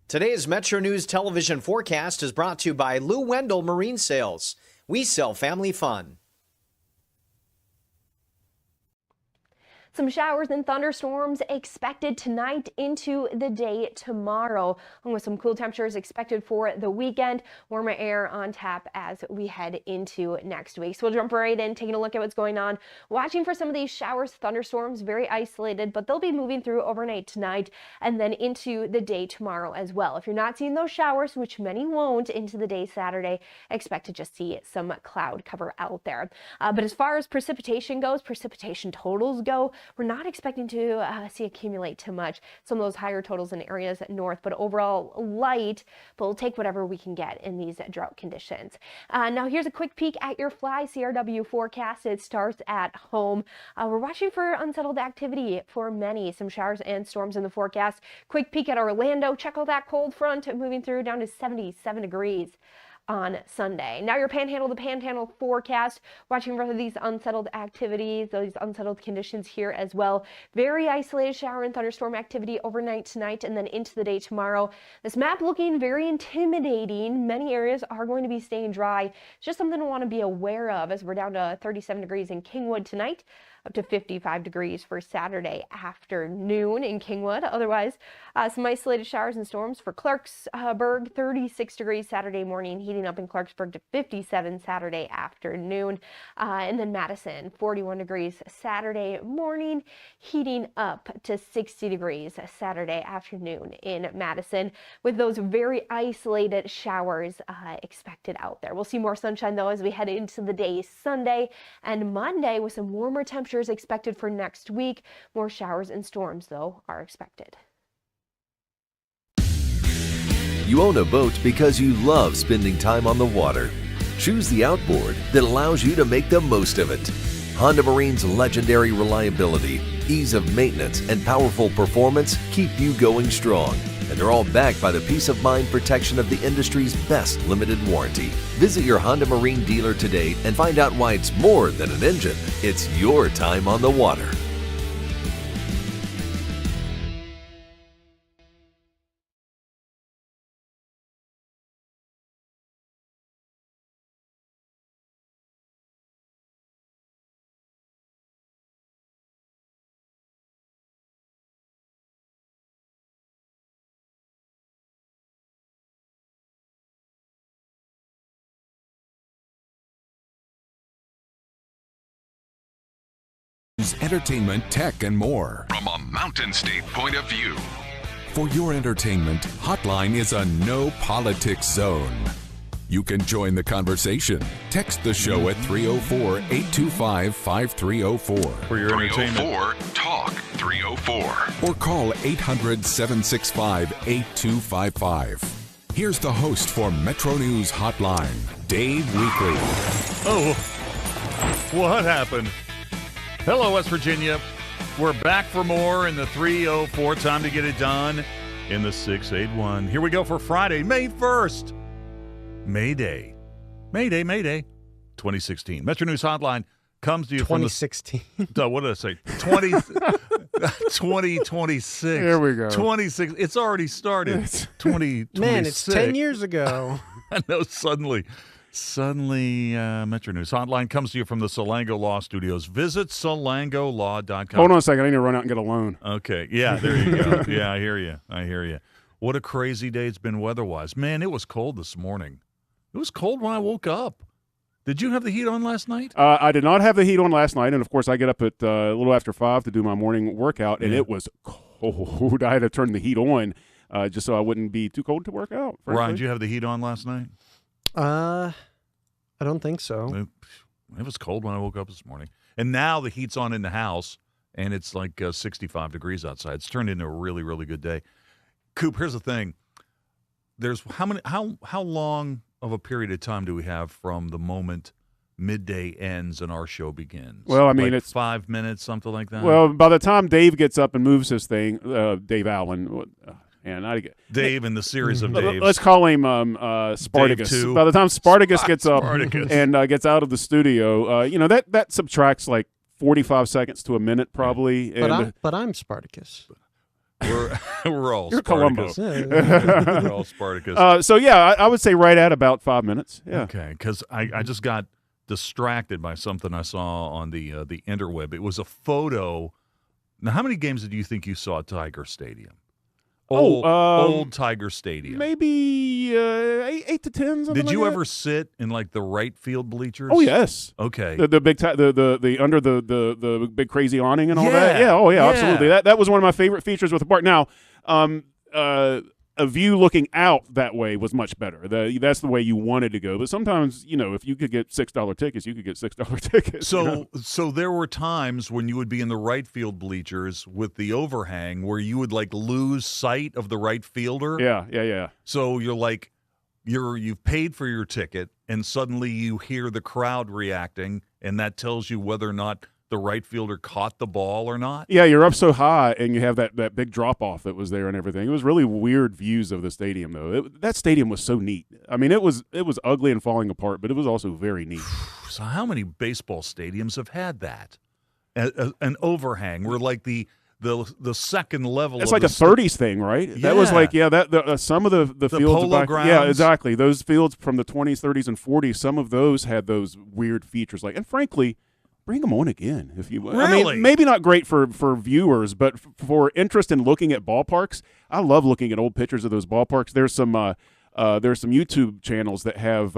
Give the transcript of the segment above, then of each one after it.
Today's Metro News television forecast is brought to you by Lou Wendell Marine Sales. We sell family fun. Some showers and thunderstorms expected tonight into the day tomorrow, along with some cool temperatures expected for the weekend. Warmer air on tap as we head into next week. So we'll jump right in, taking a look at what's going on. Watching for some of these showers, thunderstorms, very isolated, but they'll be moving through overnight tonight and then into the day tomorrow as well. If you're not seeing those showers, which many won't, into the day Saturday, expect to just see some cloud cover out there. But as far as precipitation goes, precipitation totals go, we're not expecting to see accumulate too much. Some of those higher totals in areas north, but overall light, but we'll take whatever we can get in these drought conditions. Now here's a quick peek at your Fly CRW forecast. It starts at home. We're watching for unsettled activity for many, some showers and storms in the forecast. Quick peek at Orlando. Check out that cold front moving through down to 77 degrees on Sunday. Now your Panhandle, the Panhandle forecast, watching for these unsettled activities, those unsettled conditions here as well. Very isolated shower and thunderstorm activity overnight tonight and then into the day tomorrow. This map looking very intimidating. Many areas are going to be staying dry. It's just something to want to be aware of as we're down to 37 degrees in Kingwood tonight, up to 55 degrees for Saturday afternoon in Kingwood. Otherwise, some isolated showers and storms for Clarksburg, 36 degrees Saturday morning, heating up in Clarksburg to 57 Saturday afternoon. And then Madison, 41 degrees Saturday morning, heating up to 60 degrees Saturday afternoon in Madison, with those very isolated showers expected out there. We'll see more sunshine though as we head into the day Sunday and Monday, with some warmer temperatures expected for next week. More showers and storms though are expected. You own a boat because you love spending time on the water. Choose the outboard that allows you to make the most of it. Honda Marine's legendary reliability, ease of maintenance, and powerful performance keep you going strong. And they're all backed by the peace of mind protection of the industry's best limited warranty. Visit your Honda Marine dealer today and find out why it's more than an engine. It's your time on the water. Entertainment, tech, and more. From a Mountain State point of view. For your entertainment, Hotline is a no politics zone. You can join the conversation. Text the show at 304-825-5304. For your entertainment. 304-TALK 304. Or call 800-765-8255. Here's the host for Metro News Hotline, Dave Weekley. Oh, what happened? Hello, West Virginia. We're back for more in the 304. Time to get it done in the 681. Here we go for Friday, May 1st. May Day. 2016. Metro News Hotline comes to you from 2016. What did I say? 2026. There we go. 26. It's already started. 2026. Man, it's 10 years ago. I know, suddenly, Metro News Hotline comes to you from the Salango Law Studios. Visit salangolaw.com. Hold on a second. I need to run out and get a loan. Okay. Yeah, there you go. Yeah, I hear you. What a crazy day it's been weather-wise. Man, it was cold this morning. It was cold when I woke up. Did you have the heat on last night? I did not have the heat on last night, and of course I get up at a little after 5 to do my morning workout, and it was cold. I had to turn the heat on just so I wouldn't be too cold to work out. Frankly. Ryan, did you have the heat on last night? I don't think so. It was cold when I woke up this morning. And now the heat's on in the house, and it's like 65 degrees outside. It's turned into a really, really good day. Coop, here's the thing. There's how long of a period of time do we have from the moment midday ends and our show begins? Well, I mean, like it's 5 minutes, something like that. Well, by the time Dave gets up and moves his thing, Dave Allen, Dave and the series of Daves. Let's call him Spartacus. Dave 2. By the time Spartacus gets up and gets out of the studio, that subtracts like 45 seconds to a minute probably. But I'm Spartacus. We're all You're Spartacus. Columbo. We're all Spartacus. So yeah, I would say right at about 5 minutes. Yeah. Okay, because I just got distracted by something I saw on the interweb. It was a photo. Now, how many games did you think you saw at Tiger Stadium? Old Tiger Stadium. Maybe 8 to 10. Did you ever sit in like the right field bleachers? Oh yes. Okay. The big the under the big crazy awning and all that. Yeah. Yeah. Oh yeah. Yeah. Absolutely. That was one of my favorite features with the park. Now, a view looking out that way was much better. That's the way you wanted to go. But sometimes, if you could get $6 tickets, you could get $6 tickets. So there were times when you would be in the right field bleachers with the overhang where you would like lose sight of the right fielder. Yeah. So you're like, you've paid for your ticket, and suddenly you hear the crowd reacting, and that tells you whether or not the right fielder caught the ball or not. Yeah, you're up so high, and you have that big drop off that was there and everything. It was really weird views of the stadium, though. That stadium was so neat. I mean, it was ugly and falling apart, but it was also very neat. So how many baseball stadiums have had that? An overhang where like the second level. It's of like a 30s thing, right? Yeah. That was like some of the fields polo back. grounds. Yeah, exactly. Those fields from the 20s, 30s, and 40s. Some of those had those weird features. And frankly, bring them on again if you. Really? I mean, maybe not great for viewers, but for interest in looking at ballparks, I love looking at old pictures of those ballparks. There's some YouTube channels that have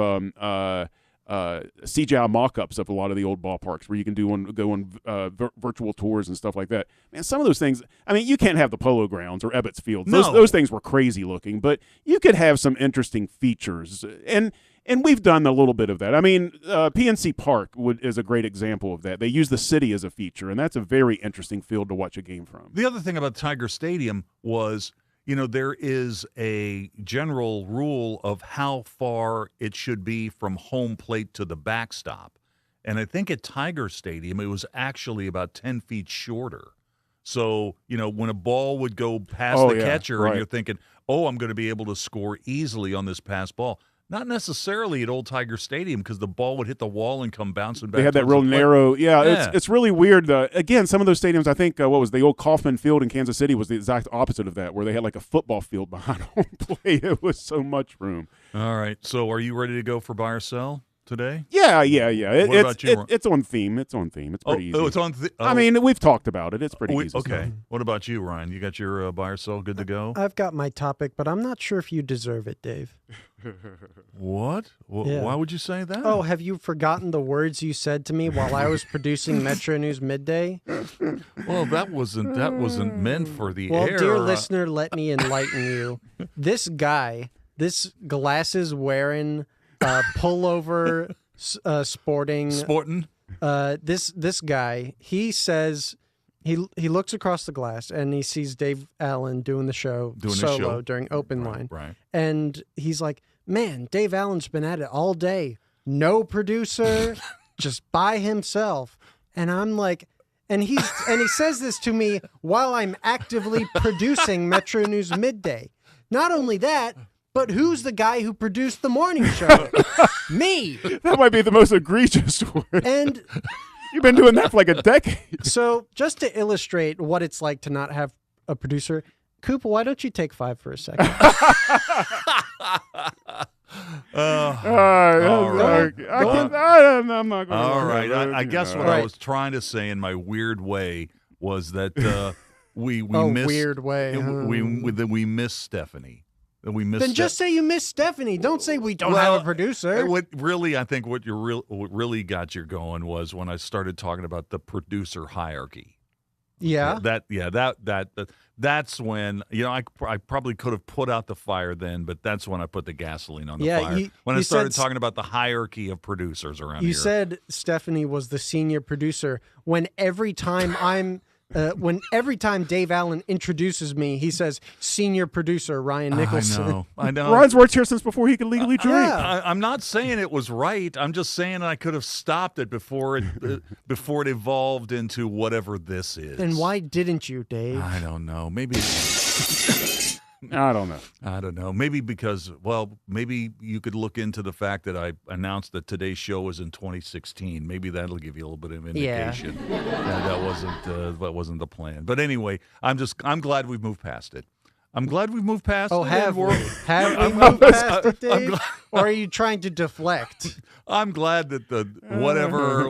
CGI mock-ups of a lot of the old ballparks where you can go on virtual tours and stuff like that. Man, some of those things. I mean, you can't have the Polo Grounds or Ebbets Field. Those things were crazy looking, but you could have some interesting features and we've done a little bit of that. I mean, PNC Park is a great example of that. They use the city as a feature, and that's a very interesting field to watch a game from. The other thing about Tiger Stadium was, there is a general rule of how far it should be from home plate to the backstop. And I think at Tiger Stadium, it was actually about 10 feet shorter. So, when a ball would go past the catcher, right. And you're thinking, I'm going to be able to score easily on this pass ball. Not necessarily at Old Tiger Stadium because the ball would hit the wall and come bouncing back. They had that real narrow. Yeah, it's really weird. Again, some of those stadiums, I think, what was the old Kauffman Field in Kansas City was the exact opposite of that, where they had like a football field behind home plate. It was so much room. All right. So are you ready to go for buy or sell today? Yeah. What about you? It's on theme. It's pretty easy. Oh, it's on. I mean, we've talked about it. It's pretty easy. Okay. So. What about you, Ryan? You got your buy or sell good to go? I've got my topic, but I'm not sure if you deserve it, Dave. What? Yeah. Why would you say that? Oh, have you forgotten the words you said to me while I was producing Metro News Midday? Well, that wasn't meant for the air. Well, dear listener, let me enlighten you. This guy, this glasses wearing, pullover, sporting. This guy, he says. He looks across the glass and he sees Dave Allen doing the show solo during open line. Right. And he's like, man, Dave Allen's been at it all day. No producer, just by himself. And I'm like, and he says this to me while I'm actively producing Metro News Midday. Not only that, but who's the guy who produced the morning show? Me. That might be the most egregious word. And you've been doing that for like a decade. So just to illustrate what it's like to not have a producer, Coop, why don't you take 5 for a second? I'm not going to. All right. I guess what I was trying to say in my weird way was that we missed. Weird way. We missed Stephanie. Then just say you miss Stephanie. Don't say we don't have a producer. I think what really got you going was when I started talking about the producer hierarchy. Yeah. That's when I probably could have put out the fire then, but that's when I put the gasoline on the fire. When I started talking about the hierarchy of producers around here. You said Stephanie was the senior producer when every time Dave Allen introduces me, he says, senior producer Ryan Nicholson. I know. Ryan's worked here since before he could legally drink. Yeah. I'm not saying it was right. I'm just saying I could have stopped it before it evolved into whatever this is. And why didn't you, Dave? I don't know. Maybe I don't know. I don't know. Maybe because, well, maybe you could look into the fact that I announced that today's show was in 2016. Maybe that'll give you a little bit of indication. That wasn't the plan. But anyway, I'm glad we've moved past it. I'm glad we've moved past it. Oh, have we? Have we I'm- moved past it, I'm Dave? glad- Or are you trying to deflect? I'm glad that the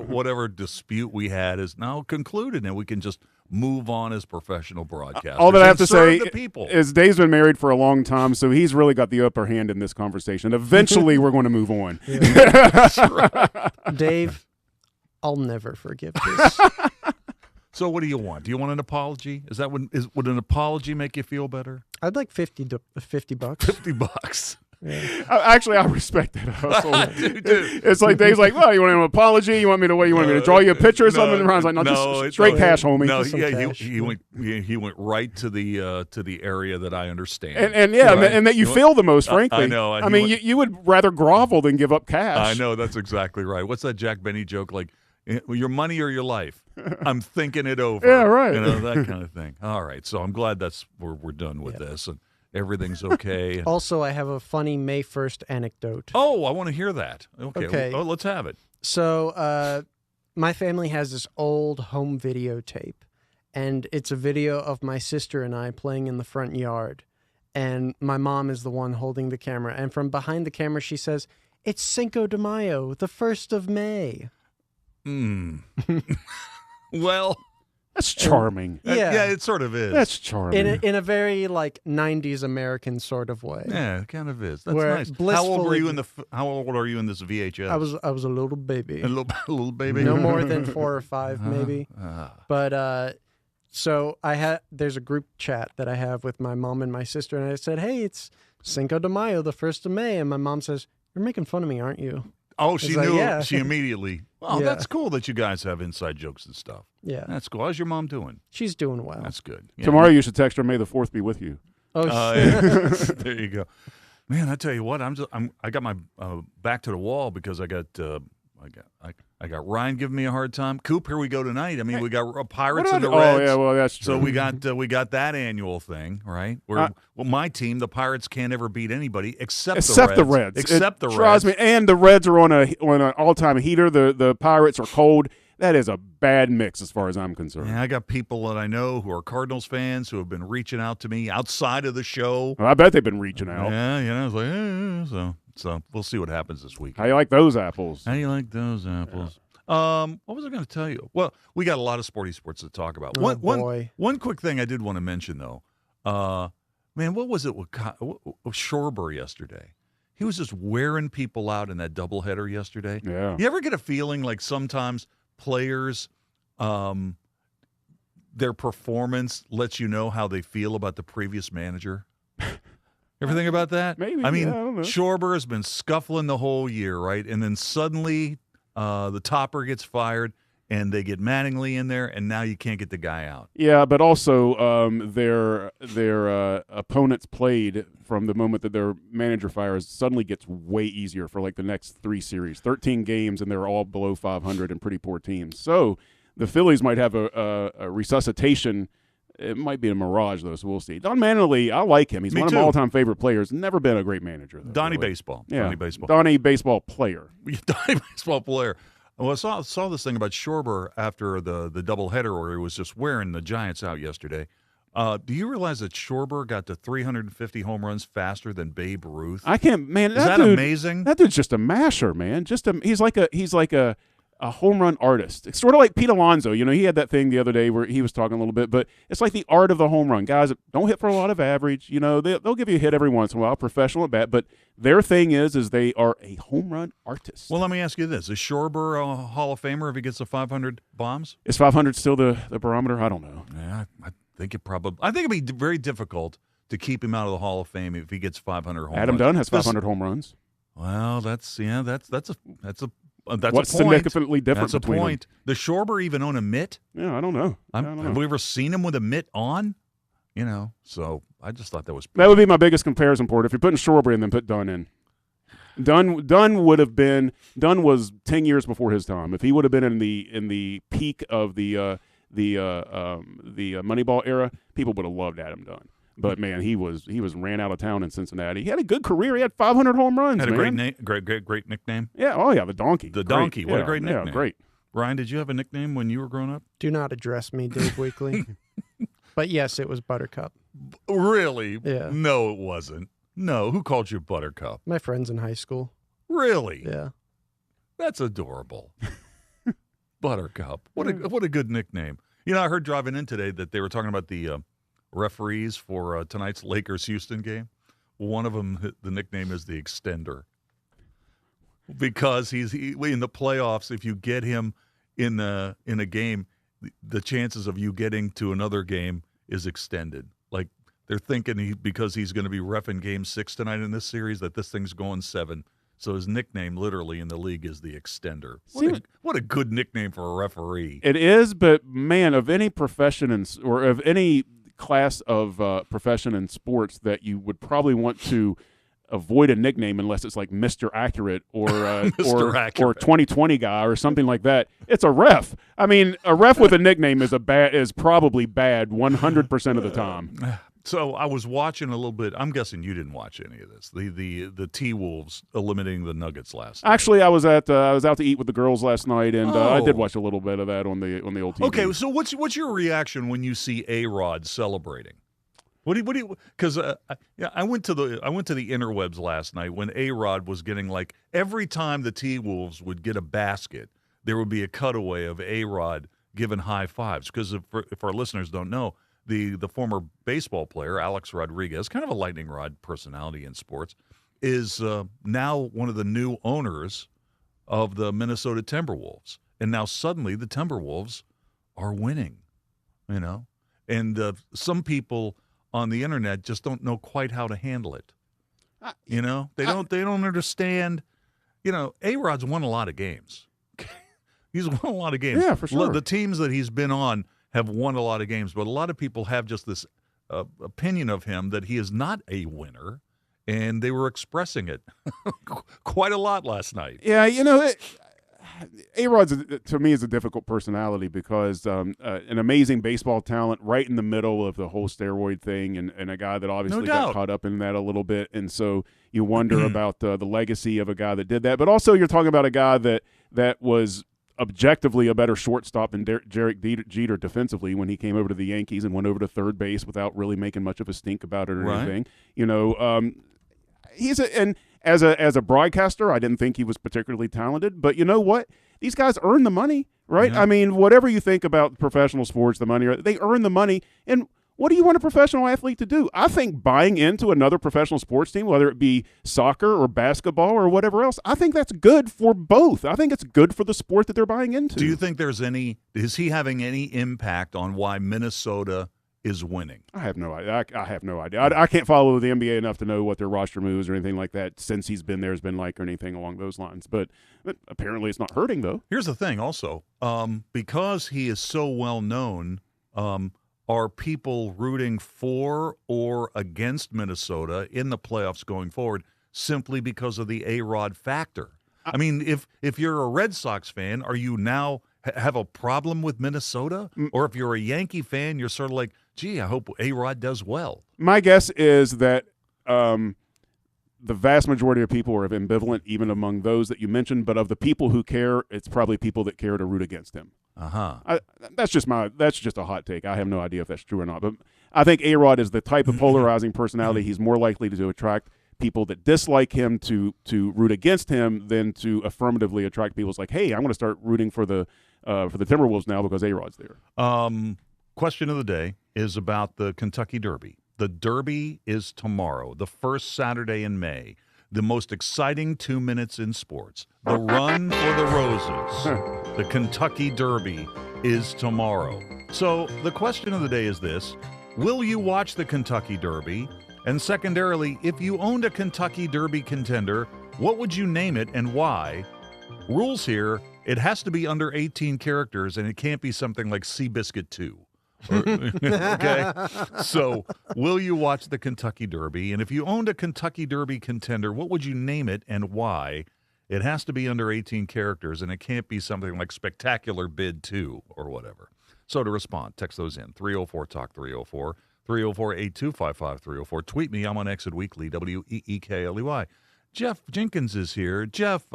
whatever dispute we had is now concluded, and we can just move on as professional broadcasters. All that I have to and serve say the people. is Dave's been married for a long time, so he's really got the upper hand in this conversation. Eventually, we're going to move on. Dave, I'll never forgive this. So what do you want? Do you want an apology? Is that would an apology make you feel better? I'd like $50. $50. Actually, I respect that hustle. Dude. It's like Dave's like, well, you want an apology? You want me to draw you a picture or something? And Ron's like, no, just straight cash, homie. No, Some yeah, cash. he went right to the area that I understand. And that you feel the most, frankly. I know. I mean, you would rather grovel than give up cash. I know, that's exactly right. What's that Jack Benny joke like? Your money or your life? I'm thinking it over. Yeah, right. You know, that kind of thing. All right, so I'm glad we're done with this and everything's okay. Also, I have a funny May 1st anecdote. Oh, I want to hear that. Okay. Oh, let's have it. So, my family has this old home videotape, and it's a video of my sister and I playing in the front yard. And my mom is the one holding the camera. And from behind the camera, she says, "It's Cinco de Mayo, the 1st of May." Well, That's charming. Yeah. it sort of is. That's charming. In a very like 90s American sort of way. Yeah, it kind of is. That's Where nice. How old were blissfully- you How old are you in this VHS? I was a little baby. a little baby. No more than 4 or 5 maybe. But so there's a group chat that I have with my mom and my sister, and I said, "Hey, it's Cinco de Mayo, the 1st of May," and my mom says, "You're making fun of me, aren't you?" Oh, she It's like, knew. yeah. She immediately. Oh, Yeah. that's cool that you guys have inside jokes and stuff. Yeah, That's cool. How's your mom doing? she's doing well. That's good. Yeah. Tomorrow you should text her, "May the 4th be with you." Oh, Yeah. There you go. Man, I tell you what, I got my back to the wall because I got Ryan giving me a hard time. Coop, here we go tonight. I mean, we got Pirates and the Reds. Oh yeah, well that's true. So we got that annual thing, right? Where my team, the Pirates, can't ever beat anybody except the Reds. Except It the drives Reds. me. And the Reds are on an all-time heater. The Pirates are cold. That is a bad mix as far as I'm concerned. Yeah, I got people that I know who are Cardinals fans who have been reaching out to me outside of the show. Well, I bet they've been reaching out. Yeah, it's like so we'll see what happens this week. How you like those apples? How do you like those apples? What was I going to tell you? Well, we got a lot of sports to talk about. Oh, boy. One quick thing I did want to mention, though. Man, what was it with Schwarber yesterday? He was just wearing people out in that doubleheader yesterday. Yeah. You ever get a feeling like sometimes players, their performance lets you know how they feel about the previous manager? Ever think about that? Maybe. I mean, Yeah, I don't know. Schwarber has been scuffling the whole year, right? And then suddenly the topper gets fired, and they get Mattingly in there, and now you can't get the guy out. Yeah, but also their opponents played from the moment that their manager fires suddenly gets way easier for like the next 3 series. 13 games, and they're all below 500 and pretty poor teams. So the Phillies might have a resuscitation. It might be a mirage, though, so we'll see. Don Mattingly, I like him. He's Me one too. of my all-time favorite players. Never been a great manager, though. Donnie really. Baseball. Yeah. Donnie Baseball. Donnie Baseball player. Donnie Baseball player. Well, I saw this thing about Schwarber after the doubleheader where he was just wearing the Giants out yesterday. Do you realize that Schwarber got to 350 home runs faster than Babe Ruth? I can't, man. Is that dude, amazing? That dude's just a masher, man. He's like a home run artist. It's sort of like Pete Alonso. You know, he had that thing the other day where he was talking a little bit, but it's like the art of the home run. Guys that don't hit for a lot of average. You know, they'll give you a hit every once in a while, professional at bat, but their thing is they are a home run artist. Well, let me ask you this. Is Schwarber a Hall of Famer if he gets to 500 bombs? Is 500 still the barometer? I don't know. Yeah, I think it'd be very difficult to keep him out of the Hall of Fame if he gets 500 home Adam runs. Dunn has 500 home runs. Well, that's a What's a point. significantly different That's a between them? point. Does Schwarber even own a mitt? Yeah, I don't know. I don't know. Have we ever seen him with a mitt on? You know, so I just thought that was That would be my biggest comparison point. If you're putting Schwarber in, then put Dunn in. Dunn was 10 years before his time. If he would have been in the peak of the Moneyball era, people would have loved Adam Dunn. But man, he was ran out of town in Cincinnati. He had a good career. He had 500 home runs. Had a man. great nickname. Yeah. Oh yeah, the donkey. The donkey. What a great nickname. Yeah, great. Ryan, did you have a nickname when you were growing up? Do not address me, Dave Weekly. But yes, it was Buttercup. Really? Yeah. No, it wasn't. No. Who called you Buttercup? My friends in high school. Really? Yeah. That's adorable. Buttercup. What a good nickname. You know, I heard driving in today that they were talking about the referees for tonight's Lakers-Houston game. One of them, the nickname is the Extender. Because he's in the playoffs, if you get him in a game, the chances of you getting to another game is extended. Like they're thinking because he's going to be reffing Game 6 tonight in this series that this thing's going 7. So his nickname, literally in the league, is the Extender. What a good nickname for a referee! It is, but man, of any profession or of any class of profession in sports that you would probably want to avoid a nickname unless it's like Mr. Accurate or Mr. Accurate. or 2020 guy or something like that. It's a ref. I mean, a ref with a nickname is probably bad 100% of the time. So I was watching a little bit. I'm guessing you didn't watch any of this. The T-Wolves eliminating the Nuggets last night. Actually, I was out to eat with the girls last night, and I did watch a little bit of that on the old TV. Okay, so what's your reaction when you see A-Rod celebrating? What do you? Because I went to the interwebs last night when A-Rod was getting, like, every time the T-Wolves would get a basket, there would be a cutaway of A-Rod giving high fives. Because if our listeners don't know, the former baseball player Alex Rodriguez, kind of a lightning rod personality in sports, is now one of the new owners of the Minnesota Timberwolves, and now suddenly the Timberwolves are winning. You know, and some people on the internet just don't know quite how to handle it. You know, they don't understand. You know, A-Rod's won a lot of games. He's won a lot of games. Yeah, for sure. The teams that he's been on have won a lot of games, but a lot of people have just this opinion of him that he is not a winner, and they were expressing it quite a lot last night. Yeah, you know, A-Rod's, to me, is a difficult personality because an amazing baseball talent right in the middle of the whole steroid thing, and a guy that obviously got caught up in that a little bit, and so you wonder about the legacy of a guy that did that. But also you're talking about a guy that was objectively a better shortstop than Derek Jeter defensively when he came over to the Yankees and went over to third base without really making much of a stink about it or anything. You know, as a broadcaster, I didn't think he was particularly talented, but you know what? These guys earn the money, right? Yeah. I mean, whatever you think about professional sports, the money, they earn the money. And what do you want a professional athlete to do? I think buying into another professional sports team, whether it be soccer or basketball or whatever else, I think that's good for both. I think it's good for the sport that they're buying into. Do you think is he having any impact on why Minnesota is winning? I have no idea. I have no idea. I can't follow the NBA enough to know what their roster moves or anything like that since he's been there has been like or anything along those lines. But apparently it's not hurting, though. Here's the thing also. Because he is so well known, are people rooting for or against Minnesota in the playoffs going forward simply because of the A-Rod factor? I mean, if you're a Red Sox fan, are you now have a problem with Minnesota? Or if you're a Yankee fan, you're sort of like, gee, I hope A-Rod does well. My guess is that the vast majority of people are ambivalent, even among those that you mentioned. But of the people who care, it's probably people that care to root against him. That's just a hot take. I have no idea if that's true or not. But I think A-Rod is the type of polarizing personality. He's more likely to attract people that dislike him to root against him than to affirmatively attract people. It's like, hey, I'm going to start rooting for the Timberwolves now because A-Rod's there. Question of the day is about the Kentucky Derby. The Derby is tomorrow, the first Saturday in May. The most exciting 2 minutes in sports. The Run for the Roses. The Kentucky Derby is tomorrow. So the question of the day is this. Will you watch the Kentucky Derby? And secondarily, if you owned a Kentucky Derby contender, what would you name it and why? Rules here, it has to be under 18 characters, and it can't be something like Seabiscuit 2. Okay? So, will you watch the Kentucky Derby? And if you owned a Kentucky Derby contender, what would you name it and why? It has to be under 18 characters, and it can't be something like Spectacular Bid 2 or whatever. So to respond, text those in, 304-TALK 304. 304-8255-304. Tweet me. I'm on Exit Weekly, WEEKLEY. Jeff Jenkins is here. Jeff,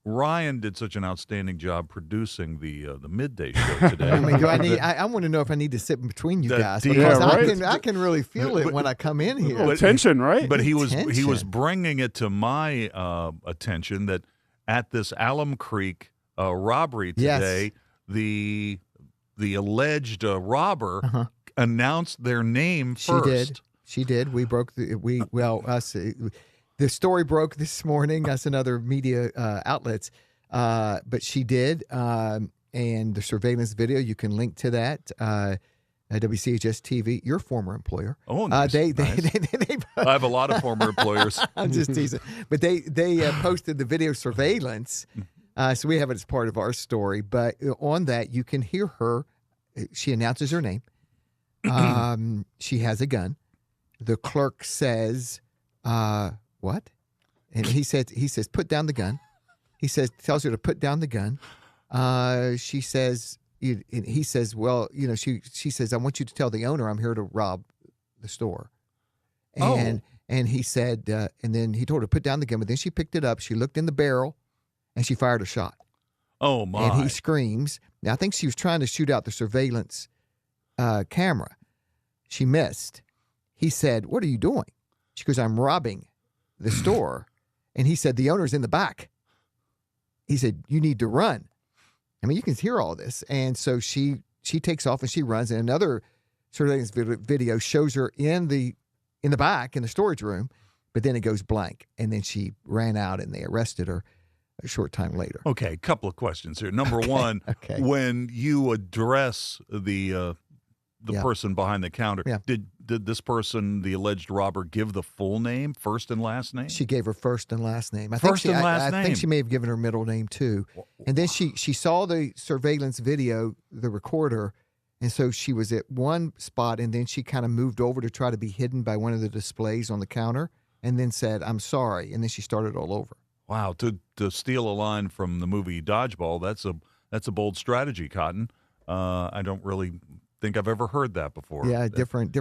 Ryan did such an outstanding job producing the midday show today. I mean, I want to know if I need to sit between you guys Yeah, because right. I can really feel it when I come in here. Tension, right? But he was Tension. bringing it to my attention that at this Alum Creek robbery today, the alleged robber announced their name first. She did. We broke the story broke this morning. Us and other media outlets, but she did. And the surveillance video, you can link to that. WCHS TV, your former employer. Oh, nice. They I have a lot of former employers. I'm just teasing, but they posted the video surveillance, so we have it as part of our story. But on that, you can hear her. She announces her name. She has a gun. The clerk says, "What?" And he says, "Put down the gun." Tells her to put down the gun. She says, and he says, "Well, she says, I want you to tell the owner I'm here to rob the store." And he said, and then he told her to put down the gun, but then she picked it up. She looked in the barrel, and she fired a shot. Oh my! And he screams. Now I think she was trying to shoot out the surveillance camera. She missed. He said, "What are you doing?" She goes, "I'm robbing the store." And he said, "The owner's in the back." He said, "You need to run." I mean, you can hear all this. And so she takes off and she runs. And another surveillance video shows her in the back in the storage room, but then it goes blank. And then she ran out and they arrested her a short time later. Okay, a couple of questions here. Number one, when you address the person behind the counter, did this person, the alleged robber, give the full name, first and last name? She gave her first and last name. I name. think she may have given her middle name too. And then she saw the surveillance video, the recorder, and so she was at one spot, and then she kind of moved over to try to be hidden by one of the displays on the counter, and then said, "I'm sorry," and then she started all over. Wow, to steal a line from the movie Dodgeball, that's a bold strategy, Cotton. I don't really think I've ever heard that before. Yeah, different.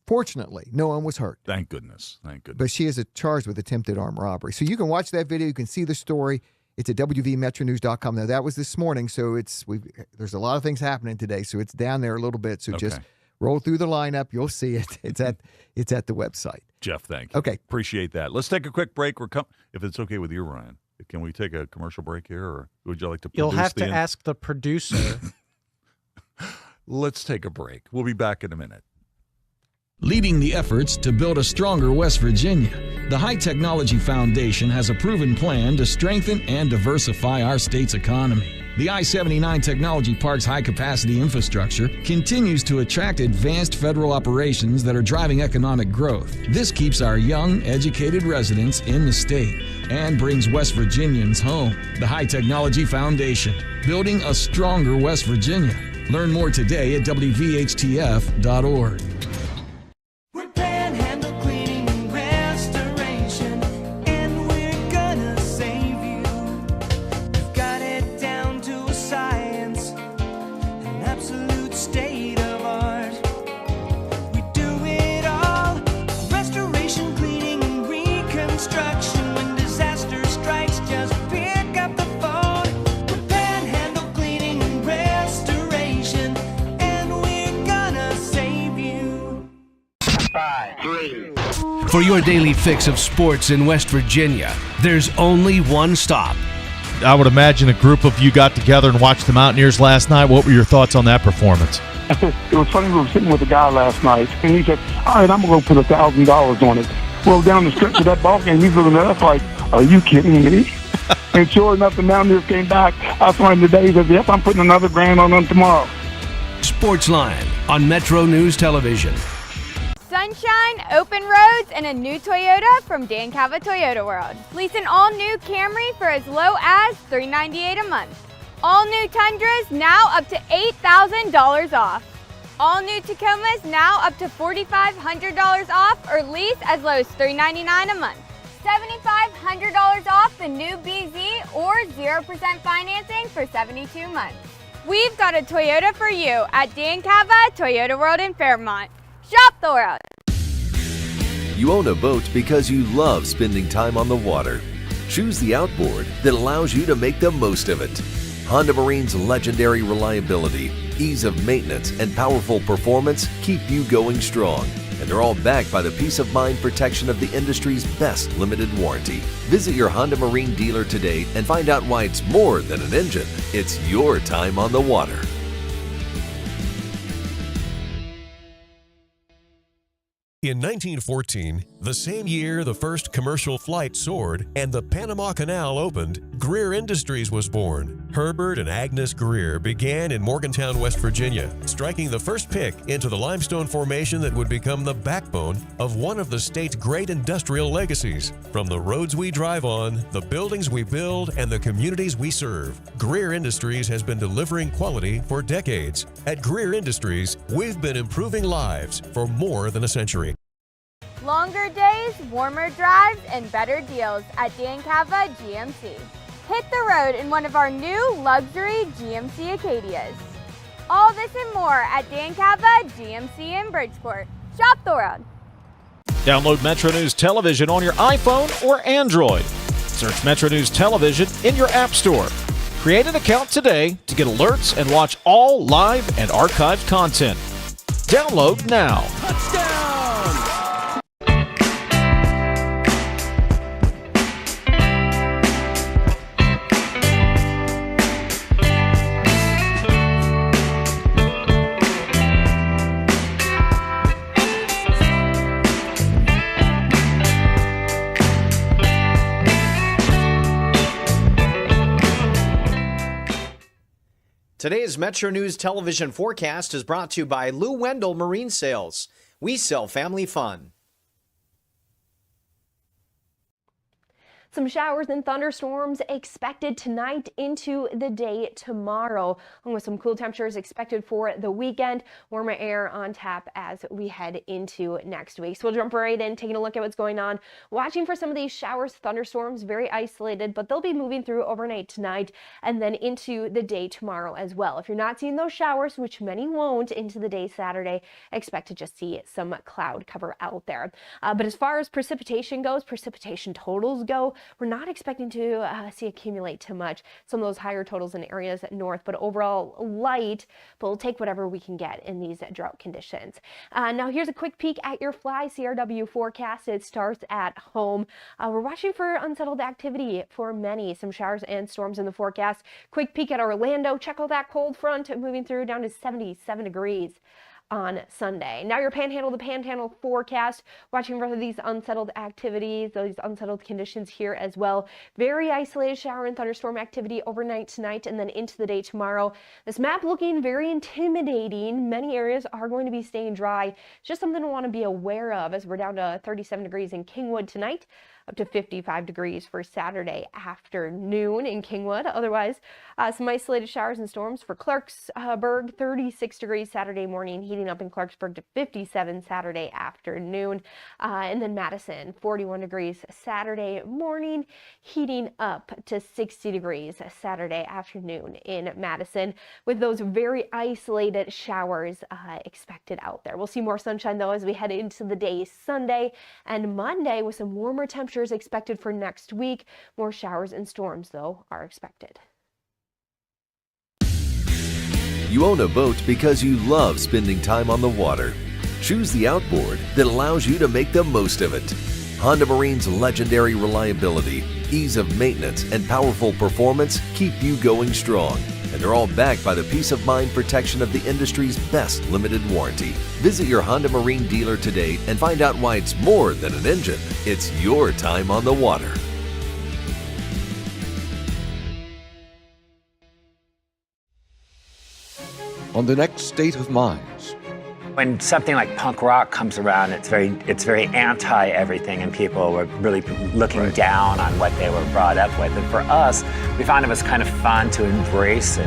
Fortunately, no one was hurt. Thank goodness. But she is charged with attempted armed robbery. So you can watch that video. You can see the story. It's at WVMetroNews.com. Now, that was this morning, so there's a lot of things happening today, so it's down there a little bit. So just roll through the lineup. You'll see it. It's at the website. Jeff, thank you. Okay. Appreciate that. Let's take a quick break. If it's okay with you, Ryan, can we take a commercial break here, or would you like to produce You'll have to ask the producer. Let's take a break. We'll be back in a minute. Leading the efforts to build a stronger West Virginia, the High Technology Foundation has a proven plan to strengthen and diversify our state's economy. The I-79 Technology Park's high-capacity infrastructure continues to attract advanced federal operations that are driving economic growth. This keeps our young, educated residents in the state and brings West Virginians home. The High Technology Foundation, building a stronger West Virginia. Learn more today at WVHTF.org. We're Panhandle Cleaning and Restoration, and we're gonna save you. We've got it down to a science, an absolute state of art. We do it all, restoration, cleaning, and reconstruction. When disaster strikes, just pick up the phone. We're Panhandle Cleaning and Restoration, and we're gonna save you. 5, 3. For your daily fix of sports in West Virginia, there's only one stop. I would imagine a group of you got together and watched the Mountaineers last night. What were your thoughts on that performance? It was funny, we were sitting with a guy last night, and he said, "All right, I'm going to go put $1,000 on it." Well, down the stretch of that ball game, he's looking at us like, "Are you kidding me?" And sure enough, the Mountaineers came back. I saw him today. He said, "Yep, I'm putting another $1,000 on them tomorrow." Sportsline on Metro News Television. Sunshine, open roads, and a new Toyota from Dan Cava Toyota World. Lease an all-new Camry for as low as $398 a month. All new Tundras now up to $8,000 off. All new Tacomas now up to $4,500 off, or lease as low as $399 a month. $7,500 off the new BZ or 0% financing for 72 months. We've got a Toyota for you at Dan Cava Toyota World in Fairmont. Shop the world. You own a boat because you love spending time on the water. Choose the outboard that allows you to make the most of it. Honda Marine's legendary reliability, ease of maintenance, and powerful performance keep you going strong. And they're all backed by the peace of mind protection of the industry's best limited warranty. Visit your Honda Marine dealer today and find out why it's more than an engine. It's your time on the water. In 1914, the same year the first commercial flight soared and the Panama Canal opened, Greer Industries was born. Herbert and Agnes Greer began in Morgantown, West Virginia, striking the first pick into the limestone formation that would become the backbone of one of the state's great industrial legacies. From the roads we drive on, the buildings we build, and the communities we serve, Greer Industries has been delivering quality for decades. At Greer Industries, we've been improving lives for more than a century. Longer days, warmer drives, and better deals at Dan Cava GMC. Hit the road in one of our new luxury GMC Acadias. All this and more at Dan Cava GMC in Bridgeport. Shop the world. Download Metro News Television on your iPhone or Android. Search Metro News Television in your app store. Create an account today to get alerts and watch all live and archived content. Download now. Today's Metro News television forecast is brought to you by Lou Wendell Marine Sales. We sell family fun. Some showers and thunderstorms expected tonight into the day tomorrow, along with some cool temperatures expected for the weekend. Warmer air on tap as we head into next week. So we'll jump right in, taking a look at what's going on. Watching for some of these showers, thunderstorms, very isolated, but they'll be moving through overnight tonight and then into the day tomorrow as well. If you're not seeing those showers, which many won't, into the day Saturday, expect to just see some cloud cover out there. But as far as precipitation goes, precipitation totals go, we're not expecting to see accumulate too much. Some of those higher totals in areas north, but overall light, but we'll take whatever we can get in these drought conditions. Now here's a quick peek at your Fly CRW forecast. It starts at home. We're watching for unsettled activity for many, some showers and storms in the forecast. Quick peek at Orlando. Check out that cold front moving through down to 77 degrees on Sunday. Now your the Panhandle forecast, watching for these unsettled activities, those unsettled conditions here as well. Very isolated shower and thunderstorm activity overnight tonight and then into the day tomorrow. This map looking very intimidating. Many areas are going to be staying dry. It's just something to want to be aware of as we're down to 37 degrees in Kingwood tonight, up to 55 degrees for Saturday afternoon in Kingwood. Otherwise, some isolated showers and storms for Clarksburg, 36 degrees Saturday morning, heating up in Clarksburg to 57 Saturday afternoon. And then Madison, 41 degrees Saturday morning, heating up to 60 degrees Saturday afternoon in Madison, with those very isolated showers expected out there. We'll see more sunshine though as we head into the day Sunday and Monday, with some warmer temperatures expected for next week. More showers and storms though are expected. You own a boat because you love spending time on the water. Choose the outboard that allows you to make the most of it. Honda Marine's legendary reliability, ease of maintenance, and powerful performance keep you going strong. And they're all backed by the peace of mind protection of the industry's best limited warranty. Visit your Honda Marine dealer today and find out why it's more than an engine. It's your time on the water. On the next State of Minds. When something like punk rock comes around, it's very anti everything, and people were really looking down on what they were brought up with. And for us, we found it was kind of fun to embrace it.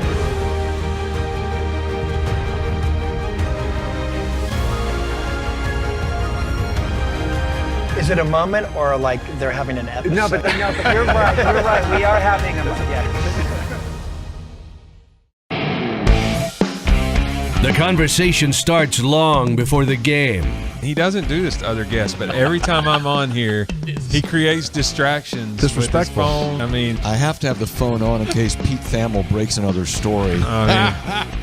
Is it a moment or like they're having an episode? No, but you're right. You're right. We are having a moment. Yeah. The conversation starts long before the game. He doesn't do this to other guests, but every time I'm on here, he creates distractions. Disrespectful. With his phone. I mean, I have to have the phone on in case Pete Thamel breaks another story.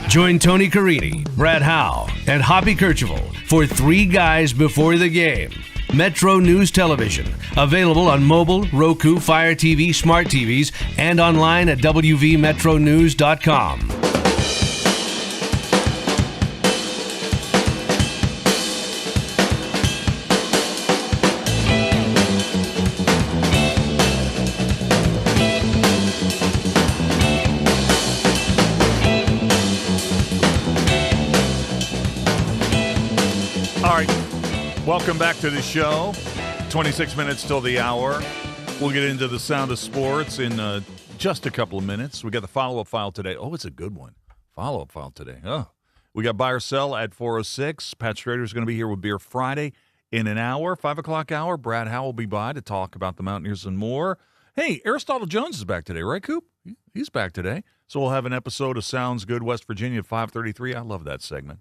Join Tony Carini, Brad Howe, and Hoppy Kercheval for Three Guys Before the Game. Metro News Television, available on mobile, Roku, Fire TV, smart TVs, and online at wvmetronews.com. Welcome back to the show. 26 minutes till the hour. We'll get into the sound of sports in just a couple of minutes. We got the follow-up file today. Oh, it's a good one. Follow-up file today. Oh, we got buy or sell at 4:06. Pat Strader is going to be here with Beer Friday in an hour, 5 o'clock hour. Brad Howe will be by to talk about the Mountaineers and more. Hey, Aristotle Jones is back today, right, Coop? He's back today. So we'll have an episode of Sounds Good West Virginia at 5:33. I love that segment.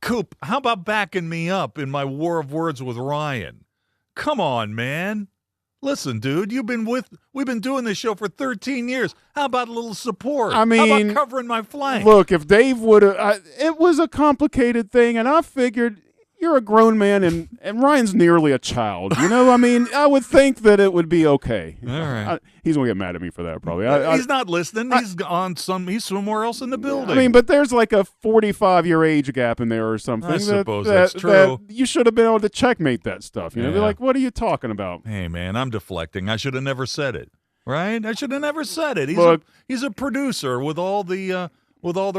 Coop, how about backing me up in my war of words with Ryan? Come on, man. Listen, dude, we've been doing this show for 13 years. How about a little support? I mean, how about covering my flank? Look, if Dave would have, it was a complicated thing, and I figured you're a grown man, and Ryan's nearly a child. You know, I mean, I would think that it would be okay. All right. He's going to get mad at me for that, probably. He's not listening. He's somewhere else in the building. I mean, but there's like a 45-year age gap in there or something. I suppose that's true. That you should have been able to checkmate that stuff. You know, Yeah. be like, what are you talking about? Hey, man, I'm deflecting. I should have never said it, right? I should have never said it. He's a producer with all the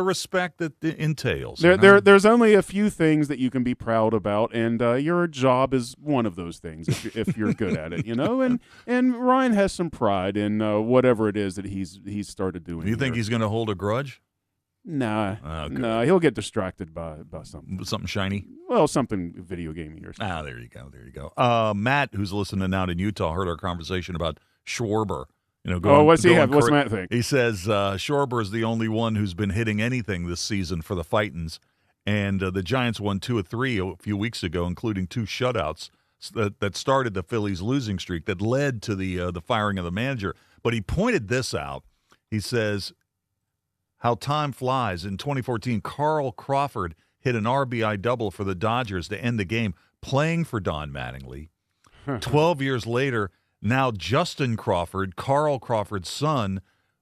respect that it entails. There's only a few things that you can be proud about, and your job is one of those things if you're good at it, you know. And Ryan has some pride in whatever it is that he's started doing. Do you think he's going to hold a grudge? Nah, Okay. nah, he'll get distracted by something. Something shiny? Well, something video gaming or something. There you go. Matt, who's listening out in Utah, heard our conversation about Schwarber. You know, what's Matt think? He says Schwarber is the only one who's been hitting anything this season for the Fightins, and the Giants won 2 of 3 a few weeks ago, including 2 shutouts that started the Phillies' losing streak that led to the firing of the manager. But he pointed this out. He says how time flies. In 2014, Carl Crawford hit an RBI double for the Dodgers to end the game, playing for Don Mattingly. 12 years later. Now Justin Crawford, Carl Crawford's son,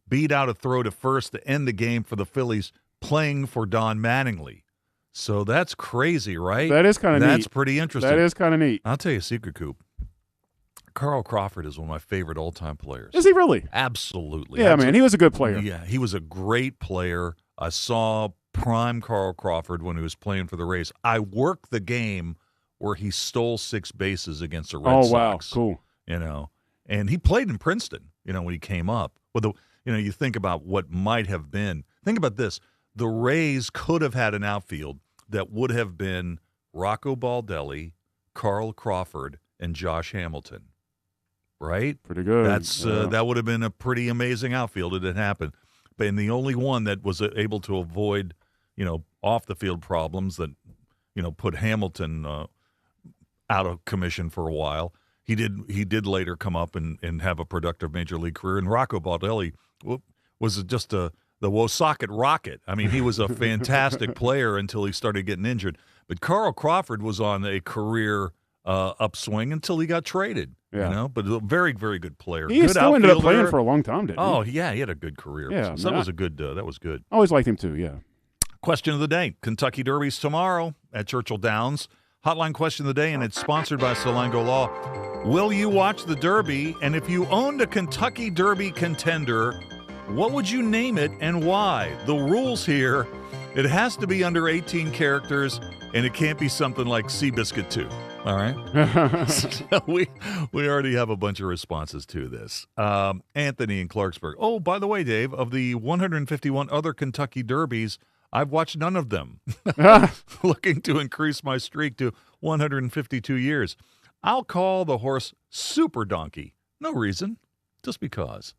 beat out a throw to first to end the game for the Phillies, playing for Don Mattingly. So that's crazy, right? That is kind of neat. That's pretty interesting. That is kind of neat. I'll tell you a secret, Coop. Carl Crawford is one of my favorite all-time players. Is he really? Absolutely. Yeah, man, he was a good player. Yeah, he was a great player. I saw prime Carl Crawford when he was playing for the Rays. I worked the game where he stole 6 bases against the Red Sox. Oh, wow, cool. You know, and he played in Princeton, you know, when he came up. Well, you think about what might have been. Think about this. The Rays could have had an outfield that would have been Rocco Baldelli, Carl Crawford, and Josh Hamilton. Right? Pretty good. That would have been a pretty amazing outfield if it happened. And the only one that was able to avoid, you know, off-the-field problems that, you know, put Hamilton out of commission for a while. He did later come up and have a productive major league career. And Rocco Baldelli was just the Woonsocket Rocket. I mean, he was a fantastic player until he started getting injured. But Carl Crawford was on a career upswing until he got traded. Yeah. You know, but a very, very good player. He good still ended up outfielder. playing for a long time, didn't he? Oh, yeah, he had a good career. Yeah, so that was a good. That was good. I always liked him too. Yeah. Question of the day: Kentucky Derby's tomorrow at Churchill Downs. Hotline question of the day, and it's sponsored by Solango Law. Will you watch the Derby? And if you owned a Kentucky Derby contender, what would you name it and why? The rules here: it has to be under 18 characters, and it can't be something like Seabiscuit 2. All right. So we already have a bunch of responses to this. Anthony in Clarksburg. Oh, by the way, Dave, of the 151 other Kentucky Derbies, I've watched none of them. Looking to increase my streak to 152 years. I'll call the horse Super Donkey. No reason, just because.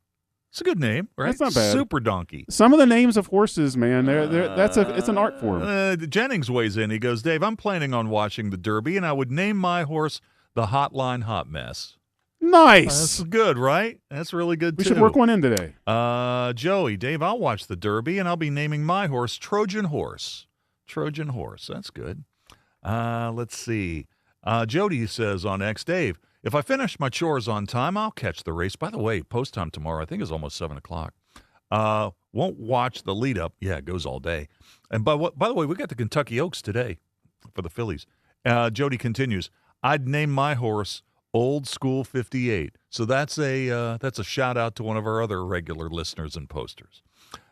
It's a good name, right? That's not bad. Super Donkey. Some of the names of horses, man, it's an art form. Jennings weighs in. He goes, Dave, I'm planning on watching the Derby, and I would name my horse the Hotline Hot Mess. Nice. That's good, right? That's really good, We too. should work one in today. Joey, Dave, I'll watch the Derby, and I'll be naming my horse Trojan Horse. Trojan Horse. That's good. Let's see. Jody says on X, Dave, if I finish my chores on time, I'll catch the race. By the way, post time tomorrow, I think is almost 7 o'clock. Won't watch the lead up. Yeah, it goes all day. And by the way, we got the Kentucky Oaks today for the Phillies. Jody continues, I'd name my horse Old School 58. So that's a shout out to one of our other regular listeners and posters.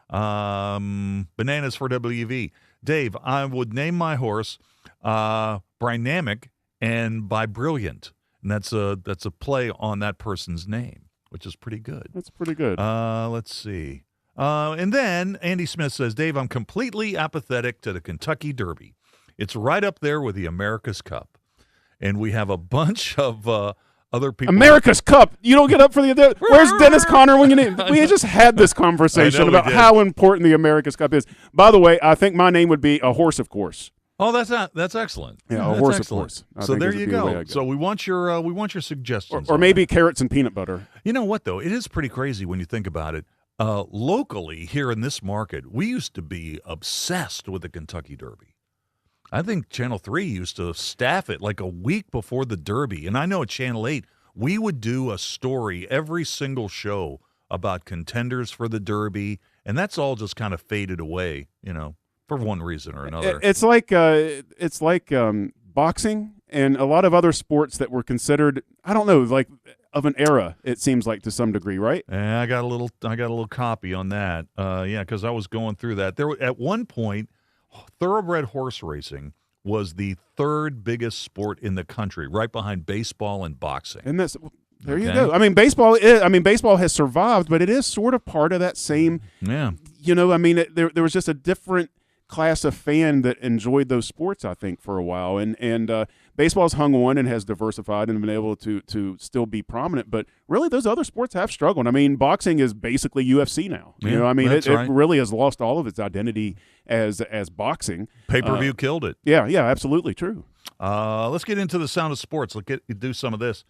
Bananas for WV. Dave, I would name my horse Brynamic and by Brilliant. And that's a play on that person's name, which is pretty good. That's pretty good. Let's see. And then Andy Smith says, Dave, I'm completely apathetic to the Kentucky Derby. It's right up there with the America's Cup. And we have a bunch of other people. America's Cup. You don't get up for the. Where's Dennis Conner when you need? We just had this conversation about how important the America's Cup is. By the way, I think my name would be a horse, of course. Oh, that's excellent. Yeah, that's a horse, excellent. of course. So there you go. So we want your suggestions, or maybe carrots and peanut butter. You know what though? It is pretty crazy when you think about it. Locally here in this market, we used to be obsessed with the Kentucky Derby. I think Channel 3 used to staff it like a week before the Derby, and I know at Channel 8 we would do a story every single show about contenders for the Derby, and that's all just kind of faded away, for one reason or another. It's like boxing and a lot of other sports that were considered, I don't know, like of an era. It seems like to some degree, right? Yeah, I got a little copy on that. Because I was going through that. At one point, thoroughbred horse racing was the third biggest sport in the country, right behind baseball and boxing. And there you go. I mean, baseball has survived, but it is sort of part of that same. Yeah. There was just a different class of fan that enjoyed those sports, I think, for a while, and baseball's hung on and has diversified and been able to still be prominent. But really, those other sports have struggled. I mean, boxing is basically UFC now. Yeah, It really has lost all of its identity as boxing. Pay-per-view killed it. Yeah, absolutely true. Let's get into the sound of sports. Let's do some of this.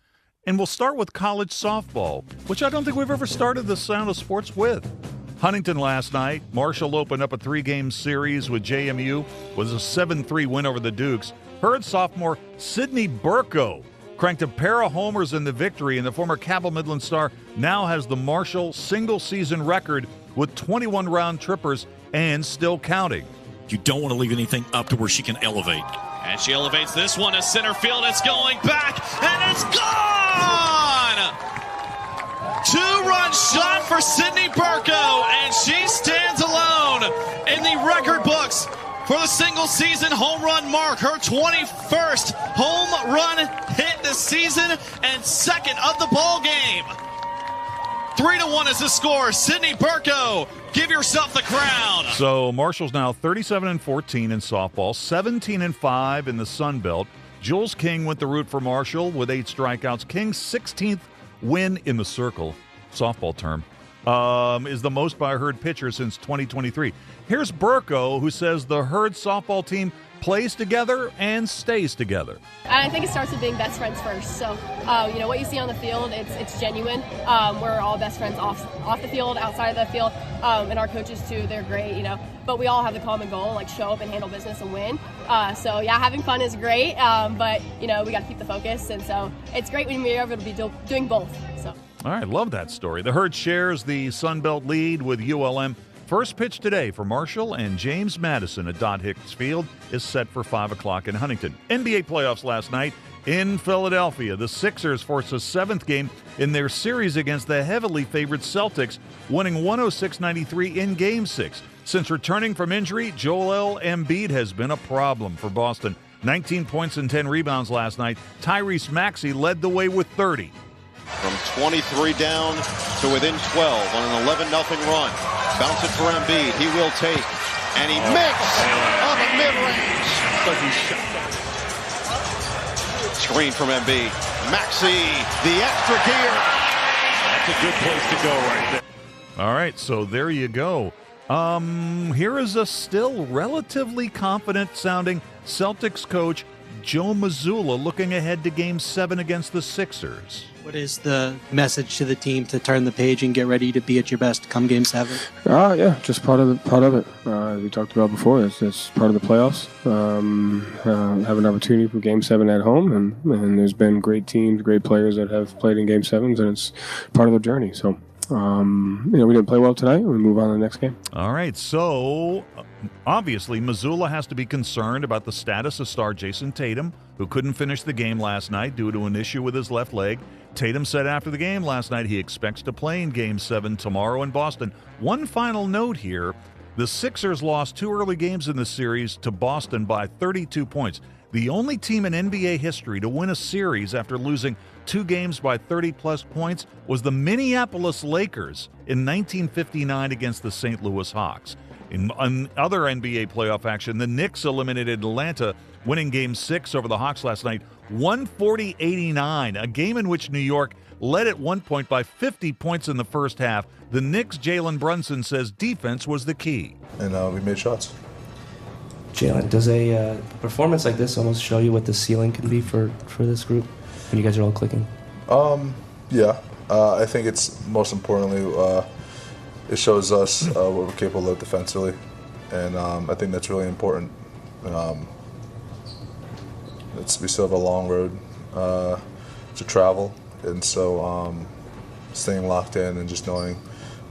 And we'll start with college softball, which I don't think we've ever started the sound of sports with. Huntington last night. Marshall opened up a 3-game series with JMU. Was a 7-3 win over the Dukes. Herd sophomore Sydney Burko cranked a pair of homers in the victory, and the former Cabell Midland star now has the Marshall single-season record with 21 round trippers and still counting. You don't want to leave anything up to where she can elevate. And she elevates this one to center field. It's going back, and it's gone! 2-run shot for Sydney Burko, and she stands alone in the record books for the single-season home run mark. Her 21st home run hit this season and second of the ball game. 3-1 is the score. Sydney Burko, give yourself the crown. So Marshall's now 37-14 in softball, 17-5 in the Sun Belt. Jules King went the route for Marshall with 8 strikeouts. King's 16th win in the circle, softball term, is the most by a Herd pitcher since 2023. Here's Burko, who says the Herd softball team plays together and stays together. I think it starts with being best friends first. So, what you see on the field, it's genuine. We're all best friends off the field, outside of the field, and our coaches too. They're great, But we all have the common goal, like show up and handle business and win. Having fun is great, but we got to keep the focus, and so it's great when we're able to be doing both. So. All right, love that story. The Herd shares the Sun Belt lead with ULM. First pitch today for Marshall and James Madison at Dot Hicks Field is set for 5 o'clock in Huntington. NBA playoffs last night in Philadelphia. The Sixers forced a 7th game in their series against the heavily favored Celtics, winning 106-93 in Game 6. Since returning from injury, Joel Embiid has been a problem for Boston. 19 points and 10 rebounds last night. Tyrese Maxey led the way with 30. From 23 down to within 12 on an 11-0 run. Bounce it for Embiid. He will take. And he makes on the mid-range. Screen from Embiid. Maxey, the extra gear. That's a good place to go right there. All right, so there you go. Here is a still relatively confident-sounding Celtics coach, Joe Mazzulla, looking ahead to Game 7 against the Sixers. What is the message to the team to turn the page and get ready to be at your best come Game 7? Yeah, just part of it. As we talked about before, it's part of the playoffs. Have an opportunity for Game 7 at home, and there's been great teams, great players that have played in Game 7s, and it's part of the journey. So, we didn't play well tonight. We move on to the next game. All right, so obviously Mazzulla has to be concerned about the status of star Jason Tatum, who couldn't finish the game last night due to an issue with his left leg. Tatum said after the game last night he expects to play in Game 7 tomorrow in Boston. One final note here, the Sixers lost 2 early games in the series to Boston by 32 points. The only team in NBA history to win a series after losing 2 games by 30-plus points was the Minneapolis Lakers in 1959 against the St. Louis Hawks. In other NBA playoff action, the Knicks eliminated Atlanta, winning Game 6 over the Hawks last night, 140-89, a game in which New York led at one point by 50 points in the first half. The Knicks' Jalen Brunson says defense was the key. And we made shots. Jalen, does a performance like this almost show you what the ceiling can be for this group when you guys are all clicking? Yeah. I think it's most importantly, it shows us what we're capable of defensively. And I think that's really important. We still have a long road to travel. And so staying locked in and just knowing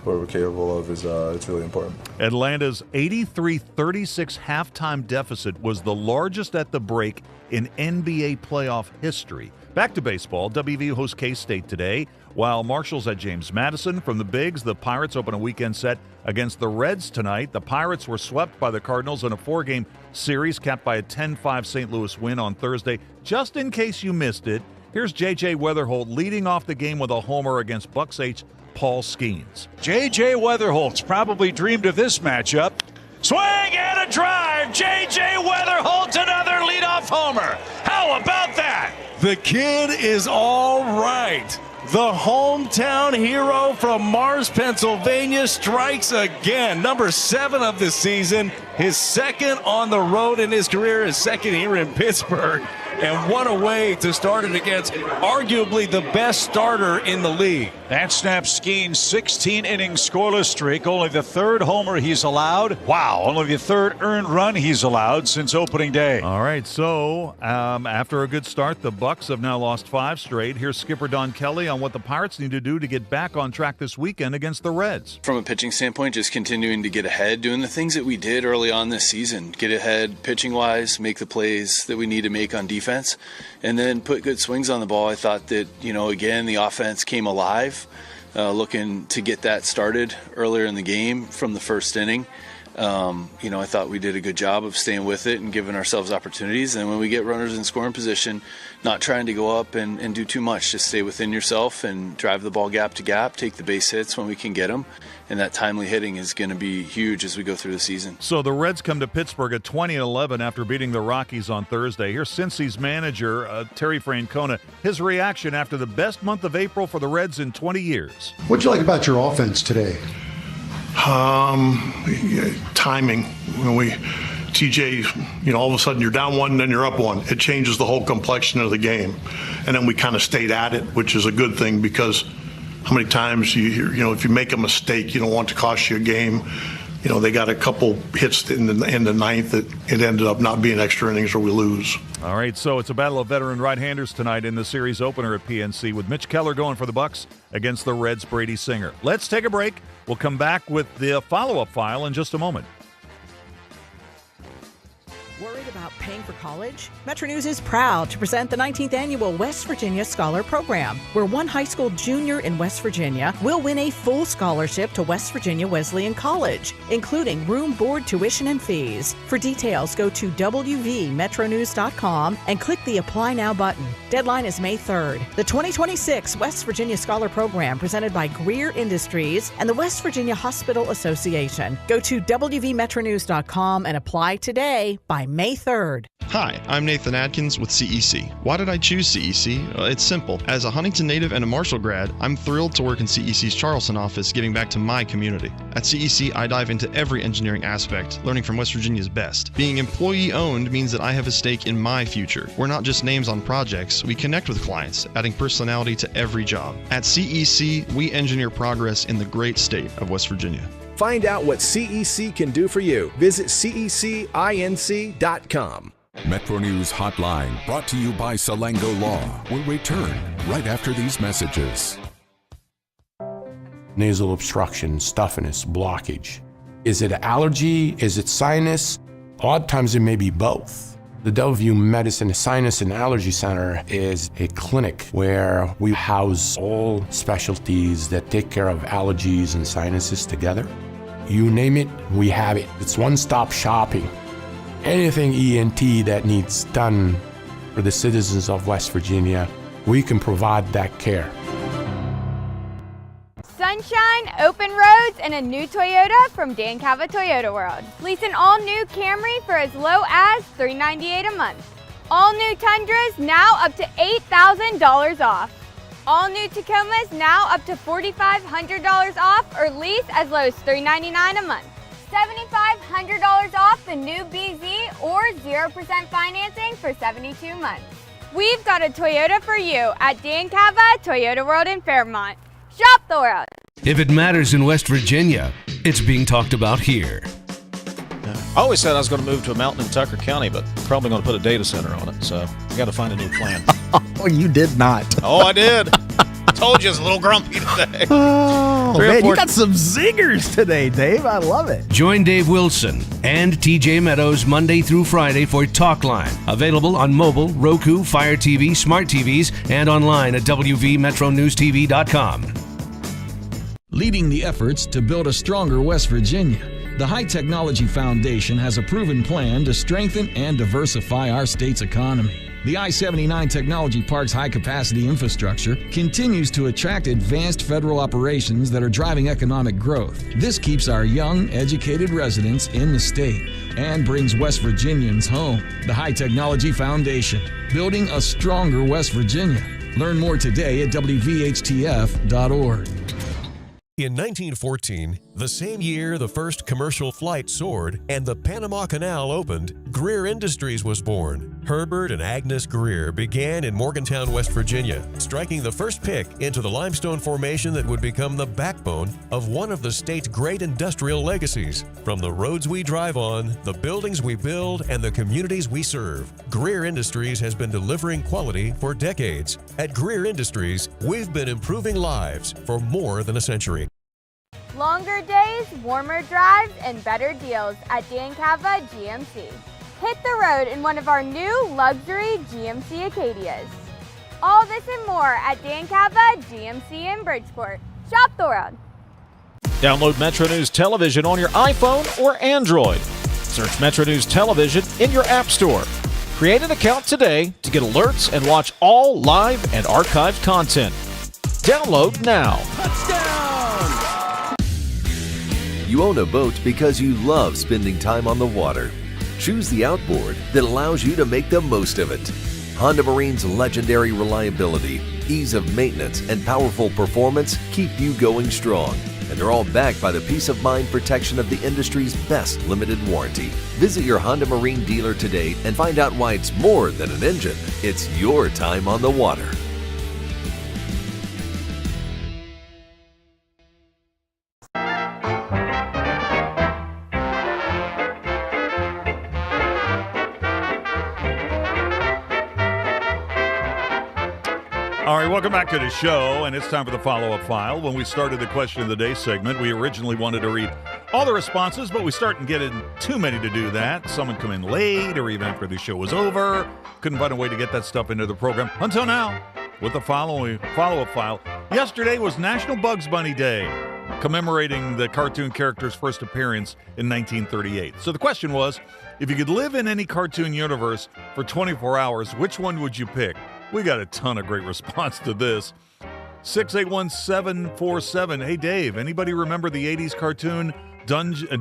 what we're capable of is it's really important. Atlanta's 83-36 halftime deficit was the largest at the break in NBA playoff history. Back to baseball, WVU hosts K-State today. While Marshall's at James Madison. From the Bigs, the Pirates open a weekend set against the Reds tonight. The Pirates were swept by the Cardinals in a 4-game series, capped by a 10-5 St. Louis win on Thursday. Just in case you missed it, here's J.J. Weatherholt leading off the game with a homer against Bucks H. Paul Skeens. J.J. Weatherholt's probably dreamed of this matchup. Swing and a drive. J.J. Weatherholt, another leadoff homer. How about that? The kid is all right. The hometown hero from Mars, Pennsylvania strikes again. Number 7 of the season. His second on the road in his career, his second here in Pittsburgh. And what a way to start it against arguably the best starter in the league. That snaps Skeen's 16-inning scoreless streak. Only the 3rd homer he's allowed. Wow, only the 3rd earned run he's allowed since opening day. All right, so after a good start, the Bucks have now lost 5 straight. Here's skipper Don Kelly on what the Pirates need to do to get back on track this weekend against the Reds. From a pitching standpoint, just continuing to get ahead, doing the things that we did early on this season. Get ahead pitching-wise, make the plays that we need to make on defense, and then put good swings on the ball. I thought that, again, the offense came alive, looking to get that started earlier in the game from the first inning. I thought we did a good job of staying with it and giving ourselves opportunities. And when we get runners in scoring position, not trying to go up and do too much. Just stay within yourself and drive the ball gap to gap, take the base hits when we can get them. And that timely hitting is going to be huge as we go through the season. So the Reds come to Pittsburgh at 20-11 after beating the Rockies on Thursday. Here's Cincy's manager, Terry Francona, his reaction after the best month of April for the Reds in 20 years. What'd you like about your offense today? Timing. TJ, all of a sudden you're down 1, then you're up 1. It changes the whole complexion of the game. And then we kind of stayed at it, which is a good thing because how many times if you make a mistake, you don't want to cost you a game. They got a couple hits in the 9th that it ended up not being extra innings or we lose. All right, so it's a battle of veteran right-handers tonight in the series opener at PNC with Mitch Keller going for the Bucks against the Reds' Brady Singer. Let's take a break. We'll come back with the follow-up file in just a moment. Worried about paying for college? Metro News is proud to present the 19th Annual West Virginia Scholar Program, where one high school junior in West Virginia will win a full scholarship to West Virginia Wesleyan College, including room, board, tuition, and fees. For details, go to wvmetronews.com and click the Apply Now button. Deadline is May 3rd. The 2026 West Virginia Scholar Program presented by Greer Industries and the West Virginia Hospital Association. Go to wvmetronews.com and apply today by May 3rd. word. Hi, I'm Nathan Adkins with CEC. Why did I choose CEC? It's simple. As a Huntington native and a Marshall grad, I'm thrilled to work in CEC's Charleston office, giving back to my community. At CEC, I dive into every engineering aspect, learning from West Virginia's best. Being employee-owned means that I have a stake in my future. We're not just names on projects, we connect with clients, adding personality to every job. At CEC, we engineer progress in the great state of West Virginia. Find out what CEC can do for you. Visit cecinc.com. Metro News Hotline, brought to you by Salango Law, will return right after these messages. Nasal obstruction, stuffiness, blockage. Is it allergy? Is it sinus? A lot of times it may be both. The Delview Medicine Sinus and Allergy Center is a clinic where we house all specialties that take care of allergies and sinuses together. You name it, we have it. It's one-stop shopping. Anything ENT that needs done for the citizens of West Virginia, we can provide that care. Sunshine, open roads, and a new Toyota from Dan Cava Toyota World. Lease an all-new Camry for as low as $398 a month. All new Tundras now up to $8,000 off. All new Tacomas now up to $4,500 off, or lease as low as $399 a month. $7,500 off the new BZ or 0% financing for 72 months. We've got a Toyota for you at Dan Cava Toyota World in Fairmont. Shop the world. If it matters in West Virginia, it's being talked about here. I always said I was going to move to a mountain in Tucker County, but probably going to put a data center on it, so I got to find a new plan. Oh, you did not. Oh, I did. Told you I was a little grumpy today. Oh, man, you got some zingers today, Dave. I love it. Join Dave Wilson and TJ Meadows Monday through Friday for Talkline. Available on mobile, Roku, Fire TV, smart TVs, and online at wvmetronewstv.com. Leading the efforts to build a stronger West Virginia, the High Technology Foundation has a proven plan to strengthen and diversify our state's economy. The I-79 Technology Park's high-capacity infrastructure continues to attract advanced federal operations that are driving economic growth. This keeps our young, educated residents in the state and brings West Virginians home. The High Technology Foundation, building a stronger West Virginia. Learn more today at wvhtf.org. In 1914, the same year the first commercial flight soared and the Panama Canal opened, Greer Industries was born. Herbert and Agnes Greer began in Morgantown, West Virginia, striking the first pick into the limestone formation that would become the backbone of one of the state's great industrial legacies. From the roads we drive on, the buildings we build, and the communities we serve, Greer Industries has been delivering quality for decades. At Greer Industries, we've been improving lives for more than a century. Longer days, warmer drives, and better deals at Dan Cava GMC. Hit the road in one of our new luxury GMC Acadias. All this and more at Dan Cava GMC in Bridgeport. Shop the world. Download Metro News Television on your iPhone or Android. Search Metro News Television in your app store. Create an account today to get alerts and watch all live and archived content. Download now. You own a boat because you love spending time on the water. Choose the outboard that allows you to make the most of it. Honda Marine's legendary reliability, ease of maintenance, and powerful performance keep you going strong. And they're all backed by the peace of mind protection of the industry's best limited warranty. Visit your Honda Marine dealer today and find out why it's more than an engine. It's your time on the water. All right, welcome back to the show, and it's time for the follow-up file. When we started the question of the day segment, we originally wanted to read all the responses, but we started getting too many to do that. Some would come in late or even after the show was over. Couldn't find a way to get that stuff into the program until now with the following follow-up file. Yesterday was National Bugs Bunny Day, commemorating the cartoon character's first appearance in 1938. So the question was, if you could live in any cartoon universe for 24 hours, which one would you pick? We got a ton of great response to this. 681-747. Hey, Dave, anybody remember the 80s cartoon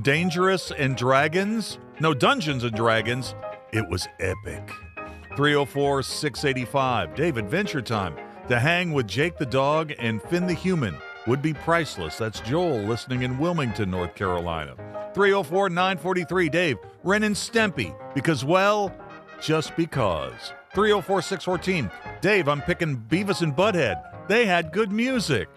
Dangerous and Dragons? No, Dungeons and Dragons It was epic. 304-685. Dave, Adventure Time. To hang with Jake the dog and Finn the human would be priceless. That's Joel listening in Wilmington, North Carolina. 304-943. Dave, Ren and Stempy. Because, well, just because. 304-614. Dave, I'm picking Beavis and Butthead. They had good music.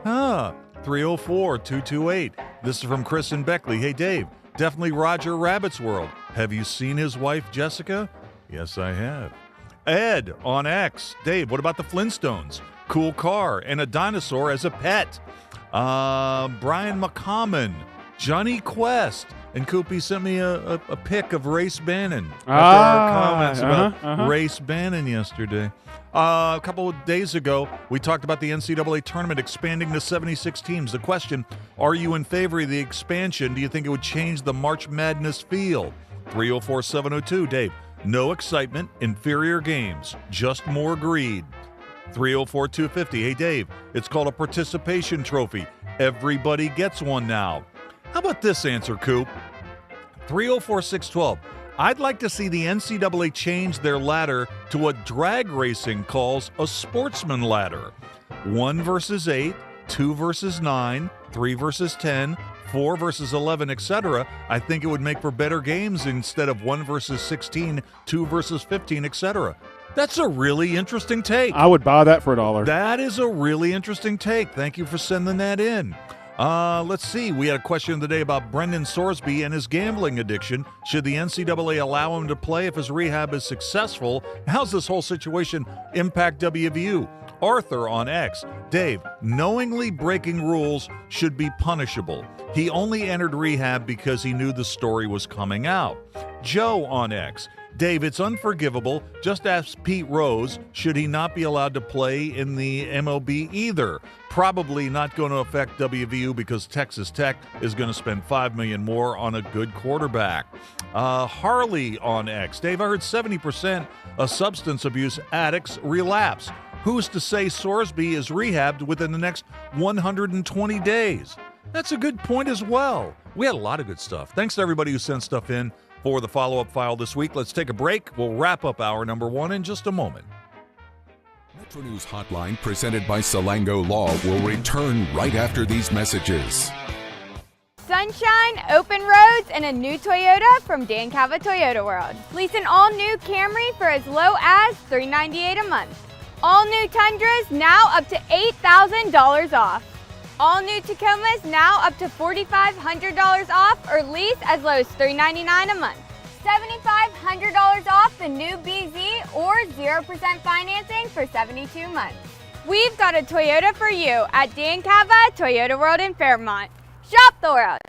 304-228. This is from Chris and Beckley. Hey, Dave, definitely Roger Rabbit's World. Have you seen his wife, Jessica? Yes, I have. Ed on X. Dave, what about the Flintstones? Cool car and a dinosaur as a pet. Brian McCommon. Johnny Quest. And Koopy sent me a pic of Race Bannon after our comments about Race Bannon yesterday. A couple of days ago, we talked about the NCAA tournament expanding to 76 teams. The question, are you in favor of the expansion? Do you think it would change the March Madness feel? 304-702. Dave, no excitement, inferior games, just more greed. 304-250. Hey, Dave, it's called a participation trophy. Everybody gets one now. How about this answer, Coop? 304-612. I'd like to see the NCAA change their ladder to what drag racing calls a sportsman ladder. 1 versus 8, 2 versus 9, 3 versus 10, 4 versus 11, etc. I think it would make for better games instead of 1 versus 16, 2 versus 15, etc. That's a really interesting take. I would buy that for $1. That is a really interesting take. Thank you for sending that in. Let's see. We had a question of the day about Brendan Sorsby and his gambling addiction. Should the NCAA allow him to play if his rehab is successful? How's this whole situation impact WVU? Arthur on X. Dave, knowingly breaking rules should be punishable. He only entered rehab because he knew the story was coming out. Joe on X. Dave, it's unforgivable. Just ask Pete Rose, should he not be allowed to play in the MLB either? Probably not going to affect WVU because Texas Tech is going to spend $5 million more on a good quarterback. Harley on X. Dave, I heard 70% of substance abuse addicts relapse. Who's to say Sorsby is rehabbed within the next 120 days? That's a good point as well. We had a lot of good stuff. Thanks to everybody who sent stuff in for the follow-up file this week. Let's take a break. We'll wrap up hour number 1 in just a moment. Metro News Hotline, presented by Salango Law, will return right after these messages. Sunshine, open roads, and a new Toyota from Dan Cava Toyota World. Lease an all-new Camry for as low as $398 a month. All new Tundras now up to $8,000 off. All new Tacomas now up to $4,500 off or lease as low as $399 a month. $7,500 off the new BZ or 0% financing for 72 months. We've got a Toyota for you at Dan Cava Toyota World in Fairmont. Shop the world.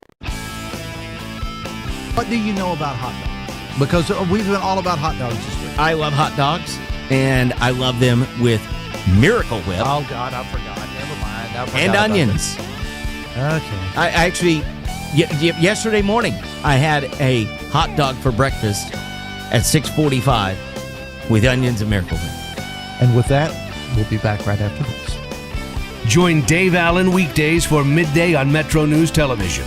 What do you know about hot dogs? Because we've been all about hot dogs this week. I love hot dogs, and I love them with Miracle Whip. Oh, God, I forgot. Never mind. And onions. Okay. I actually, yesterday morning, I had a hot dog for breakfast at 6:45 with onions and Miracle Whip. And with that, we'll be back right after this. Join Dave Allen weekdays for midday on Metro News Television.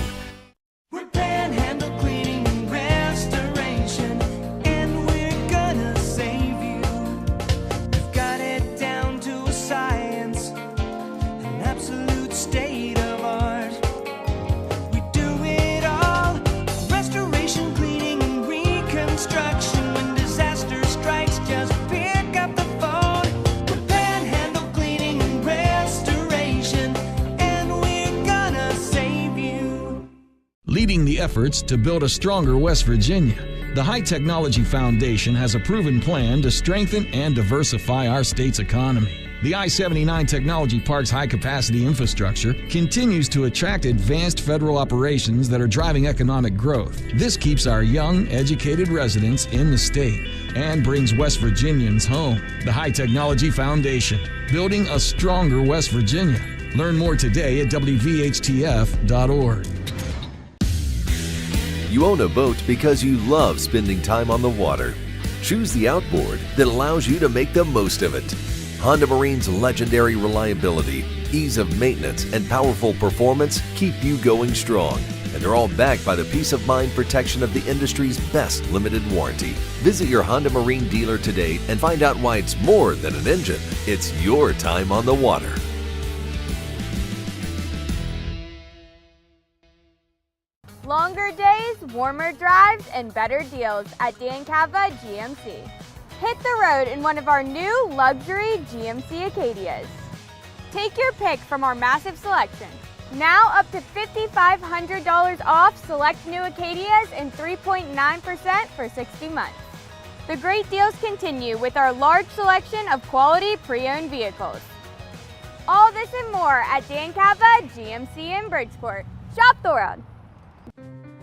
Leading the efforts to build a stronger West Virginia, the High Technology Foundation has a proven plan to strengthen and diversify our state's economy. The I-79 Technology Park's high-capacity infrastructure continues to attract advanced federal operations that are driving economic growth. This keeps our young, educated residents in the state and brings West Virginians home. The High Technology Foundation, building a stronger West Virginia. Learn more today at WVHTF.org. You own a boat because you love spending time on the water. Choose the outboard that allows you to make the most of it. Honda Marine's legendary reliability, ease of maintenance, and powerful performance keep you going strong. and they're all backed by the peace of mind protection of the industry's best limited warranty. Visit your Honda Marine dealer today and find out why it's more than an engine. It's your time on the water. Longer days, warmer drives, and better deals at Dan Cava GMC. Hit the road in one of our new luxury GMC Acadias. Take your pick from our massive selection. Now up to $5,500 off select new Acadias and 3.9% for 60 months. The great deals continue with our large selection of quality pre-owned vehicles. All this and more at Dan Cava GMC in Bridgeport. Shop the world.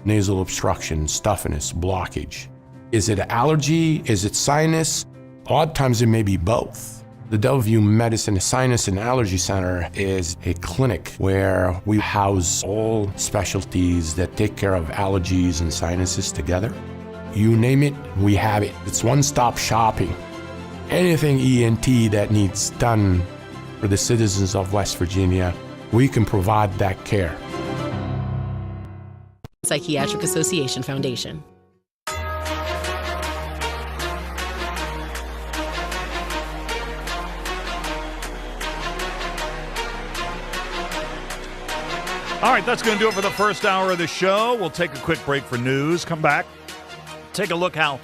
Nasal obstruction, stuffiness, blockage. Is it allergy? Is it sinus? Odd times it may be both. The Delview Medicine Sinus and Allergy Center is a clinic where we house all specialties that take care of allergies and sinuses together. You name it, we have it. It's one-stop shopping. Anything ENT that needs done for the citizens of West Virginia, we can provide that care. Psychiatric Association Foundation. All right, that's going to do it for the first hour of the show. We'll take a quick break for news. Come back, take a look how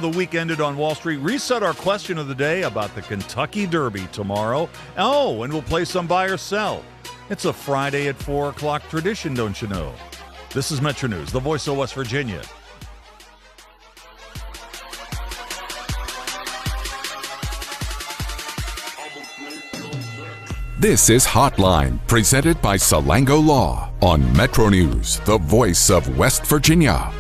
the week ended on Wall Street. Reset our question of the day about the Kentucky Derby tomorrow. Oh, and we'll play some buy or sell. It's a Friday at 4 o'clock tradition, don't you know? This is Metro News, the voice of West Virginia. This is Hotline, presented by Salango Law on Metro News, the voice of West Virginia.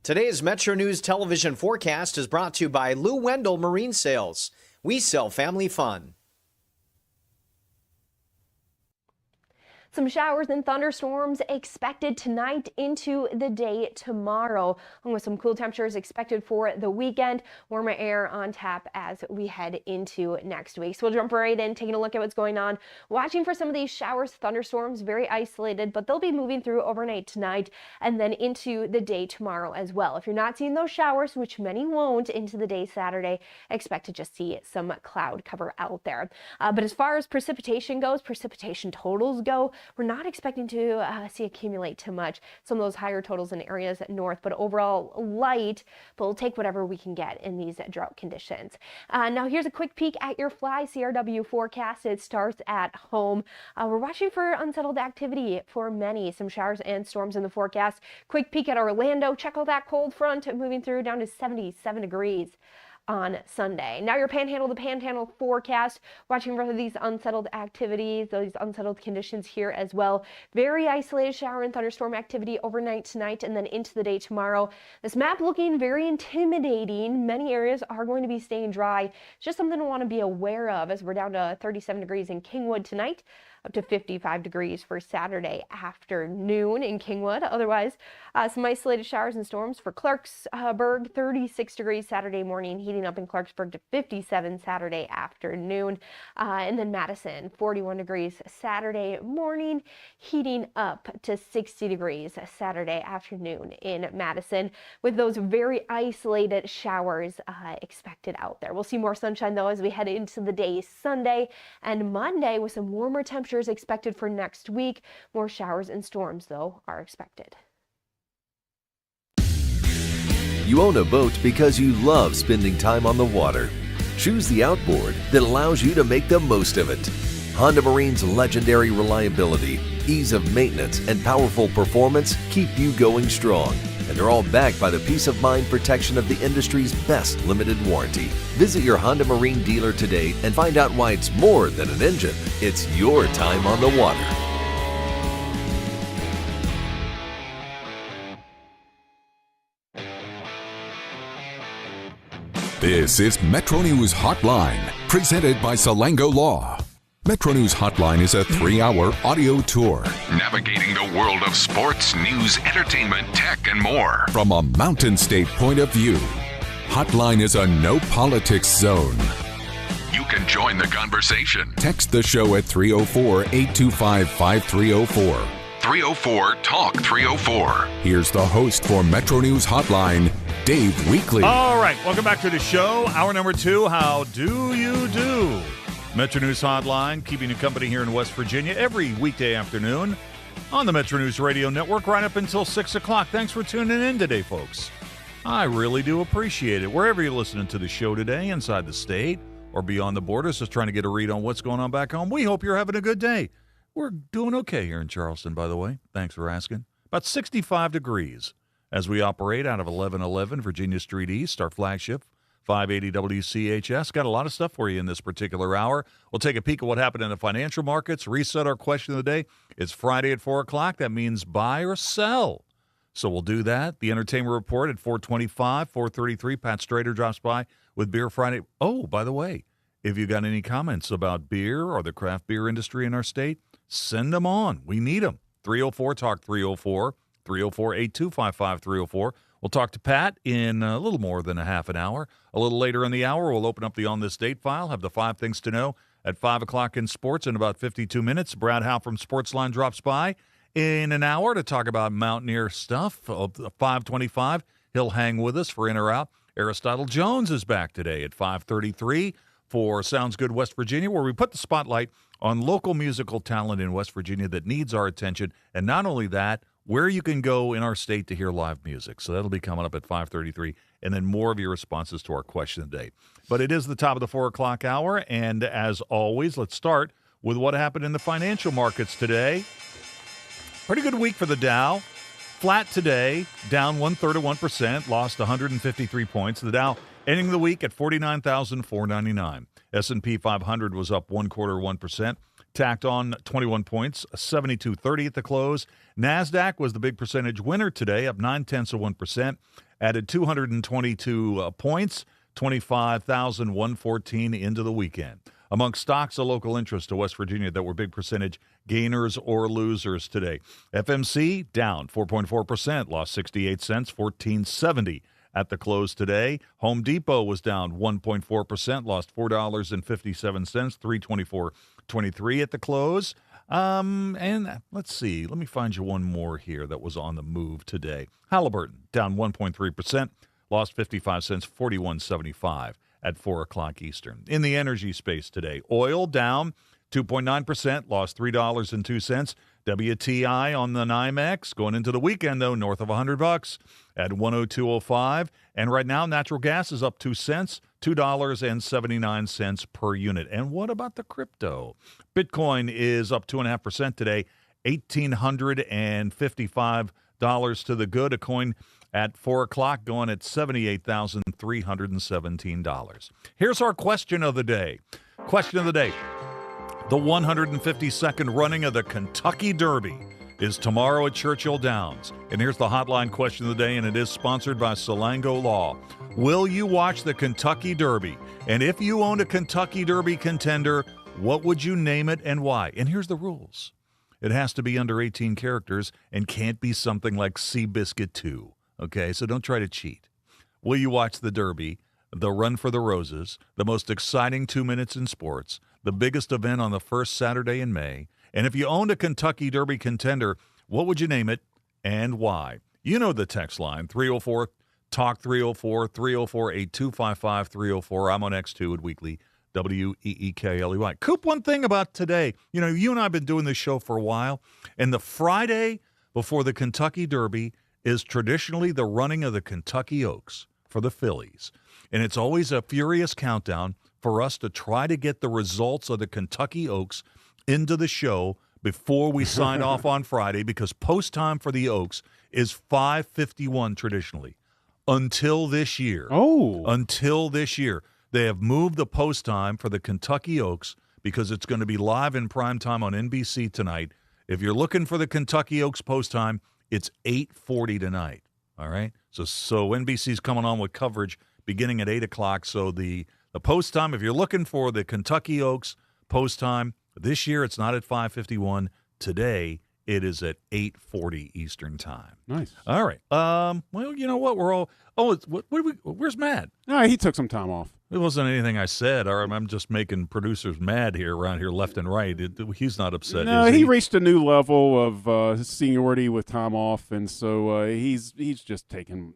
Today's Metro News television forecast is brought to you by Lou Wendell Marine Sales. We sell family fun. Some showers and thunderstorms expected tonight into the day tomorrow, along with some cool temperatures expected for the weekend. Warmer air on tap as we head into next week. So we'll jump right in, taking a look at what's going on. Watching for some of these showers, thunderstorms, very isolated, but they'll be moving through overnight tonight and then into the day tomorrow as well. If you're not seeing those showers, which many won't, into the day Saturday, expect to just see some cloud cover out there. But as far as precipitation goes, precipitation totals go, we're not expecting to see accumulate too much. Some of those higher totals in areas north, but overall light, but we'll take whatever we can get in these drought conditions. Now here's a quick peek at your Fly CRW forecast. It starts at home. We're watching for unsettled activity for many, some showers and storms in the forecast. Quick peek at Orlando. Check out that cold front moving through down to 77 degrees. On Sunday. Now your Panhandle forecast, watching for these unsettled activities, those unsettled conditions here as well. Very isolated shower and thunderstorm activity overnight tonight and then into the day tomorrow. This map looking very intimidating. Many areas are going to be staying dry. It's just something to want to be aware of as we're down to 37 degrees in Kingwood tonight, up to 55 degrees for Saturday afternoon in Kingwood. Otherwise, some isolated showers and storms for Clarksburg, 36 degrees Saturday morning, heating up in Clarksburg to 57 Saturday afternoon. And then Madison, 41 degrees Saturday morning, heating up to 60 degrees Saturday afternoon in Madison, with those very isolated showers expected out there. We'll see more sunshine though as we head into the day Sunday and Monday, with some warmer temperatures expected for next week. More showers and storms, though, are expected. You own a boat because you love spending time on the water. Choose the outboard that allows you to make the most of it. Honda Marine's legendary reliability, ease of maintenance, and powerful performance keep you going strong. And they're all backed by the peace of mind protection of the industry's best limited warranty. Visit your Honda Marine dealer today and find out why it's more than an engine. It's your time on the water. This is Metro News Hotline, presented by Salango Law. Metro News Hotline is a 3-hour audio tour navigating the world of sports, news, entertainment, tech, and more from a Mountain State point of view. Hotline is a no politics zone. You can join the conversation. Text the show at 304-825-5304. 304-TALK-304. Here's the host for Metro News Hotline, Dave Weekley. All right, welcome back to the show. Hour number 2, how do you do? Metro News Hotline, keeping you company here in West Virginia every weekday afternoon on the Metro News Radio Network right up until 6 o'clock. Thanks for tuning in today, folks. I really do appreciate it. Wherever you're listening to the show today, inside the state or beyond the borders, just trying to get a read on what's going on back home, we hope you're having a good day. We're doing okay here in Charleston, by the way. Thanks for asking. About 65 degrees as we operate out of 1111 Virginia Street East, our flagship, 580 WCHS. Got a lot of stuff for you in this particular hour. We'll take a peek at what happened in the financial markets, reset our question of the day. It's Friday at 4 o'clock. That means buy or sell. So we'll do that. The entertainment report at 4:25, 4:33. Pat Strader drops by with Beer Friday. Oh, by the way, if you got any comments about beer or the craft beer industry in our state, send them on. We need them. 304-TALK-304, 304-825-5304. We'll talk to Pat in a little more than a half an hour. A little later in the hour, we'll open up the On This Date file, have the 5 things to know at 5 o'clock in sports in about 52 minutes. Brad Howe from Sportsline drops by in an hour to talk about Mountaineer stuff. 5:25, he'll hang with us for In or Out. Aristotle Jones is back today at 5:33 for Sounds Good West Virginia, where we put the spotlight on local musical talent in West Virginia that needs our attention. And not only that, where you can go in our state to hear live music. So that'll be coming up at 5:33, and then more of your responses to our question of the day. But it is the top of the 4 o'clock hour, and as always, let's start with what happened in the financial markets today. Pretty good week for the Dow. Flat today, down 1/3 of 1%, lost 153 points. The Dow ending the week at 49,499. S&P 500 was up 1/4 of 1%. Tacked on 21 points, 72.30 at the close. NASDAQ was the big percentage winner today, up 0.9%. added 222 points, 25,114 into the weekend. Among stocks of local interest to West Virginia that were big percentage gainers or losers today. FMC down 4.4%, lost 68 cents, $14.70 at the close today. Home Depot was down 1.4%, lost $4.57, $324.23 at the close. And let's see, let me find you one more here that was on the move today. Halliburton down 1.3%, lost 55 cents, $41.75 at 4 o'clock Eastern. In the energy space today, oil down 2.9%, lost $3.02. WTI on the NYMEX going into the weekend, though, north of $100 at 102.05. And right now, natural gas is up 2 cents, $2.79 per unit. And what about the crypto? Bitcoin is up 2.5% today, $1,855 to the good. A coin at 4 o'clock going at $78,317. Here's our question of the day. Question of the day. The 152nd running of the Kentucky Derby is tomorrow at Churchill Downs. And here's the hotline question of the day, and it is sponsored by Salango Law. Will you watch the Kentucky Derby? And if you own a Kentucky Derby contender, what would you name it and why? And here's the rules. It has to be under 18 characters and can't be something like Seabiscuit 2. Okay, so don't try to cheat. Will you watch the Derby, the Run for the Roses, the most exciting 2 minutes in sports, the biggest event on the first Saturday in May? And if you owned a Kentucky Derby contender, what would you name it and why? You know the text line, 304-TALK 304-304-8255-304. I'm on X2 at Weekly, WEEKLEY. Coop, one thing about today, you know, you and I have been doing this show for a while, and the Friday before the Kentucky Derby is traditionally the running of the Kentucky Oaks for the fillies. And it's always a furious countdown for us to try to get the results of the Kentucky Oaks into the show before we sign off on Friday, because post time for the Oaks is 5:51 traditionally. Until this year. Until this year. They have moved the post time for the Kentucky Oaks because it's going to be live in prime time on NBC tonight. If you're looking for the Kentucky Oaks post time, it's 8:40 tonight. All right? So NBC's coming on with coverage beginning at 8 o'clock. So the post time, if you're looking for the Kentucky Oaks post time, this year it's not at 5:51. Today it is at 8:40 Eastern time. Nice. All right. Well, you know what? We're all. Oh, where's Matt? No, he took some time off. It wasn't anything I said. I'm just making producers mad around here, left and right. He's not upset. No, he reached a new level of seniority with time off, and so he's just taking.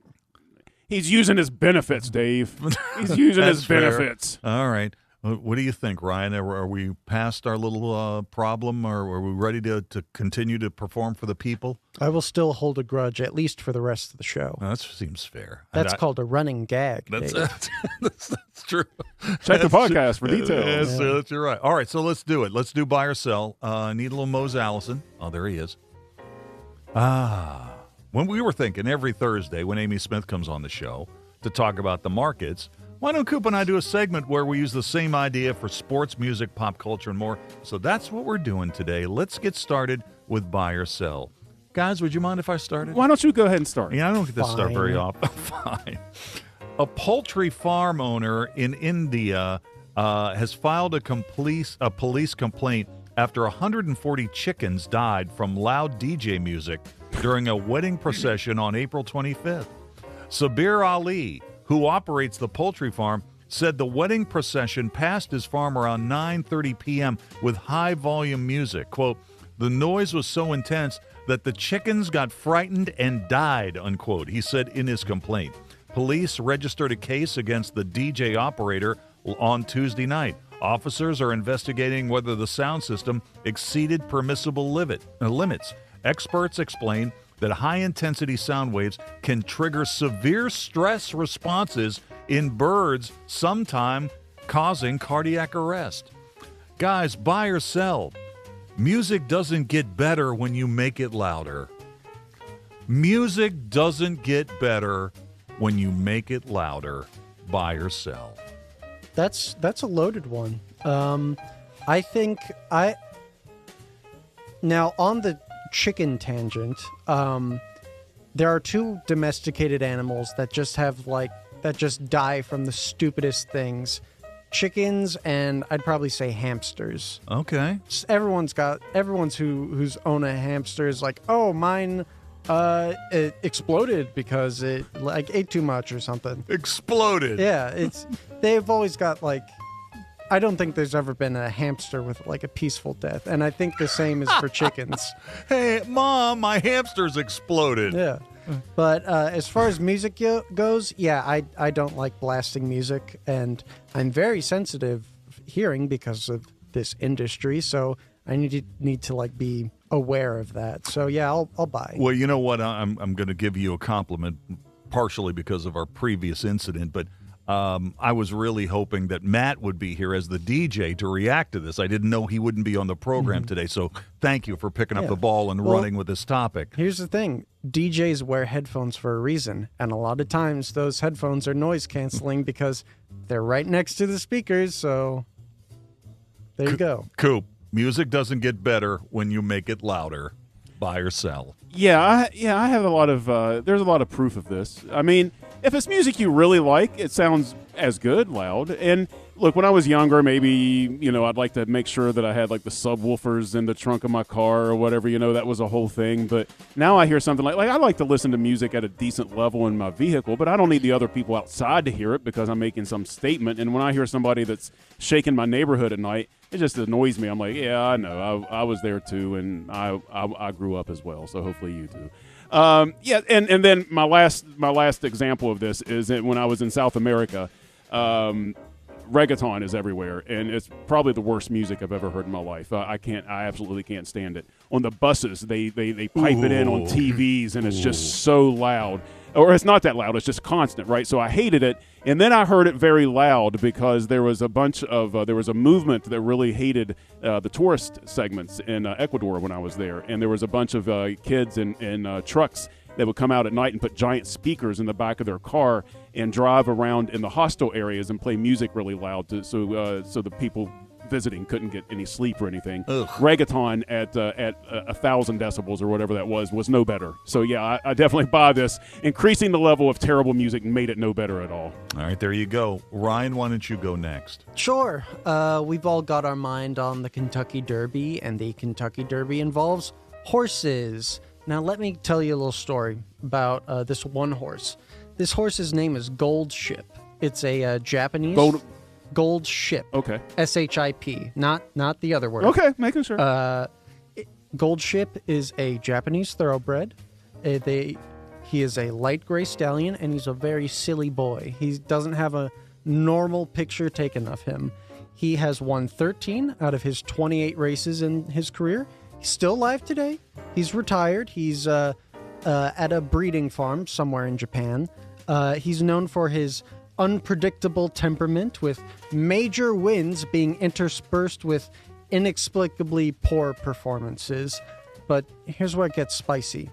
He's using his benefits, Dave. He's using his benefits. All right. What do you think, Ryan? Are we past our little problem, or are we ready to continue to perform for the people? I will still hold a grudge, at least for the rest of the show. That seems fair. That's called a running gag. That's true. Check the podcast for details. That's you're right. All right, so let's do it. Let's do buy or sell. Need a little Mose Allison. Oh, there he is. When we were thinking every Thursday when Amy Smith comes on the show to talk about the markets, why don't Coop and I do a segment where we use the same idea for sports, music, pop culture, and more? So that's what we're doing today. Let's get started with buy or sell. Guys, would you mind if I started? Why don't you go ahead and start? Yeah, I don't get to start very often. Fine. A poultry farm owner in India has filed a police complaint after 140 chickens died from loud DJ music during a wedding procession on April 25th. Sabir Ali, who operates the poultry farm, said the wedding procession passed his farm around 9:30 p.m. with high-volume music. Quote, the noise was so intense that the chickens got frightened and died, unquote, he said in his complaint. Police registered a case against the DJ operator on Tuesday night. Officers are investigating whether the sound system exceeded permissible limits. Experts explain that high-intensity sound waves can trigger severe stress responses in birds, sometimes causing cardiac arrest. Guys, buy or sell. Music doesn't get better when you make it louder. Music doesn't get better when you make it louder. Buy or sell. That's a loaded one. I think now on the chicken tangent, there are two domesticated animals that just have that just die from the stupidest things. Chickens and I'd probably say hamsters. Okay. Everyone's who's own a hamster is like, oh, mine it exploded because it ate too much or something. Exploded. Yeah, they've always got I don't think there's ever been a hamster with a peaceful death, and I think the same is for chickens. Hey, Mom, my hamster's exploded. Yeah. But as far as music goes, yeah, I don't like blasting music, and I'm very sensitive hearing because of this industry, so I need to be aware of that. So yeah, I'll buy. Well, you know what? I'm going to give you a compliment, partially because of our previous incident, but I was really hoping that Matt would be here as the DJ to react to this. I didn't know he wouldn't be on the program today, so thank you for picking up the ball and running with this topic. Here's the thing. DJs wear headphones for a reason, and a lot of times those headphones are noise canceling because they're right next to the speakers, so there you go. Coop, music doesn't get better when you make it louder. Buy or sell. Yeah, I have a lot of there's a lot of proof of this. I mean, if it's music you really like, it sounds as good loud. And look, when I was younger, maybe, I'd like to make sure that I had the subwoofers in the trunk of my car or whatever, that was a whole thing. But now I hear something like I like to listen to music at a decent level in my vehicle, but I don't need the other people outside to hear it because I'm making some statement. And when I hear somebody that's shaking my neighborhood at night, it just annoys me. I'm like, yeah, I know. I was there too, and I grew up as well, so hopefully you do. Yeah, and then my last example of this is that when I was in South America, reggaeton is everywhere, and it's probably the worst music I've ever heard in my life. I absolutely can't stand it. On the buses, they pipe it in on TVs, and it's just so loud. Or it's not that loud, it's just constant, right? So I hated it, and then I heard it very loud because there was a bunch of, there was a movement that really hated the tourist segments in Ecuador when I was there, and there was a bunch of kids in trucks that would come out at night and put giant speakers in the back of their car and drive around in the hostel areas and play music really loud so the people visiting couldn't get any sleep or anything. Ugh. Reggaeton at 1,000 decibels or whatever that was no better. So yeah, I definitely buy this. Increasing the level of terrible music made it no better at all. All right, there you go. Ryan, why don't you go next? Sure. We've all got our mind on the Kentucky Derby, and the Kentucky Derby involves horses. Now let me tell you a little story about this one horse. This horse's name is Gold Ship. It's a Japanese... Gold Ship. Okay. S-H-I-P, not the other word. Okay, making sure. Gold Ship is a Japanese thoroughbred. He is a light gray stallion, and he's a very silly boy. He doesn't have a normal picture taken of him. He has won 13 out of his 28 races in his career. He's still alive today. He's retired. He's at a breeding farm somewhere in Japan. He's known for his unpredictable temperament, with major wins being interspersed with inexplicably poor performances. But here's where it gets spicy.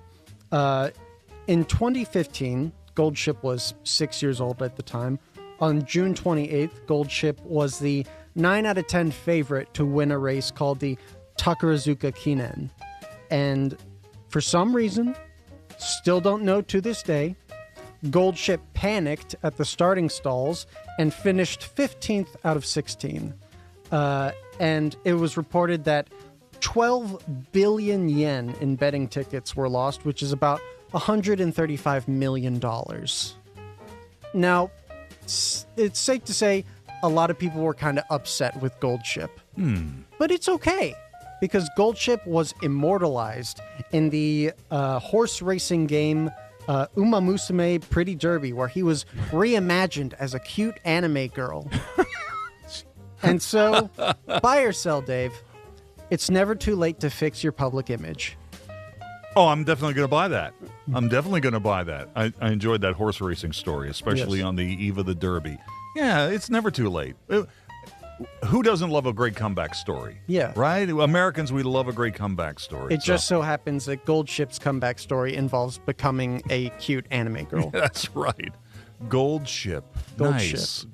In 2015, Gold Ship was 6 years old at the time. On June 28th, Gold Ship was the 9 out of 10 favorite to win a race called the Takarazuka Kinen. And for some reason, still don't know to this day, Gold Ship panicked at the starting stalls and finished 15th out of 16. And it was reported that 12 billion yen in betting tickets were lost, which is about $135 million. Now, it's safe to say a lot of people were kind of upset with Gold Ship. But it's okay, because Gold Ship was immortalized in the horse racing game Uma Musume Pretty Derby, where he was reimagined as a cute anime girl. And so, buy or sell, Dave. It's never too late to fix your public image. Oh, I'm definitely going to buy that. I enjoyed that horse racing story, especially on the eve of the Derby. Yeah, it's never too late. Who doesn't love a great comeback story? Yeah. Right? Americans, we love a great comeback story. It just so happens that Gold Ship's comeback story involves becoming a cute anime girl. That's right. Gold Ship. Nice.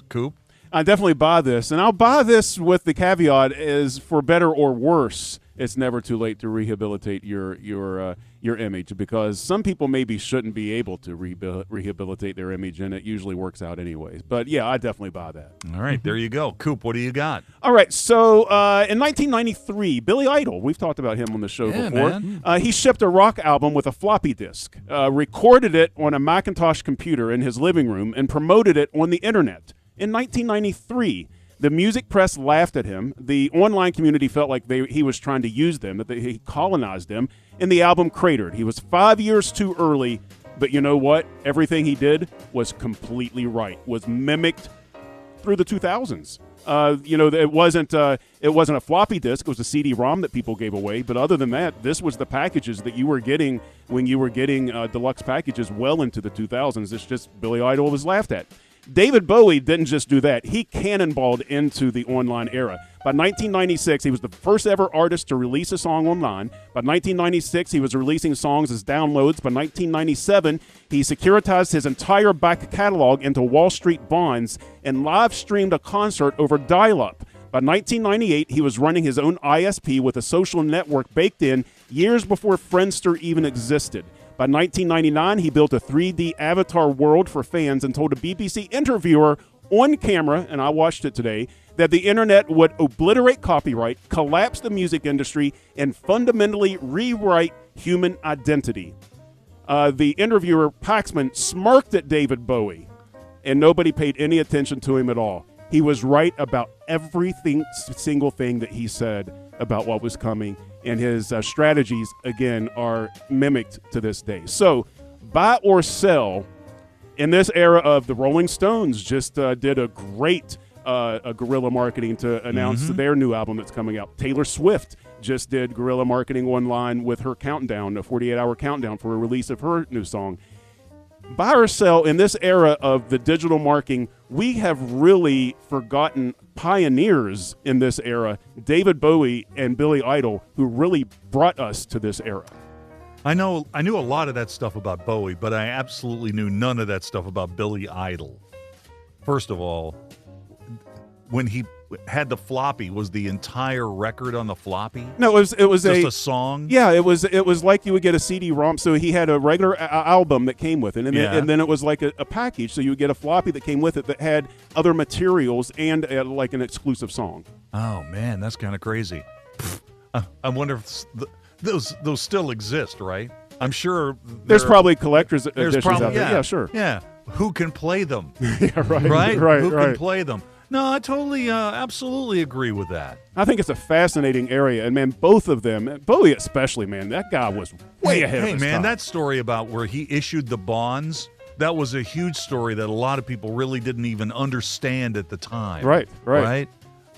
Coop? I definitely buy this, and I'll buy this with the caveat is for better or worse. it's never too late to rehabilitate your image, because some people maybe shouldn't be able to rehabilitate their image, and it usually works out anyways. But yeah, I definitely buy that. All right, there you go. Coop, what do you got? All right, so in 1993, Billy Idol, we've talked about him on the show before. He shipped a rock album with a floppy disk, recorded it on a Macintosh computer in his living room, and promoted it on the internet. In 1993, the music press laughed at him. The online community felt like he was trying to use them, that he colonized them, and the album cratered. He was 5 years too early, but you know what? Everything he did was completely right, was mimicked through the 2000s. It wasn't a floppy disk. It was a CD-ROM that people gave away. But other than that, this was the packages that you were getting when you were getting deluxe packages well into the 2000s. It's just Billy Idol was laughed at. David Bowie didn't just do that. He cannonballed into the online era. By 1996, he was the first ever artist to release a song online. By 1996, he was releasing songs as downloads. By 1997, he securitized his entire back catalog into Wall Street bonds and live streamed a concert over dial-up. By 1998, he was running his own ISP with a social network baked in years before Friendster even existed. By 1999, he built a 3D avatar world for fans and told a BBC interviewer on camera, and I watched it today, that the internet would obliterate copyright, collapse the music industry, and fundamentally rewrite human identity. The interviewer, Paxman, smirked at David Bowie, and nobody paid any attention to him at all. He was right about everything, single thing that he said about what was coming, and his strategies, again, are mimicked to this day. So, buy or sell. In this era of the Rolling Stones just did a great guerrilla marketing to announce their new album that's coming out. Taylor Swift just did guerrilla marketing online with her countdown, a 48-hour countdown for a release of her new song. Buy or sell, in this era of the digital marketing, we have really forgotten pioneers in this era, David Bowie and Billy Idol, who really brought us to this era. I knew a lot of that stuff about Bowie, but I absolutely knew none of that stuff about Billy Idol. First of all, when he had the floppy, was the entire record on the floppy? No, it was just a song. Yeah, it was like you would get a CD-ROM. So he had a regular album that came with it, and then it was like a package. So you would get a floppy that came with it that had other materials and like an exclusive song. Oh man, that's kind of crazy. I wonder if those still exist, right? I'm sure there's probably collector's editions out there. Yeah, sure. Yeah, who can play them? Yeah, right. Who can play them? No, I totally, absolutely agree with that. I think it's a fascinating area, and man, both of them, Bowie especially, man, that guy was way ahead of his time. That story about where he issued the bonds, that was a huge story that a lot of people really didn't even understand at the time. Right.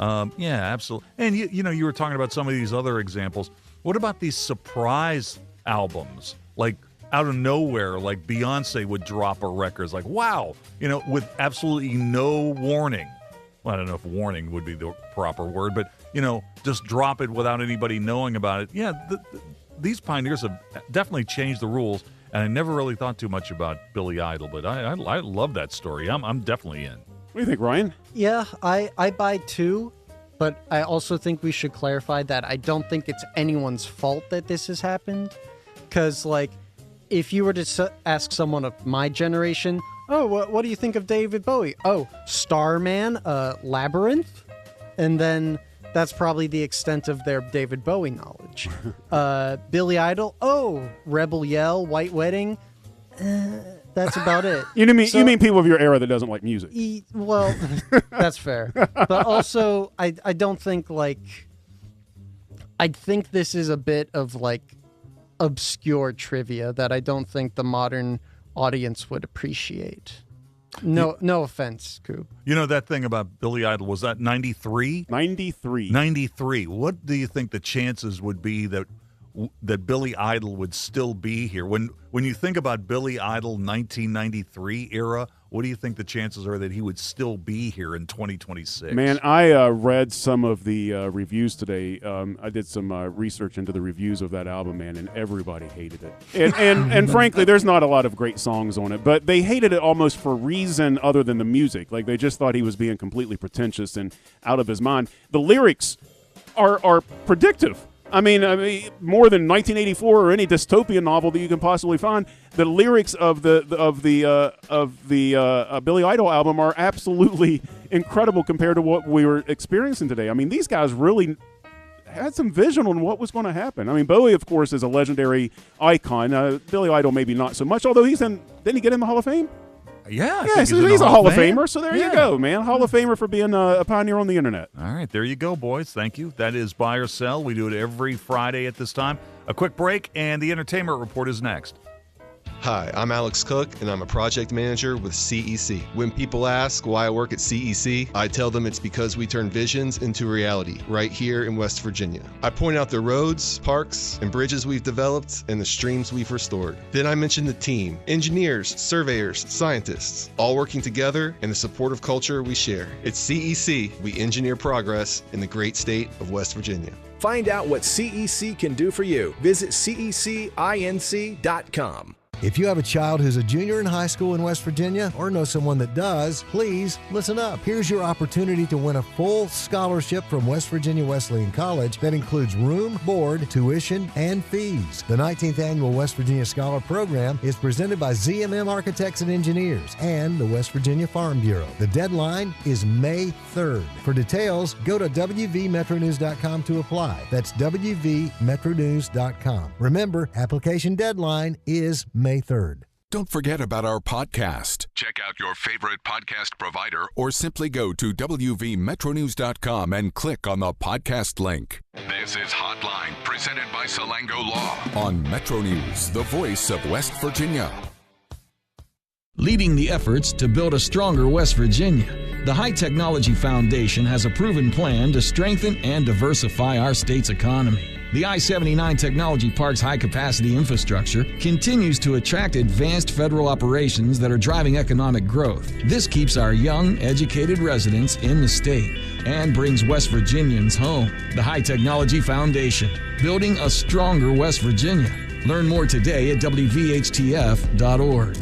Yeah, absolutely. And you were talking about some of these other examples. What about these surprise albums, like out of nowhere, like Beyonce would drop a record? It's like, wow, with absolutely no warning. Well, I don't know if warning would be the proper word, but, just drop it without anybody knowing about it. Yeah, these pioneers have definitely changed the rules, and I never really thought too much about Billy Idol, but I love that story. I'm definitely in. What do you think, Ryan? Yeah, I buy too, but I also think we should clarify that I don't think it's anyone's fault that this has happened, because, if you were to ask someone of my generation, oh, what do you think of David Bowie? Oh, Starman, Labyrinth? And then that's probably the extent of their David Bowie knowledge. Billy Idol, oh, Rebel Yell, White Wedding. That's about it. You mean people of your era that doesn't like music? Well, that's fair. But also, I don't think, I think this is a bit of, obscure trivia that I don't think the modern audience would appreciate. No offense, Coop. That thing about Billy Idol, was that 93? 93. What do you think the chances would be that Billy Idol would still be here? When you think about Billy Idol 1993 era, what do you think the chances are that he would still be here in 2026? Man, I read some of the reviews today. I did some research into the reviews of that album, man, and everybody hated it. And frankly, there's not a lot of great songs on it, but they hated it almost for reason other than the music. They just thought he was being completely pretentious and out of his mind. The lyrics are predictive I mean, more than 1984 or any dystopian novel that you can possibly find. The lyrics of the Billy Idol album are absolutely incredible compared to what we were experiencing today. I mean, these guys really had some vision on what was going to happen. I mean, Bowie, of course, is a legendary icon. Billy Idol maybe not so much, although didn't he get in the Hall of Fame? Yeah, so he's a Hall of Famer, so there you go, man. Hall of Famer for being a pioneer on the internet. All right, there you go, boys. Thank you. That is Buy or Sell. We do it every Friday at this time. A quick break, and the Entertainment Report is next. Hi, I'm Alex Cook, and I'm a project manager with CEC. When people ask why I work at CEC, I tell them it's because we turn visions into reality right here in West Virginia. I point out the roads, parks, and bridges we've developed and the streams we've restored. Then I mention the team, engineers, surveyors, scientists, all working together and the supportive culture we share. At CEC, we engineer progress in the great state of West Virginia. Find out what CEC can do for you. Visit cecinc.com. If you have a child who's a junior in high school in West Virginia or know someone that does, please listen up. Here's your opportunity to win a full scholarship from West Virginia Wesleyan College that includes room, board, tuition, and fees. The 19th Annual West Virginia Scholar Program is presented by ZMM Architects and Engineers and the West Virginia Farm Bureau. The deadline is May 3rd. For details, go to wvmetronews.com to apply. That's wvmetronews.com. Remember, application deadline is May 3rd. Don't forget about our podcast. Check out your favorite podcast provider. Or simply go to wvmetronews.com and click on the podcast link. This is Hotline, presented by Salango Law. On Metro News, the voice of West Virginia. Leading the efforts to build a stronger West Virginia, the High Technology Foundation has a proven plan to strengthen and diversify our state's economy. The I-79 Technology Park's high-capacity infrastructure continues to attract advanced federal operations that are driving economic growth. This keeps our young, educated residents in the state and brings West Virginians home. The High Technology Foundation, building a stronger West Virginia. Learn more today at WVHTF.org.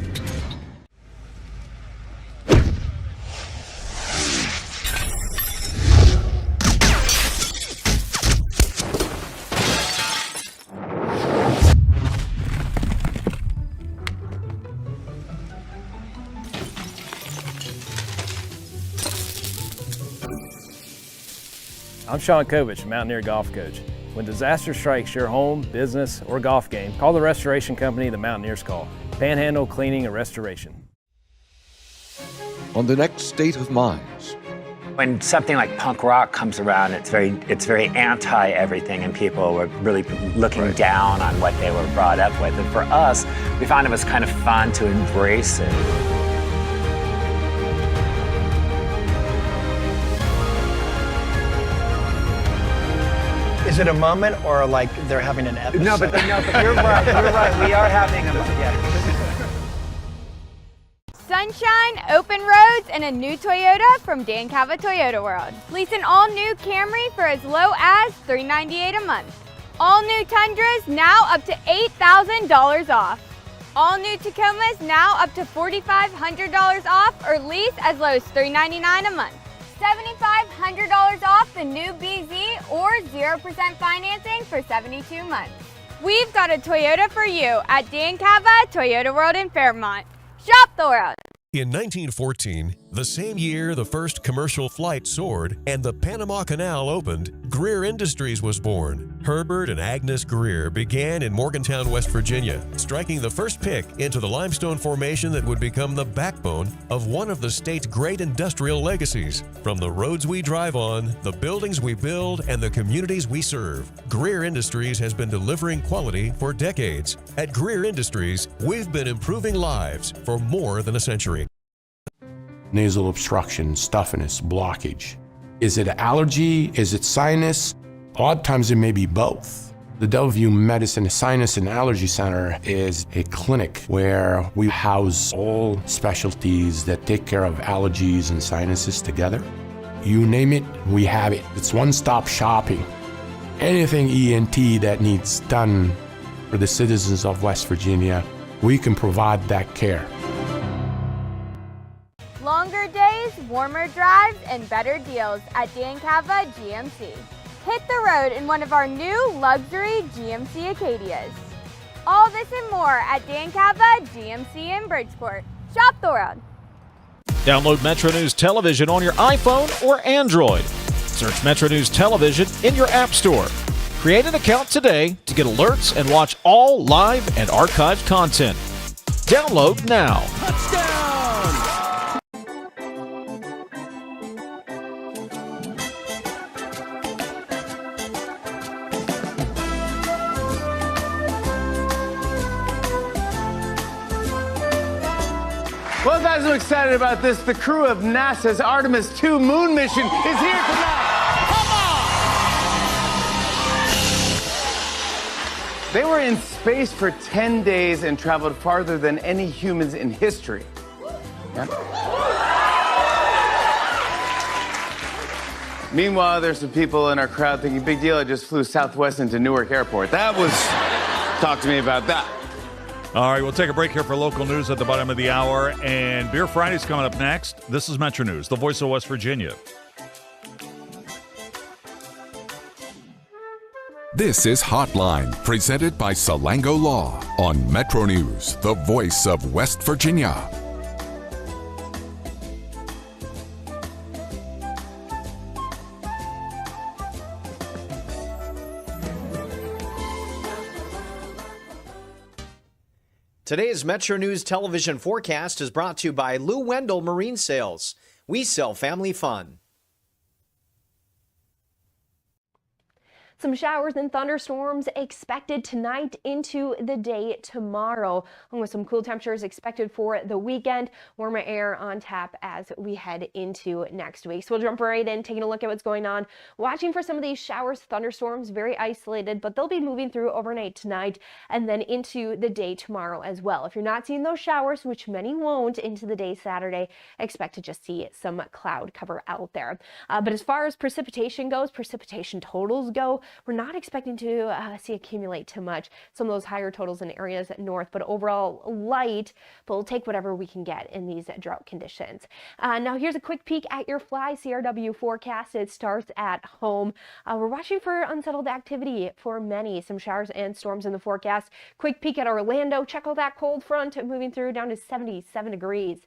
I'm Sean Kovich, Mountaineer golf coach. When disaster strikes your home, business, or golf game, call the restoration company the Mountaineers call. Panhandle Cleaning and Restoration. On the next State of Minds. When something like punk rock comes around, it's very anti-everything, and people were really looking down on what they were brought up with. And for us, we found it was kind of fun to embrace it. Is it a moment or like they're having an episode? No, but you're right. You're right. We are having a moment. Yeah. Sunshine, open roads, and a new Toyota from Dan Cava Toyota World. Lease an all-new Camry for as low as $398 a month. All new Tundras now up to $8,000 off. All new Tacomas now up to $4,500 off, or lease as low as $399 a month. $7,500 off the new BZ or 0% financing for 72 months. We've got a Toyota for you at Dan Cava Toyota World in Fairmont. Shop the world. In 1914, the same year the first commercial flight soared and the Panama Canal opened, Greer Industries was born. Herbert and Agnes Greer began in Morgantown, West Virginia, striking the first pick into the limestone formation that would become the backbone of one of the state's great industrial legacies. From the roads we drive on, the buildings we build, and the communities we serve, Greer Industries has been delivering quality for decades. At Greer Industries, we've been improving lives for more than a century. Nasal obstruction, stuffiness, blockage. Is it allergy? Is it sinus? A lot of times it may be both. The Delview Medicine Sinus and Allergy Center is a clinic where we house all specialties that take care of allergies and sinuses together. You name it, we have it. It's one-stop shopping. Anything ENT that needs done for the citizens of West Virginia, we can provide that care. Longer days, warmer drives, and better deals at Dan Cava GMC. hit the road in one of our new luxury GMC Acadias. All this and more at Dan Cava GMC in Bridgeport. Shop the world. Download Metro News Television on your iPhone or Android. Search Metro News Television in your app store. Create an account today to get alerts and watch all live and archived content. Download now. Well, guys, I'm excited about this. The crew of NASA's Artemis 2 moon mission is here tonight. Come on! They were in space for 10 days and traveled farther than any humans in history. Yeah? Meanwhile, there's some people in our crowd thinking, big deal, I just flew Southwest into Newark Airport. That was... Talk to me about that. All right, we'll take a break here for local news at the bottom of the hour, and Beer Friday's coming up next. This is Metro News, the voice of West Virginia. This is Hotline, presented by Salango Law on Metro News, the voice of West Virginia. Today's Metro News television forecast is brought to you by Lou Wendell Marine Sales. We sell family fun. Some showers and thunderstorms expected tonight into the day tomorrow, along with some cool temperatures expected for the weekend. Warmer air on tap as we head into next week. So we'll jump right in, taking a look at what's going on. Watching for some of these showers, thunderstorms, very isolated, but they'll be moving through overnight tonight and then into the day tomorrow as well. If you're not seeing those showers, which many won't, into the day Saturday, expect to just see some cloud cover out there. But as far as precipitation goes, precipitation totals go, we're not expecting to see accumulate too much. Some of those higher totals in areas north, but overall light, but we'll take whatever we can get in these drought conditions. Now here's a quick peek at your Fly CRW forecast. It starts at home. We're watching for unsettled activity for many, some showers and storms in the forecast. Quick peek at Orlando. Check out that cold front moving through down to 77 degrees.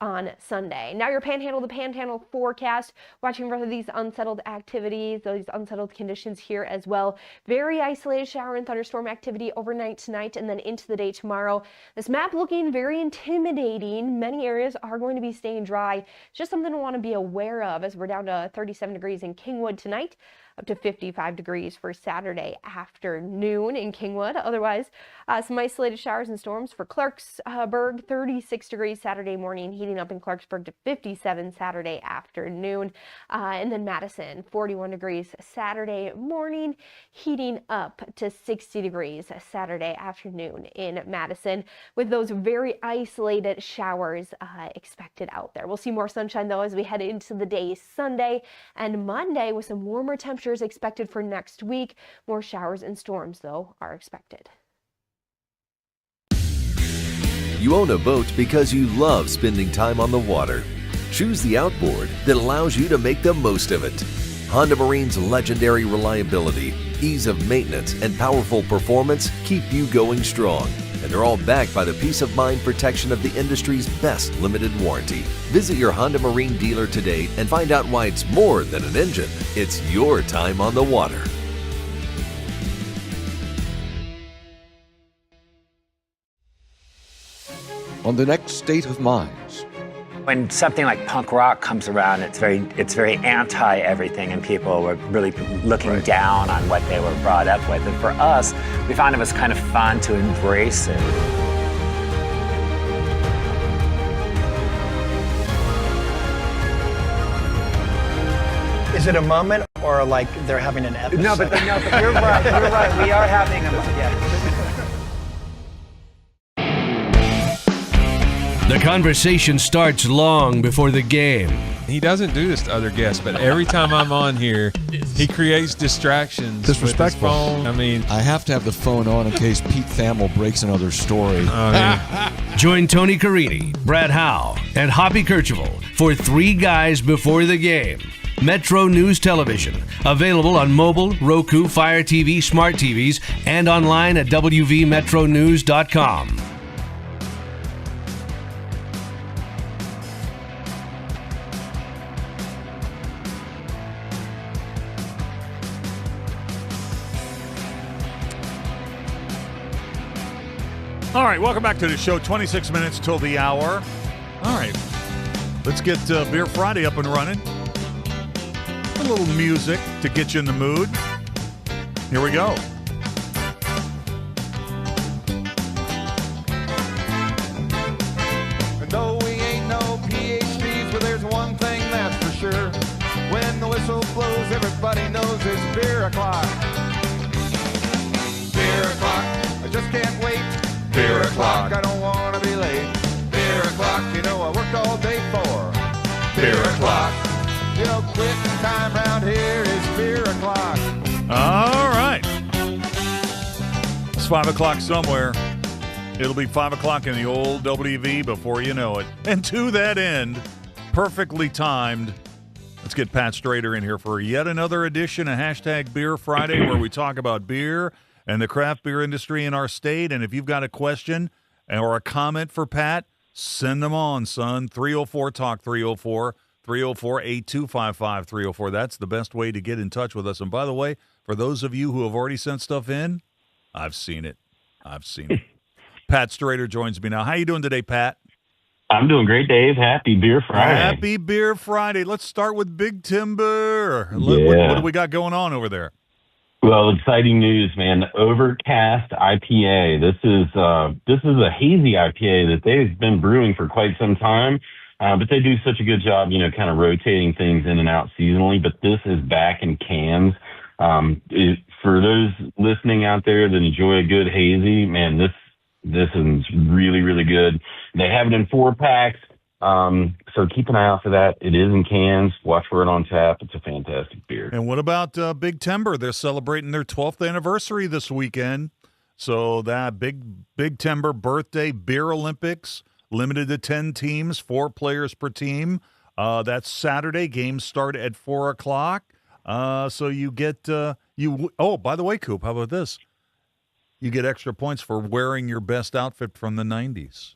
On Sunday. Now your the panhandle forecast, watching for these unsettled activities, those unsettled conditions here as well. Very isolated shower and thunderstorm activity overnight tonight and then into the day tomorrow. This map looking very intimidating. Many areas are going to be staying dry. It's just something to want to be aware of as we're down to 37 degrees in Kingwood tonight, up to 55 degrees for Saturday afternoon in Kingwood. Otherwise, some isolated showers and storms for Clarksburg, 36 degrees Saturday morning, heating up in Clarksburg to 57 Saturday afternoon. And then Madison, 41 degrees Saturday morning, heating up to 60 degrees Saturday afternoon in Madison, with those very isolated showers expected out there. We'll see more sunshine, though, as we head into the day Sunday and Monday, with some warmer temperatures expected for next week. More showers and storms, though, are expected. You own a boat because you love spending time on the water. Choose the outboard that allows you to make the most of it. Honda Marine's legendary reliability, ease of maintenance, and powerful performance keep you going strong. And they're all backed by the peace of mind protection of the industry's best limited warranty. Visit your Honda Marine dealer today and find out why it's more than an engine. It's your time on the water. On the next State of Minds. When something like punk rock comes around, it's very anti everything, and people were really looking down on what they were brought up with. And for us, we found it was kind of fun to embrace it. Is it a moment or like they're having an episode? No, but you're right. You're right. We are having a moment. Yeah. The conversation starts long before the game. He doesn't do this to other guests, but every time I'm on here, he creates distractions. Disrespectful. With his phone. I mean, I have to have the phone on in case Pete Thamel breaks another story. Join Tony Carini, Brad Howe, and Hoppy Kercheval for Three Guys Before the Game Metro News Television. Available on mobile, Roku, Fire TV, smart TVs, and online at wvmetronews.com. All right, welcome back to the show. 26 minutes till the hour. All right, let's get Beer Friday up and running. A little music to get you in the mood. Here we go. And though we ain't no PhDs, but there's one thing that's for sure. When the whistle blows, everybody knows it's beer o'clock. Beer o'clock, I just can't wait. Beer o'clock, I don't want to be late. Beer o'clock, you know I worked all day for. Beer o'clock, you know quitting time round here is beer o'clock. All right. It's 5 o'clock somewhere. It'll be 5 o'clock in the old WV before you know it. And to that end, perfectly timed, let's get Pat Strader in here for yet another edition of Hashtag Beer Friday, where we talk about beer and the craft beer industry in our state. And if you've got a question or a comment for Pat, send them on, son. 304-TALK, 304-825-5304. That's the best way to get in touch with us. And by the way, for those of you who have already sent stuff in, I've seen it. Pat Strader joins me now. How you doing today, Pat? I'm doing great, Dave. Happy Beer Friday. Happy Beer Friday. Let's start with Big Timber. Yeah. What do we got going on over there? Well, exciting news, man. Overcast IPA. This is a hazy IPA that they've been brewing for quite some time, but they do such a good job, kind of rotating things in and out seasonally. But this is back in cans. For those listening out there that enjoy a good hazy, man, this is really, really good. They have it in 4-packs. So keep an eye out for that. It is in cans. Watch for it on tap. It's a fantastic beer. And what about Big Timber? They're celebrating their 12th anniversary this weekend. So that Big Timber birthday beer Olympics, limited to 10 teams, 4 players per team. That's Saturday. Games start at 4 o'clock. So you get by the way, Coop, how about this? You get extra points for wearing your best outfit from the 90s.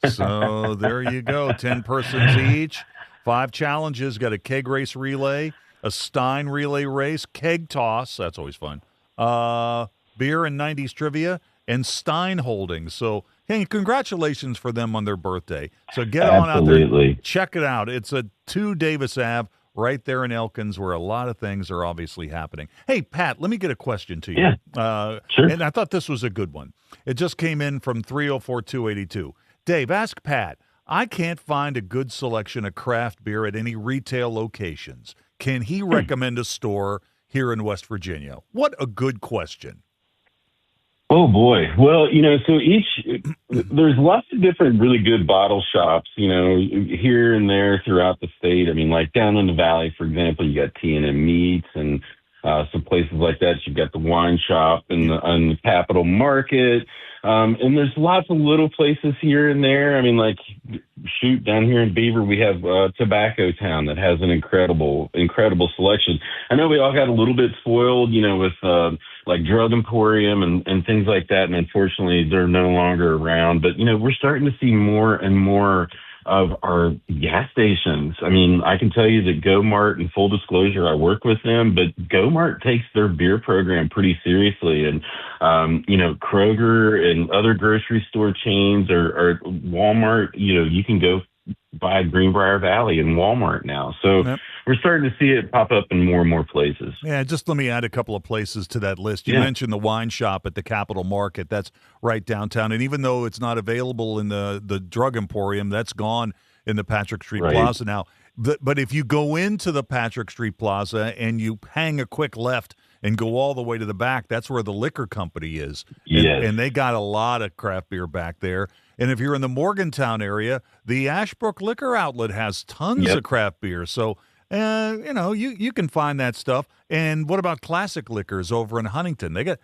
So there you go. 10 persons each, 5 challenges. Got a keg race relay, a Stein relay race, keg toss. That's always fun. Beer and 90s trivia, and Stein holdings. So, hey, congratulations for them on their birthday. So get on out there. Check it out. It's a 2 Davis Ave right there in Elkins, where a lot of things are obviously happening. Hey, Pat, let me get a question to you. Yeah, sure. And I thought this was a good one. It just came in from 304-282. Dave, ask Pat, I can't find a good selection of craft beer at any retail locations. Can he recommend a store here in West Virginia? What a good question. Oh, boy. Well, so there's lots of different really good bottle shops, here and there throughout the state. I mean, like down in the valley, for example, you got T&M Meats and some places like that. You've got the wine shop and the Capitol Market. And there's lots of little places here and there. I mean, like, down here in Beaver, we have Tobacco Town that has an incredible selection. I know we all got a little bit spoiled, with like Drug Emporium and things like that. And unfortunately, they're no longer around. But, we're starting to see more and more of our gas stations. I mean, I can tell you that Go-Mart, and full disclosure, I work with them, but Go-Mart takes their beer program pretty seriously. And, Kroger and other grocery store chains or Walmart, you can go buy Greenbrier Valley in Walmart now. So we're starting to see it pop up in more and more places. Yeah, just let me add a couple of places to that list. You mentioned the wine shop at the Capitol Market. That's right downtown. And even though it's not available in the Drug Emporium, that's gone in the Patrick Street Plaza now. But if you go into the Patrick Street Plaza and you hang a quick left and go all the way to the back, that's where the liquor company is. And they got a lot of craft beer back there. And if you're in the Morgantown area, the Ashbrook Liquor Outlet has tons of craft beer. So, you can find that stuff. And what about Classic Liquors over in Huntington? They got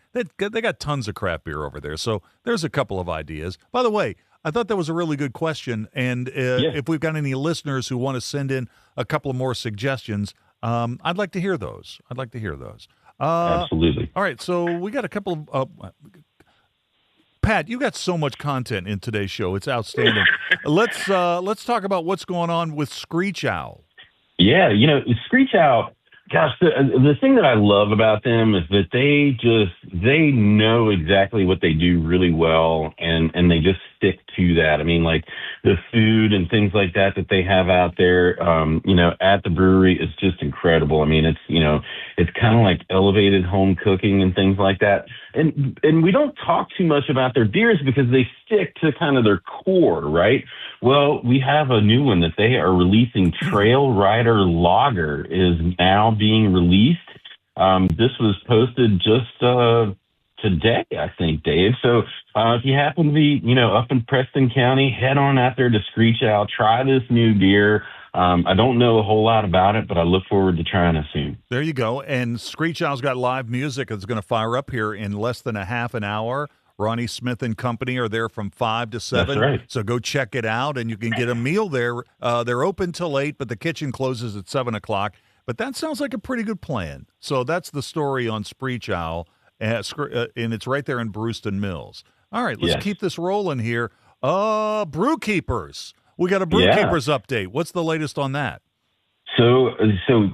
tons of craft beer over there. So there's a couple of ideas. By the way, I thought that was a really good question. And if we've got any listeners who want to send in a couple of more suggestions, I'd like to hear those. Absolutely. All right, so we got a couple of Pat, you got so much content in today's show. It's outstanding. Let's talk about what's going on with Screech Owl. Yeah, Screech Owl, gosh, the thing that I love about them is that they know exactly what they do really well, and they just stick to that. I mean, like the food and things like that they have out there, at the brewery is just incredible. I mean, it's kind of like elevated home cooking and things like that. And we don't talk too much about their beers because they stick to kind of their core, right? Well, we have a new one that they are releasing. Trail Rider Lager is now being released. This was posted just today, I think, Dave. So if you happen to be, up in Preston County, head on out there to Screech Owl. Try this new beer. I don't know a whole lot about it, but I look forward to trying it soon. There you go. And Screech Owl's got live music that's going to fire up here in less than a half an hour. Ronnie Smith and company are there from 5 to 7. That's right. So go check it out, and you can get a meal there. They're open till 8, but the kitchen closes at 7 o'clock. But that sounds like a pretty good plan. So that's the story on Screech Owl, and it's right there in Brewston Mills. All right, let's keep this rolling here. Brew Keepers. We got a Brew Keepers update. What's the latest on that? So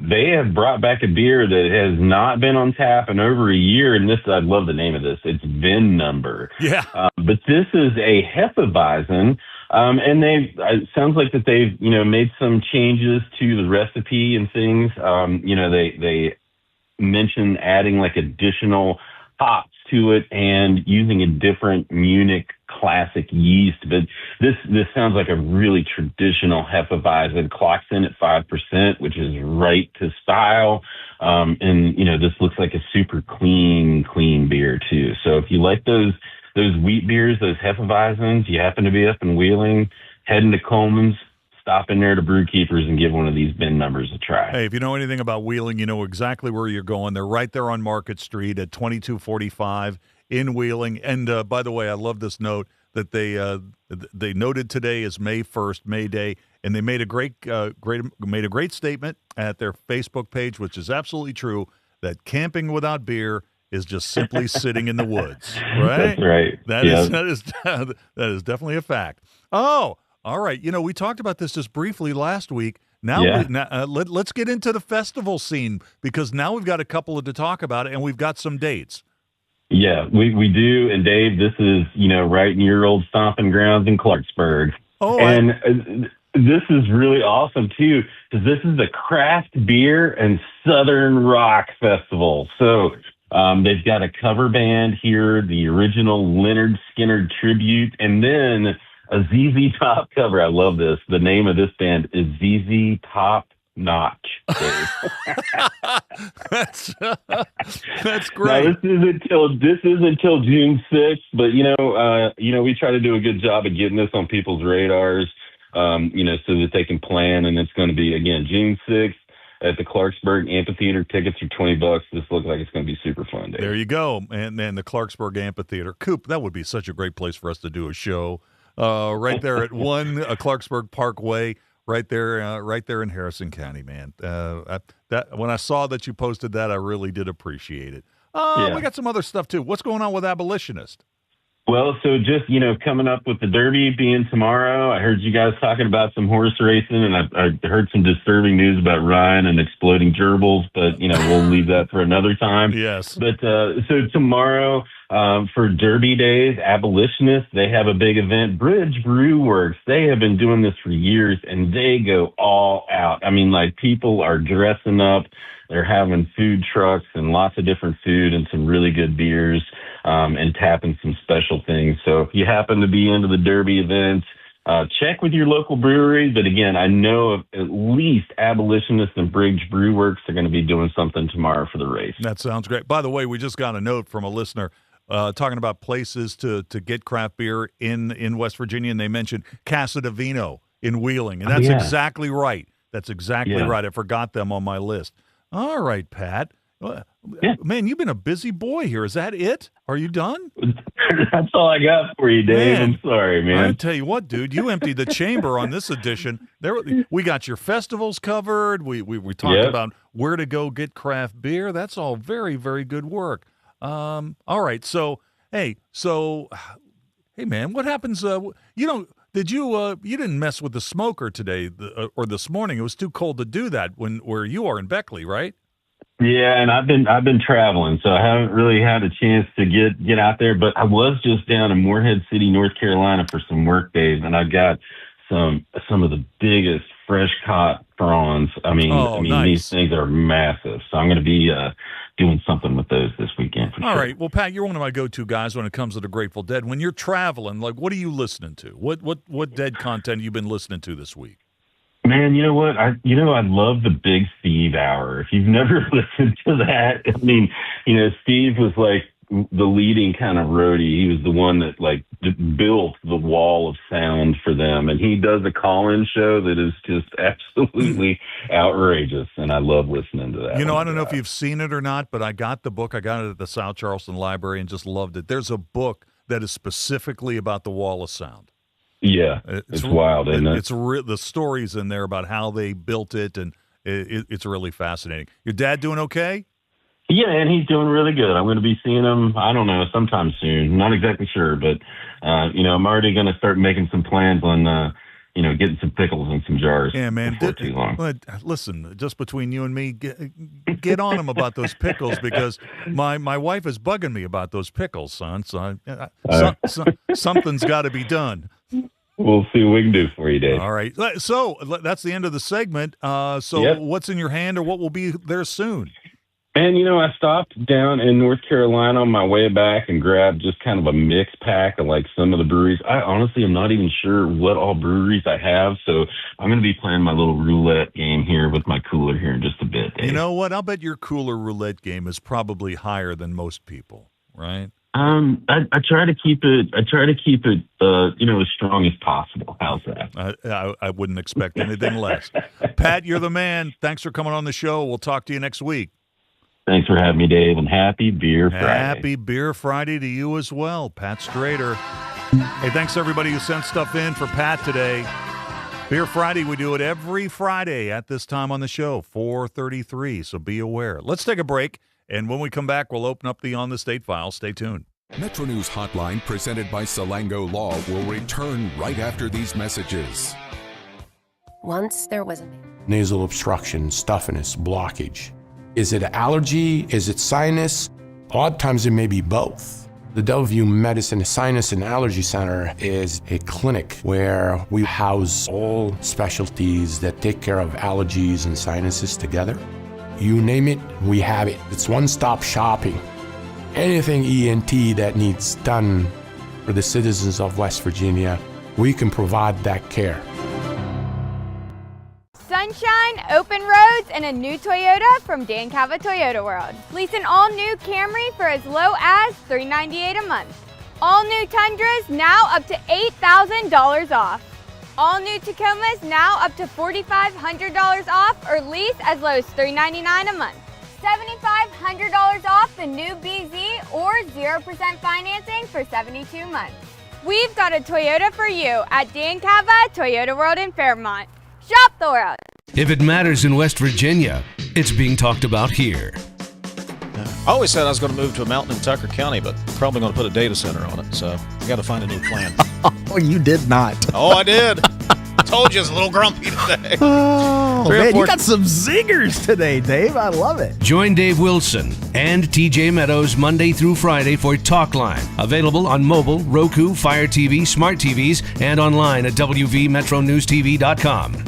they have brought back a beer that has not been on tap in over a year, and I love the name of this. It's VIN number. Yeah. But this is a Hefeweizen, and it sounds like that they've made some changes to the recipe and things. They mentioned adding like additional hops to it and using a different Munich classic yeast. But this sounds like a really traditional Hefeweizen. Clocks in at 5%, which is right to style. And this looks like a super clean beer too. So if you like those wheat beers, those Hefeweizens, you happen to be up in Wheeling, heading to Coleman's, stop in there to Brew Keepers and give one of these VIN numbers a try. Hey, if you know anything about Wheeling, you know exactly where you're going. They're right there on Market Street at 2245 in Wheeling. And by the way, I love this note that they noted today is May 1st, May Day, and they made a great statement at their Facebook page, which is absolutely true, that camping without beer is just simply sitting in the woods. Right? That's right. That is definitely a fact. Oh. All right. We talked about this just briefly last week. Now, let's get into the festival scene, because now we've got a couple to talk about, and we've got some dates. Yeah, we do. And Dave, this is, right in your old stomping grounds in Clarksburg. Oh, and this is really awesome too, because this is the Craft Beer and Southern Rock Festival. So they've got a cover band here, the original Leonard Skinner tribute, and then a ZZ Top cover. I love this. The name of this band is ZZ Top Notch. That's great. Now, this is until June 6th, but we try to do a good job of getting this on people's radars, so that they can plan. And it's going to be again June 6th at the Clarksburg Amphitheater. Tickets are $20. This looks like it's going to be super fun, Dave. There you go, and the Clarksburg Amphitheater. Coop, that would be such a great place for us to do a show. Right there at Clarksburg Parkway, right there in Harrison County, man. When I saw that you posted that, I really did appreciate it. We got some other stuff too. What's going on with Abolitionist? Well, so just, coming up with the Derby being tomorrow, I heard you guys talking about some horse racing, and I heard some disturbing news about Ryan and exploding gerbils, but, we'll leave that for another time. Yes. But so tomorrow, for Derby days, Abolitionists, they have a big event. Bridge Brew Works, they have been doing this for years, and they go all out. I mean, like, people are dressing up. They're having food trucks and lots of different food and some really good beers, and tapping some special things. So if you happen to be into the Derby events, check with your local brewery. But again, I know of at least Abolitionists and Bridge Brew Works are going to be doing something tomorrow for the race. That sounds great. By the way, we just got a note from a listener talking about places to get craft beer in West Virginia, and they mentioned Casa de Vino in Wheeling, and that's exactly right. That's exactly right. I forgot them on my list. All right, Pat. Yeah. Man, you've been a busy boy here. Is that it? Are you done? That's all I got for you, Dave. Man, I'm sorry, man. I tell you what, dude, you emptied the chamber on this edition. We got your festivals covered. We talked about where to go get craft beer. That's all very, very good work. All right, so hey, man, what happens? You didn't mess with the smoker today or this morning? It was too cold to do that where you are in Beckley, right? Yeah, and I've been traveling, so I haven't really had a chance to get out there. But I was just down in Morehead City, North Carolina, for some work days, and I got some of the biggest fresh caught prawns. I mean, nice. These things are massive. So I'm going to be doing something with those this weekend. For All sure. right. Well, Pat, you're one of my go-to guys when it comes to the Grateful Dead. When you're traveling, like, what are you listening to? What Dead content have you been listening to this week? Man, you know what? I love the Big Steve Hour. If you've never listened to that, I mean, Steve was like the leading kind of roadie. He was the one that like built the wall of sound for them, and he does a call-in show that is just absolutely outrageous, and I love listening to that. I don't know if you've seen it or not, but I got the book. I got it at the South Charleston Library and just loved it. There's a book that is specifically about the wall of sound. Yeah, it's wild, isn't it? The stories in there about how they built it, and it's really fascinating. Your dad doing okay? Yeah, and he's doing really good. I'm going to be seeing him, I don't know, sometime soon. Not exactly sure, but, I'm already going to start making some plans on, getting some pickles in some jars before too long. Listen, just between you and me, get on him about those pickles, because my wife is bugging me about those pickles, son. So something's got to be done. We'll see what we can do for you, Dave. All right. So that's the end of the segment. What's in your hand, or what will be there soon? And, I stopped down in North Carolina on my way back and grabbed just kind of a mix pack of like some of the breweries. I honestly am not even sure what all breweries I have. So I'm going to be playing my little roulette game here with my cooler here in just a bit, Dave. You know what? I'll bet your cooler roulette game is probably higher than most people, right? I try to keep it. As strong as possible. How's that? I wouldn't expect anything less. Pat, you're the man. Thanks for coming on the show. We'll talk to you next week. Thanks for having me, Dave, and happy Beer Friday. Happy Beer Friday to you as well, Pat Strader. Hey, thanks to everybody who sent stuff in for Pat today. Beer Friday, we do it every Friday at this time on the show, 4:33. So be aware. Let's take a break. And when we come back, we'll open up the On the State file. Stay tuned. Metro News Hotline, presented by Salango Law, will return right after these messages. Once there was a nasal obstruction, stuffiness, blockage. Is it allergy? Is it sinus? Odd times it may be both. The Delview Medicine Sinus and Allergy Center is a clinic where we house all specialties that take care of allergies and sinuses together. You name it, we have it. It's one-stop shopping. Anything ENT that needs done for the citizens of West Virginia, we can provide that care. Sunshine, open roads, and a new Toyota from Dan Cava Toyota World. Lease an all-new Camry for as low as $398 a month. All new Tundras now up to $8,000 off. All new Tacomas now up to $4,500 off, or lease as low as $399 a month. $7,500 off the new BZ, or 0% financing for 72 months. We've got a Toyota for you at Dan Cava Toyota World in Fairmont. Shop the world. If it matters in West Virginia, it's being talked about here. I always said I was going to move to a mountain in Tucker County, but probably going to put a data center on it. So I got to find a new plan. Oh, you did not. Oh, I did. Told you I was a little grumpy today. Oh, man, you got some zingers today, Dave. I love it. Join Dave Wilson and TJ Meadows Monday through Friday for Talkline. Available on mobile, Roku, Fire TV, smart TVs, and online at WVMetroNewsTV.com.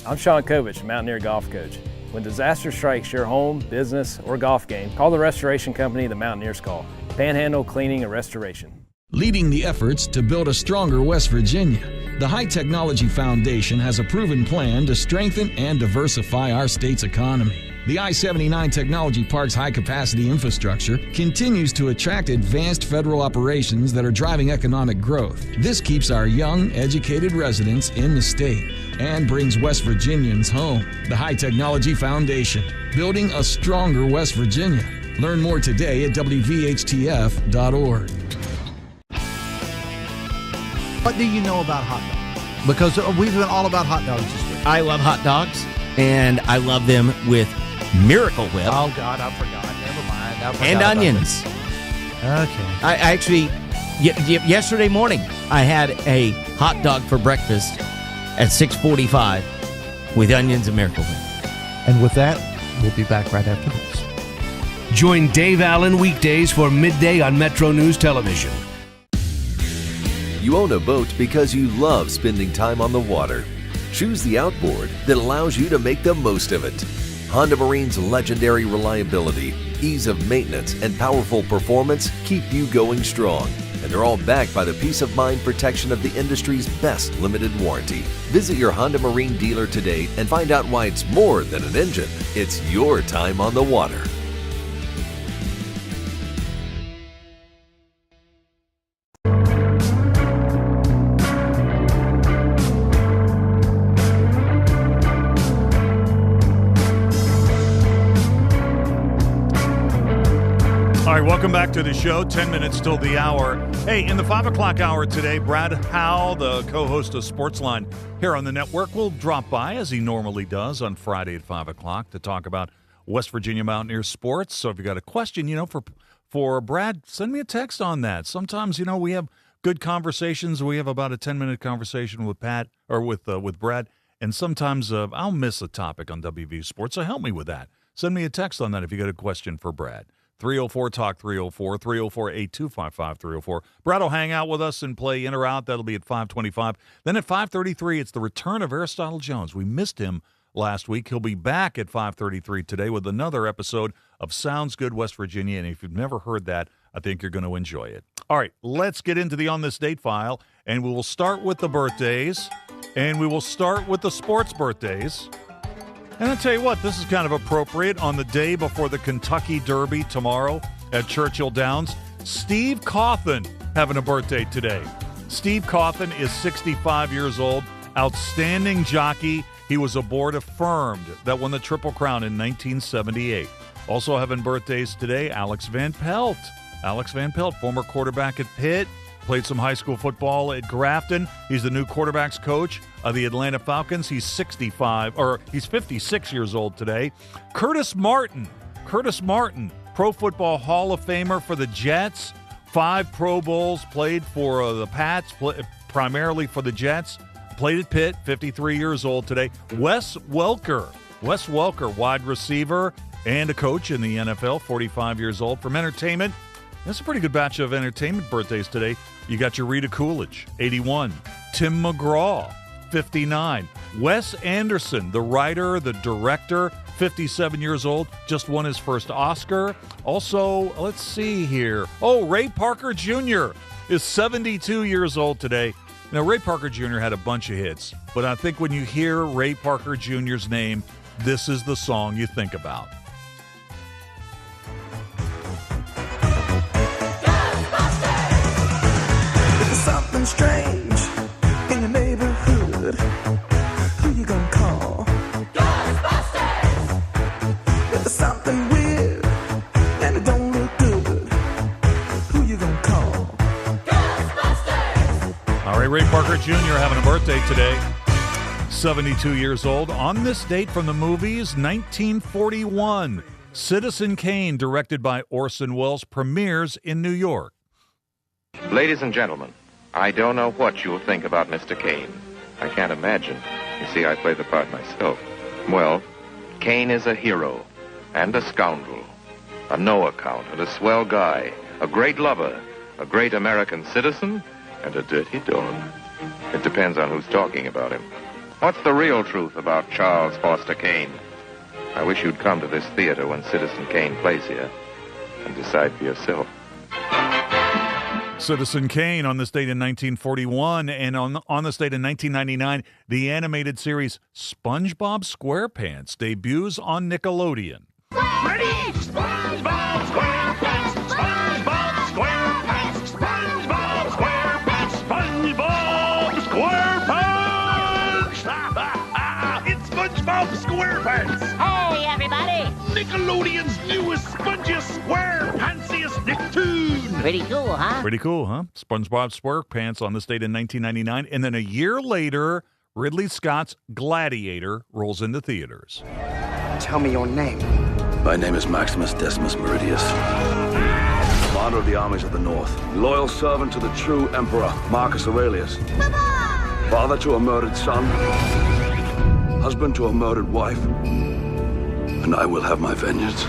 I'm Sean Kovich, Mountaineer golf coach. When disaster strikes your home, business, or golf game, call the restoration company the Mountaineers call. Panhandle Cleaning and Restoration. Leading the efforts to build a stronger West Virginia, The High Technology Foundation has a proven plan to strengthen and diversify our state's economy. The I-79 Technology Park's high-capacity infrastructure continues to attract advanced federal operations that are driving economic growth. This keeps our young, educated residents in the state and brings West Virginians home. The High Technology Foundation, building a stronger West Virginia. Learn more today at WVHTF.org. What do you know about hot dogs? Because we've been all about hot dogs this week. I love hot dogs, and I love them with Miracle Whip. Oh, God, I forgot. Never mind. I forgot and onions. Okay. I actually, yesterday morning, I had a hot dog for breakfast at 6:45 with onions and Miracle Whip. And with that, we'll be back right after this. Join Dave Allen weekdays for midday on Metro News Television. You own a boat because you love spending time on the water. Choose the outboard that allows you to make the most of it. Honda Marine's legendary reliability, ease of maintenance, and powerful performance keep you going strong. And they're all backed by the peace of mind protection of the industry's best limited warranty. Visit your Honda Marine dealer today and find out why it's more than an engine. It's your time on the water. All right, welcome back to the show. 10 minutes till the hour. Hey, in the 5 o'clock hour today, Brad Howe, the co-host of Sportsline here on the network, will drop by, as he normally does, on Friday at 5 o'clock to talk about West Virginia Mountaineers sports. So if you got a question, for Brad, send me a text on that. Sometimes, we have good conversations. We have about a 10-minute conversation with Pat or with Brad, and sometimes I'll miss a topic on WV Sports, so help me with that. Send me a text on that if you got a question for Brad. 304-TALK 304, 304-8255 304. Brad will hang out with us and play in or out. That'll be at 5:25. Then at 5:33, it's the return of Aristotle Jones. We missed him last week. He'll be back at 5:33 today with another episode of Sounds Good West Virginia. And if you've never heard that, I think you're going to enjoy it. All right, let's get into the On This Date file. And we will start with the birthdays. And we will start with the sports birthdays. And I'll tell you what, this is kind of appropriate on the day before the Kentucky Derby tomorrow at Churchill Downs. Steve Cawthon having a birthday today. Steve Cawthon is 65 years old, outstanding jockey. He was aboard Affirmed that won the Triple Crown in 1978. Also having birthdays today, Alex Van Pelt. Alex Van Pelt, former quarterback at Pitt, played some high school football at Grafton. He's the new quarterbacks coach of the Atlanta Falcons. He's 56 years old today. Curtis Martin, Pro Football Hall of Famer for the Jets. 5 Pro Bowls, played for the Pats, primarily for the Jets. Played at Pitt, 53 years old today. Wes Welker, wide receiver and a coach in the NFL, 45 years old. From entertainment, that's a pretty good batch of entertainment birthdays today. You got your Rita Coolidge, 81. Tim McGraw, 59. Wes Anderson, the writer, the director, 57 years old, just won his first Oscar. Also, let's see here. Oh, Ray Parker Jr. is 72 years old today. Now, Ray Parker Jr. had a bunch of hits, but I think when you hear Ray Parker Jr.'s name, this is the song you think about. Something strange in your neighborhood. Who you gonna call? Ghostbusters! If there's something weird and it don't look good, who you gonna call? Ghostbusters! All right, Ray Parker Jr. having a birthday today. 72 years old. On this date from the movies, 1941, Citizen Kane, directed by Orson Welles, premieres in New York. Ladies and gentlemen, I don't know what you'll think about Mr. Kane. I can't imagine. You see, I play the part myself. Well, Kane is a hero and a scoundrel, a no account and a swell guy, a great lover, a great American citizen, and a dirty dog. It depends on who's talking about him. What's the real truth about Charles Foster Kane? I wish you'd come to this theater when Citizen Kane plays here and decide for yourself. Citizen Kane on this date in 1941, and on this date in 1999, the animated series SpongeBob SquarePants debuts on Nickelodeon. Ready? SpongeBob SquarePants! SpongeBob SquarePants! SpongeBob SquarePants! SpongeBob SquarePants! It's SpongeBob SquarePants! Hey, everybody! Nickelodeon's newest, spongiest, square-pantsiest Nicktoon! Pretty cool, huh? Pretty cool, huh? SpongeBob SquarePants on this date in 1999, and then a year later, Ridley Scott's Gladiator rolls into theaters. Tell me your name. My name is Maximus Decimus Meridius. Commander of the armies of the North. Loyal servant to the true Emperor, Marcus Aurelius. Father to a murdered son. Husband to a murdered wife. And I will have my vengeance.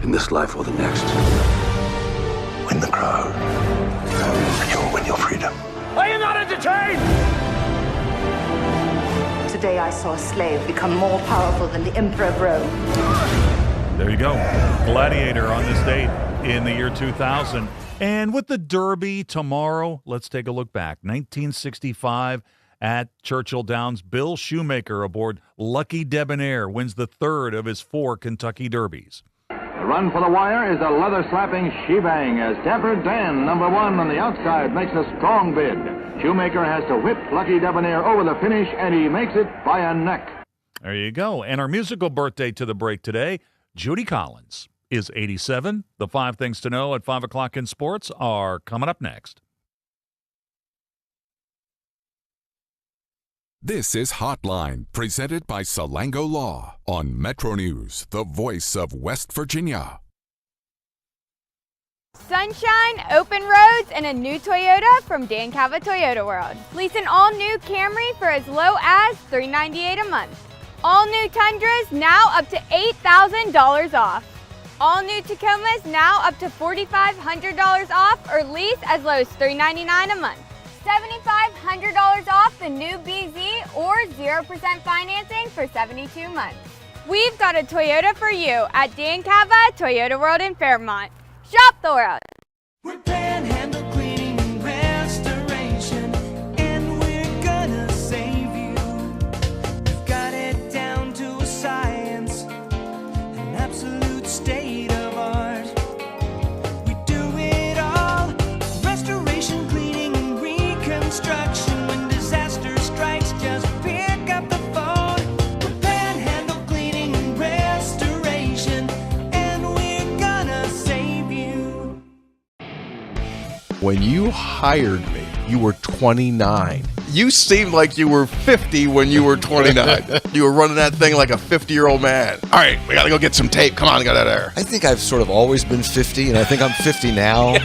In this life or the next. Win the crowd. And you'll win your freedom. Are you not entertained? Today I saw a slave become more powerful than the Emperor of Rome. There you go. Gladiator on this date in the year 2000. And with the Derby tomorrow, let's take a look back. 1965 at Churchill Downs, Bill Shoemaker aboard Lucky Debonair wins the third of his 4 Kentucky Derbies. The run for the wire is a leather-slapping shebang as Dapper Dan, number 1 on the outside, makes a strong bid. Shoemaker has to whip Lucky Debonair over the finish, and he makes it by a neck. There you go. And our musical birthday to the break today, Judy Collins is 87. The 5 things to know at 5 o'clock in sports are coming up next. This is Hotline, presented by Salango Law on Metro News, the voice of West Virginia. Sunshine, open roads, and a new Toyota from Dan Cava Toyota World. Lease an all-new Camry for as low as $398 a month. All new Tundras now up to $8,000 off. All new Tacomas now up to $4,500 off, or lease as low as $399 a month. $7,500 off the new BZ or 0% financing for 72 months. We've got a Toyota for you at Dan Cava Toyota World in Fairmont. Shop the world. We're Panhandle Cleaning and Restoration, and we're gonna save you. We've got it down to a science, an absolute state of art. We do it all, restoration, cleaning, and reconstruction. When disaster strikes, just pick up the phone. We're Panhandle Cleaning and Restoration, and we're gonna save you. When you hired me, you were 29. You seemed like you were 50 when you were 29. You were running that thing like a 50-year-old man. All right, we got to go get some tape. Come on, get out of there. I think I've sort of always been 50, and I think I'm 50 now.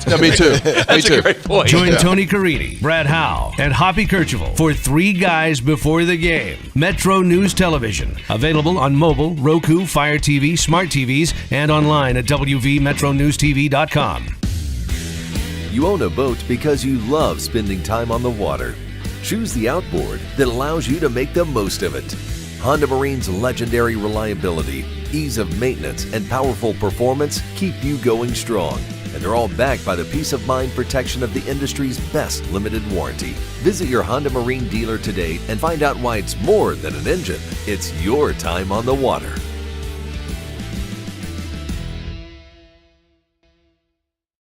Yeah, me too. That's me a too. great point. Join Yeah. Tony Caridi, Brad Howe, and Hoppy Kercheval for 3 Guys Before the Game. Metro News Television. Available on mobile, Roku, Fire TV, smart TVs, and online at wvmetronewstv.com. You own a boat because you love spending time on the water. Choose the outboard that allows you to make the most of it. Honda Marine's legendary reliability, ease of maintenance, and powerful performance keep you going strong. And they're all backed by the peace of mind protection of the industry's best limited warranty. Visit your Honda Marine dealer today and find out why it's more than an engine. It's your time on the water.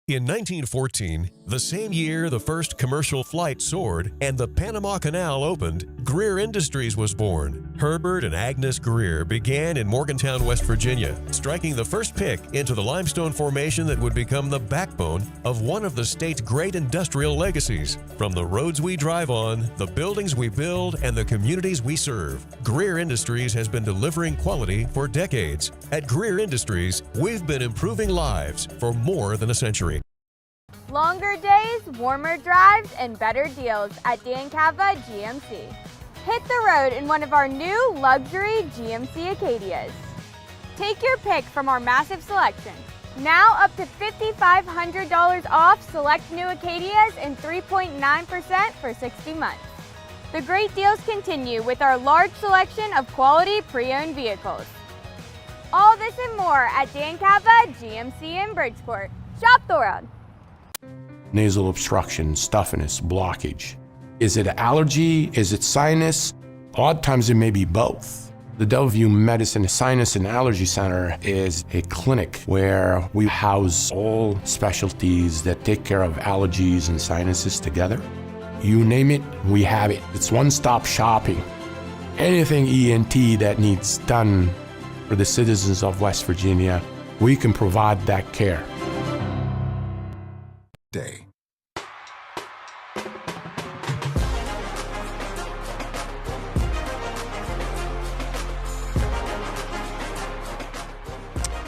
In 1914, the same year the first commercial flight soared and the Panama Canal opened, Greer Industries was born. Herbert and Agnes Greer began in Morgantown, West Virginia, striking the first pick into the limestone formation that would become the backbone of one of the state's great industrial legacies. From the roads we drive on, the buildings we build, and the communities we serve, Greer Industries has been delivering quality for decades. At Greer Industries, we've been improving lives for more than a century. Longer days, warmer drives, and better deals at Dan Cava GMC. Hit the road in one of our new luxury GMC Acadias. Take your pick from our massive selection. Now up to $5,500 off select new Acadias and 3.9% for 60 months. The great deals continue with our large selection of quality pre-owned vehicles. All this and more at Dan Cava GMC in Bridgeport. Shop the world. nasal obstruction, stuffiness, blockage. Is it allergy? Is it sinus? A lot of times it may be both. The Delview Medicine Sinus and Allergy Center is a clinic where we house all specialties that take care of allergies and sinuses together. You name it, we have it. It's one-stop shopping. Anything ENT that needs done for the citizens of West Virginia, we can provide that care. Day.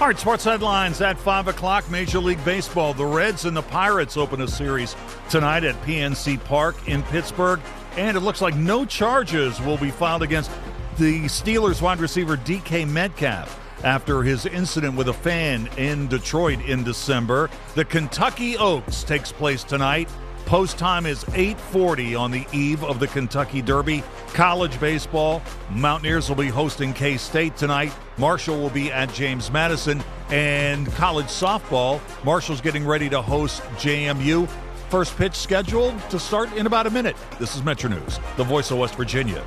All right, sports headlines at 5 o'clock. Major League Baseball. The Reds and the Pirates open a series tonight at PNC Park in Pittsburgh. And it looks like no charges will be filed against the Steelers wide receiver DK Metcalf after his incident with a fan in Detroit in December. The Kentucky Oaks takes place tonight. Post time is 8:40 on the eve of the Kentucky Derby. College baseball, Mountaineers will be hosting K-State tonight. Marshall will be at James Madison. And college softball, Marshall's getting ready to host JMU. First pitch scheduled to start in about a minute. This is Metro News, the voice of West Virginia.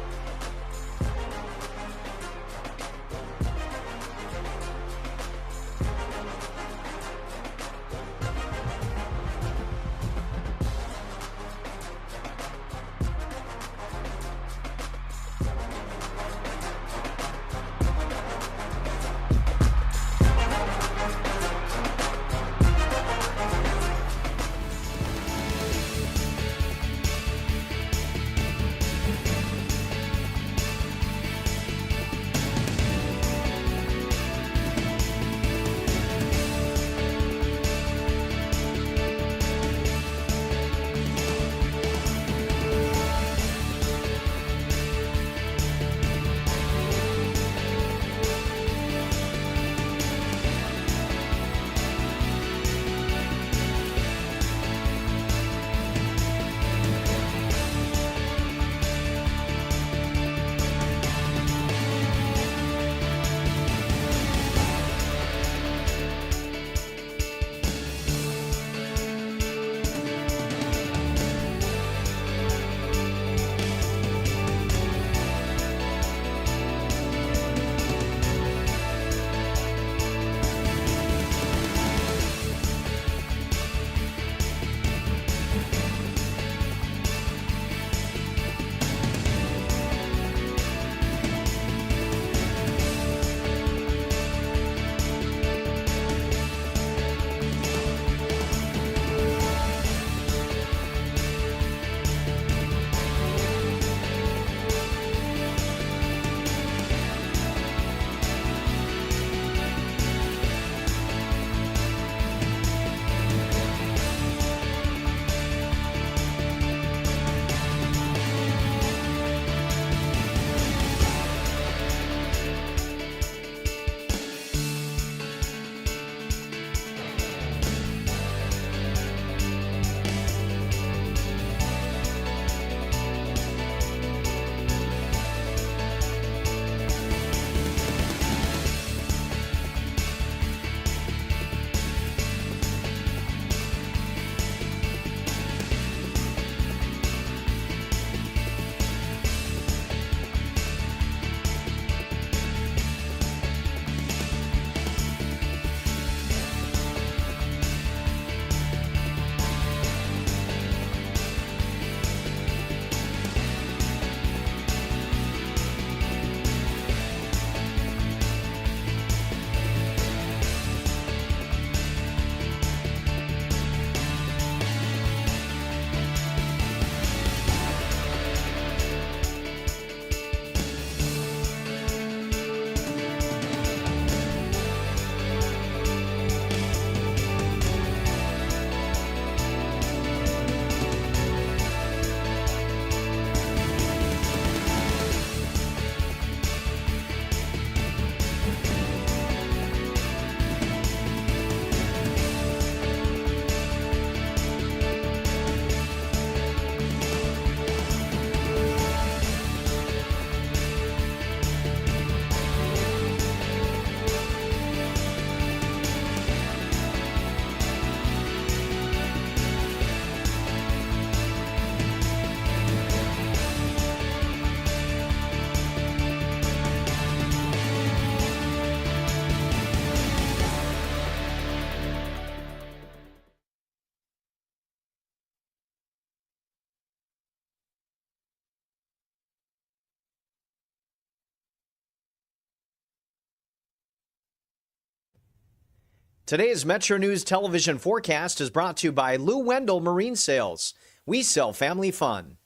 Today's Metro News television forecast is brought to you by Lou Wendell Marine Sales. We sell family fun.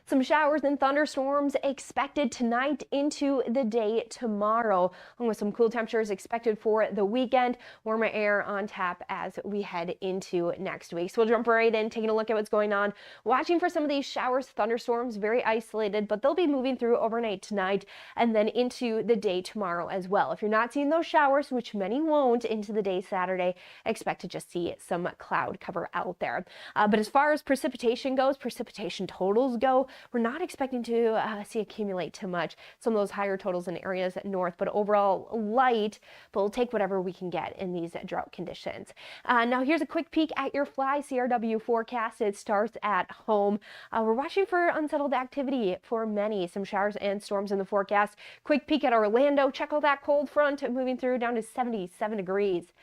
Some showers and thunderstorms expected tonight into the day tomorrow, along with some cool temperatures expected for the weekend. Warmer air on tap as we head into next week. So we'll jump right in, taking a look at what's going on. Watching for some of these showers, thunderstorms, very isolated, but they'll be moving through overnight tonight and then into the day tomorrow as well. If you're not seeing those showers, which many won't, into the day Saturday, expect to just see some cloud cover out there. But as far as precipitation goes, precipitation totals go, we're not expecting to see accumulate too much. Some of those higher totals in areas north, but overall light, but we'll take whatever we can get in these drought conditions. Now here's a quick peek at your Fly CRW forecast. It starts at home. We're watching for unsettled activity for many, some showers and storms in the forecast. Quick peek at Orlando. Check out that cold front moving through down to 77 degrees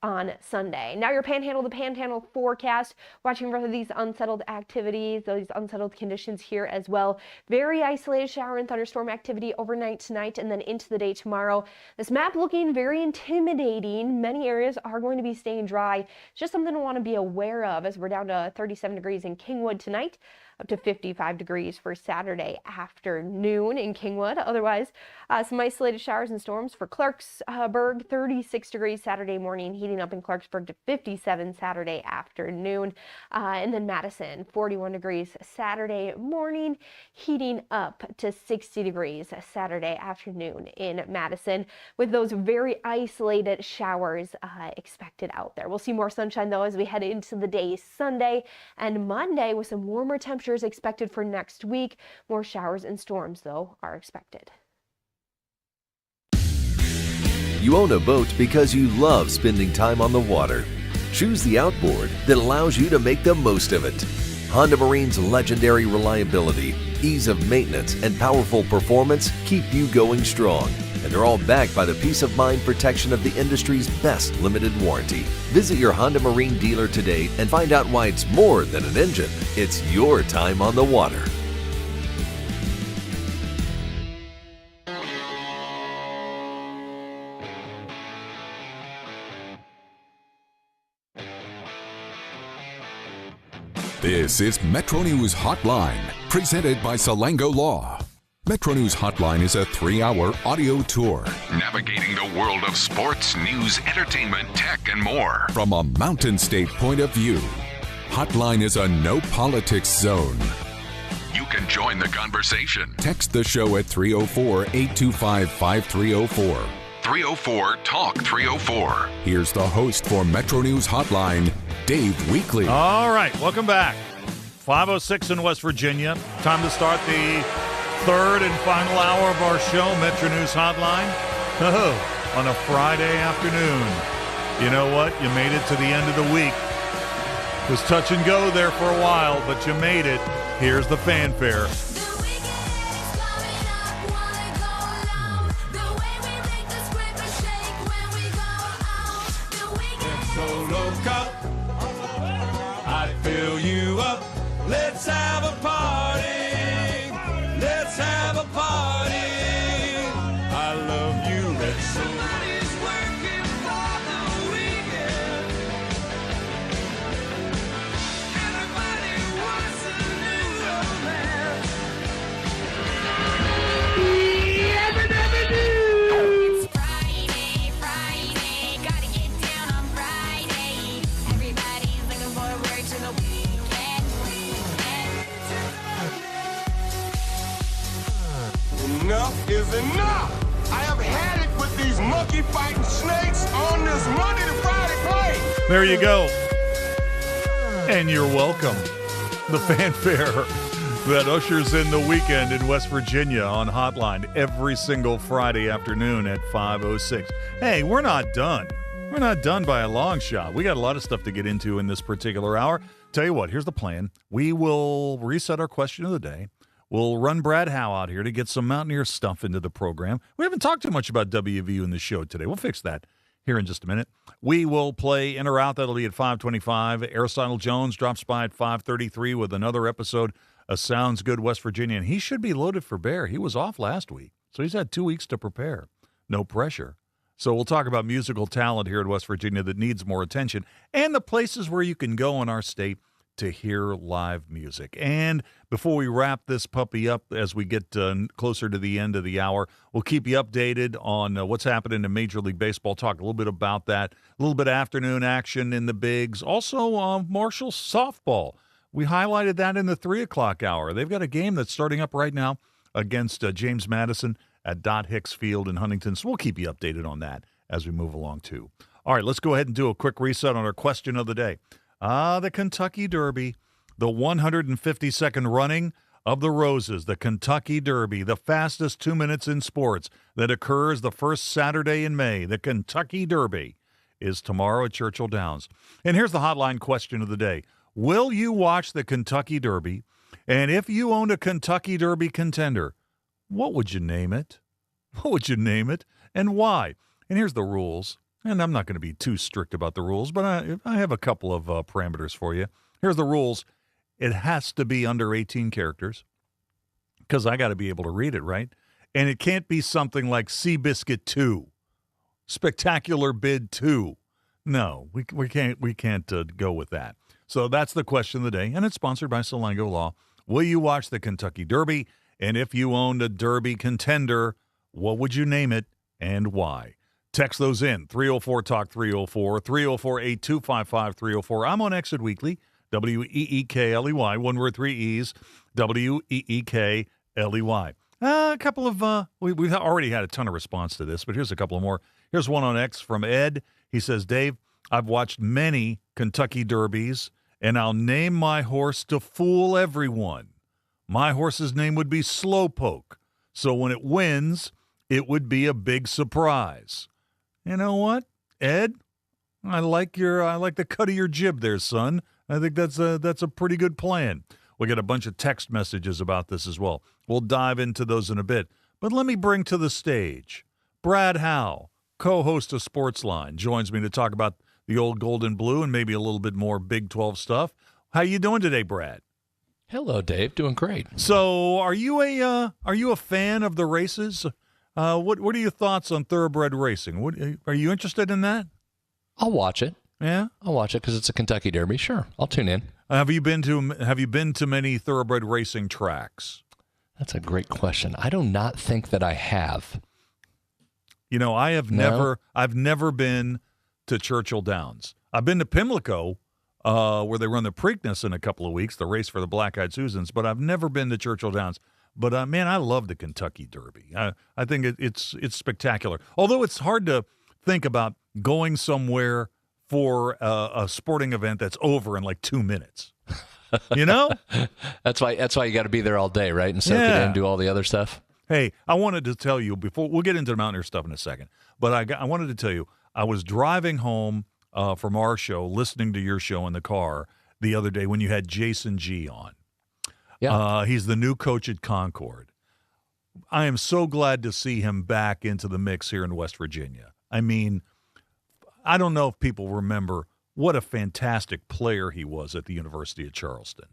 on Sunday. Now your Panhandle forecast, watching for these unsettled activities, those unsettled conditions here as well. Very isolated shower and thunderstorm activity overnight tonight and then into the day tomorrow. This map looking very intimidating. Many areas are going to be staying dry. It's just something to want to be aware of as we're down to 37 degrees in Kingwood tonight, up to 55 degrees for Saturday afternoon in Kingwood. Otherwise, some isolated showers and storms for Clarksburg, 36 degrees Saturday morning, heating up in Clarksburg to 57 Saturday afternoon. And then Madison, 41 degrees Saturday morning, heating up to 60 degrees Saturday afternoon in Madison, with those very isolated showers expected out there. We'll see more sunshine though as we head into the day Sunday and Monday, with some warmer temperatures expected for next week. More showers and storms, though, are expected. You own a boat because you love spending time on the water. Choose the outboard that allows you to make the most of it. Honda Marine's legendary reliability, ease of maintenance, and powerful performance keep you going strong. And they're all backed by the peace of mind protection of the industry's best limited warranty. Visit your Honda Marine dealer today and find out why it's more than an engine. It's your time on the water. This is Metro News Hotline, presented by Salango Law. Metro News Hotline is a 3-hour audio tour navigating the world of sports, news, entertainment, tech, and more from a Mountain State point of view. Hotline is a no politics zone. You can join the conversation. Text the show at 304-825-5304. 304-TALK-304. Here's the host for Metro News Hotline, Dave Weekley. All right, welcome back. 5:06 in West Virginia. Time to start the third and final hour of our show, Metro News Hotline. Oh, on a Friday afternoon. You know what? You made it to the end of the week. It was touch and go there for a while, but you made it. Here's the fanfare. Solo Cup, I fill you up. Let's have a party. Let's have a party. I love you, Red Sox. Everybody's working for the weekend. Everybody wants a new romance. It's Friday, gotta get down on Friday. Everybody's looking forward to the weekend. Enough is enough! I have had it with these monkey fighting snakes on this Monday to Friday play! There you go. And you're welcome. The fanfare that ushers in the weekend in West Virginia on Hotline every single Friday afternoon at 5:06. Hey, we're not done. We're not done by a long shot. We got a lot of stuff to get into in this particular hour. Tell you what, here's the plan. We will reset our question of the day. We'll run Brad Howe out here to get some Mountaineer stuff into the program. We haven't talked too much about WVU in the show today. We'll fix that here in just a minute. We will play In or Out. That'll be at 5:25. Aristotle Jones drops by at 5:33 with another episode of Sounds Good West Virginia. And he should be loaded for bear. He was off last week, so he's had 2 weeks to prepare. no pressure. So we'll talk about musical talent here in West Virginia that needs more attention and the places where you can go in our state to hear live music. And before we wrap this puppy up as we get closer to the end of the hour, we'll keep you updated on what's happening in Major League Baseball. Talk a little bit about that, a little bit of afternoon action in the bigs. Also, Marshall softball. We highlighted that in the 3 o'clock hour. They've got a game that's starting up right now against James Madison at Dot Hicks Field in Huntington. So we'll keep you updated on that as we move along, too. All right, let's go ahead and do a quick reset on our question of the day. The Kentucky Derby, the 152nd running of the Roses, the Kentucky Derby, the fastest 2 minutes in sports that occurs the first Saturday in May. The Kentucky Derby is tomorrow at Churchill Downs. And here's the hotline question of the day. Will you watch the Kentucky Derby? And if you owned a Kentucky Derby contender, what would you name it? What would you name it and why? And here's the rules. And I'm not going to be too strict about the rules, but I have a couple of parameters for you. Here's the rules. It has to be under 18 characters because I got to be able to read it, right? And it can't be something like Seabiscuit 2, Spectacular Bid 2. No, we can't go with that. So that's the question of the day, and it's sponsored by Salango Law. Will you watch the Kentucky Derby? And if you owned a Derby contender, what would you name it and why? Text those in, 304-TALK-304, 304-8255-304. I'm on Exit Weekly, W-E-E-K-L-E-Y, one word, 3 E's, W-E-E-K-L-E-Y. A couple of, we've already had a ton of response to this, but here's a couple of more. Here's one on X from Ed. He says, Dave, I've watched many Kentucky Derbies, and I'll name my horse to fool everyone. My horse's name would be Slowpoke, so when it wins, it would be a big surprise. You know what, Ed? I like the cut of your jib there, son. I think that's a pretty good plan. We got a bunch of text messages about this as well. We'll dive into those in a bit. But let me bring to the stage Brad Howe, co-host of Sportsline, joins me to talk about the old gold and blue and maybe a little bit more Big 12 stuff. How you doing today, Brad? Hello, Dave. Doing great. So, are you a fan of the races? What are your thoughts on thoroughbred racing? Are you interested in that? I'll watch it. Yeah, I'll watch it because it's a Kentucky Derby. Sure, I'll tune in. Have you been to many thoroughbred racing tracks? That's a great question. I do not think that I have. You know, I've never been to Churchill Downs. I've been to Pimlico, where they run the Preakness in a couple of weeks, the race for the Black-Eyed Susans, but I've never been to Churchill Downs. But, man, I love the Kentucky Derby. I think it's spectacular. Although it's hard to think about going somewhere for a sporting event that's over in like 2 minutes. You know? That's why you got to be there all day, right? And soak it in and do all the other stuff. Hey, I wanted to tell you before we'll get into the Mountaineer stuff in a second, but I wanted to tell you I was driving home from our show, listening to your show in the car the other day when you had Jason G on. Yeah, he's the new coach at Concord. I am so glad to see him back into the mix here in West Virginia. I mean, I don't know if people remember what a fantastic player he was at the University of Charleston.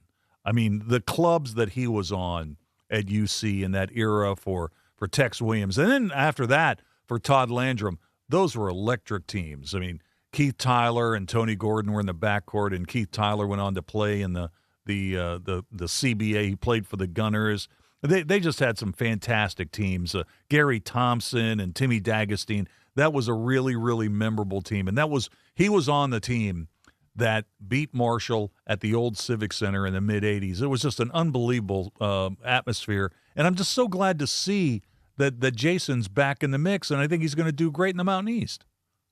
I mean, the clubs that he was on at UC in that era for Tex Williams, and then after that for Todd Landrum, those were electric teams. I mean, Keith Tyler and Tony Gordon were in the backcourt, and Keith Tyler went on to play in the CBA. He played for the Gunners. They just had some fantastic teams. Gary Thompson and Timmy D'Agostine. That was a really, really memorable team. And he was on the team that beat Marshall at the old Civic Center in the mid-'80s. It was just an unbelievable atmosphere. And I'm just so glad to see that Jason's back in the mix, and I think he's going to do great in the Mountain East.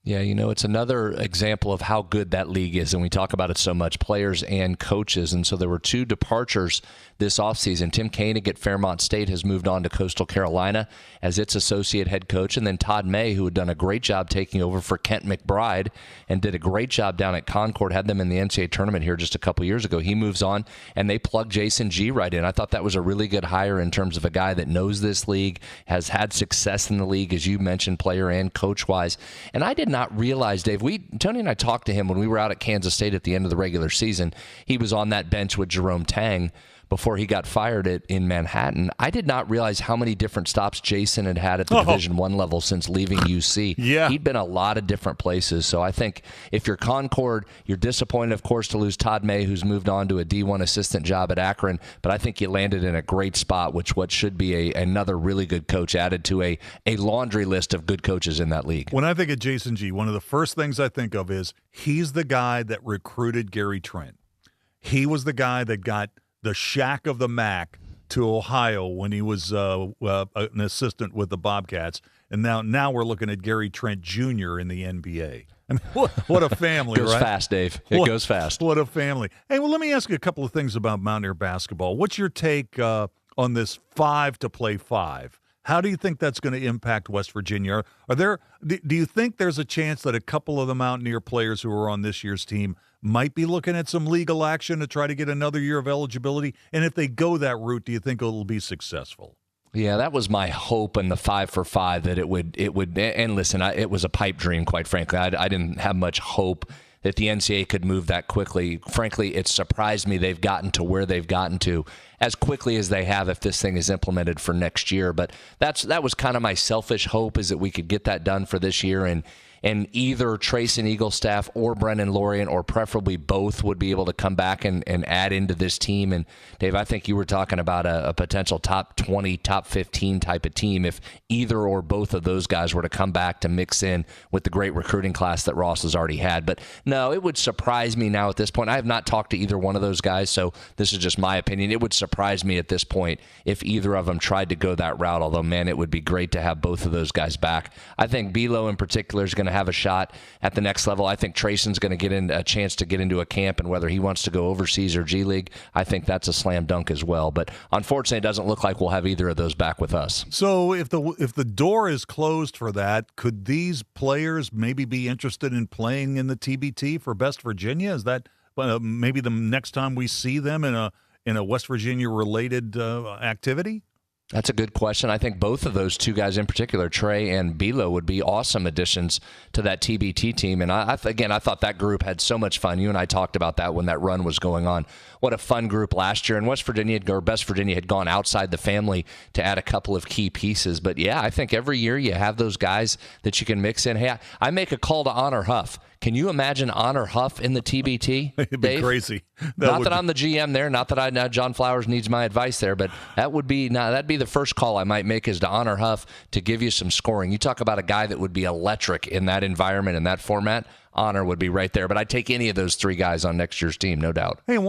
Yeah, you know, it's another example of how good that league is, and we talk about it so much, players and coaches. And so there were 2 departures this offseason. Tim Koenig at Fairmont State has moved on to Coastal Carolina as its associate head coach, and then Todd May, who had done a great job taking over for Kent McBride and did a great job down at Concord, had them in the NCAA tournament here just a couple years ago. He moves on, and they plug Jason G right in. I thought that was a really good hire in terms of a guy that knows this league, has had success in the league, as you mentioned, player and coach-wise. And I did not realize, Dave, Tony and I talked to him when we were out at Kansas State at the end of the regular season. He was on that bench with Jerome Tang. before he got fired in Manhattan. I did not realize how many different stops Jason had at the Division I level since leaving UC. Yeah. He'd been a lot of different places. So I think if you're Concord, you're disappointed, of course, to lose Todd May, who's moved on to a D1 assistant job at Akron. But I think you landed in a great spot, what should be another really good coach added to a laundry list of good coaches in that league. When I think of Jason G., one of the first things I think of is he's the guy that recruited Gary Trent. He was the guy that got the Shack of the Mac to Ohio when he was an assistant with the Bobcats. And now we're looking at Gary Trent Jr. in the NBA. I mean, what a family, Goes right? fast, Dave. It goes fast. What a family. Hey, well, let me ask you a couple of things about Mountaineer basketball. What's your take on this 5 to play 5? How do you think that's going to impact West Virginia? Do you think there's a chance that a couple of the Mountaineer players who are on this year's team might be looking at some legal action to try to get another year of eligibility? And if they go that route, do you think it'll be successful? Yeah, that was my hope in the 5 for 5 that it would. And listen, it was a pipe dream, quite frankly. I didn't have much hope that the NCAA could move that quickly. Frankly, it surprised me they've gotten to where they've gotten to as quickly as they have if this thing is implemented for next year. But that was kind of my selfish hope, is that we could get that done for this year, and either Trace and Eagle staff or Brendan Lorient, or preferably both, would be able to come back and add into this team. And Dave, I think you were talking about a potential top 20, top 15 type of team if either or both of those guys were to come back to mix in with the great recruiting class that Ross has already had. But no, it would surprise me now at this point. I have not talked to either one of those guys, so this is just my opinion. It would surprise me at this point if either of them tried to go that route, although, man, it would be great to have both of those guys back. I think Belo in particular is going to have a shot at the next level. I think Trayson's going to get a chance to get into a camp, and whether he wants to go overseas or G League, I think that's a slam dunk as well. But unfortunately, it doesn't look like we'll have either of those back with us. So if the door is closed for that, could these players maybe be interested in playing in the TBT for West Virginia? Is that maybe the next time we see them in a West Virginia related activity? That's a good question. I think both of those two guys in particular, Trey and Belo, would be awesome additions to that TBT team. And I thought that group had so much fun. You and I talked about that when that run was going on. What a fun group last year. And West Virginia had gone outside the family to add a couple of key pieces. But yeah, I think every year you have those guys that you can mix in. Hey, I make a call to Honor Huff. Can you imagine Honor Huff in the TBT? It'd be Dave? crazy. I'm the GM there. Not that John Flowers needs my advice there, but that'd be the first call I might make, is to Honor Huff to give you some scoring. You talk about a guy that would be electric in that environment, in that format. Honor would be right there. But I'd take any of those three guys on next year's team, no doubt. Hey,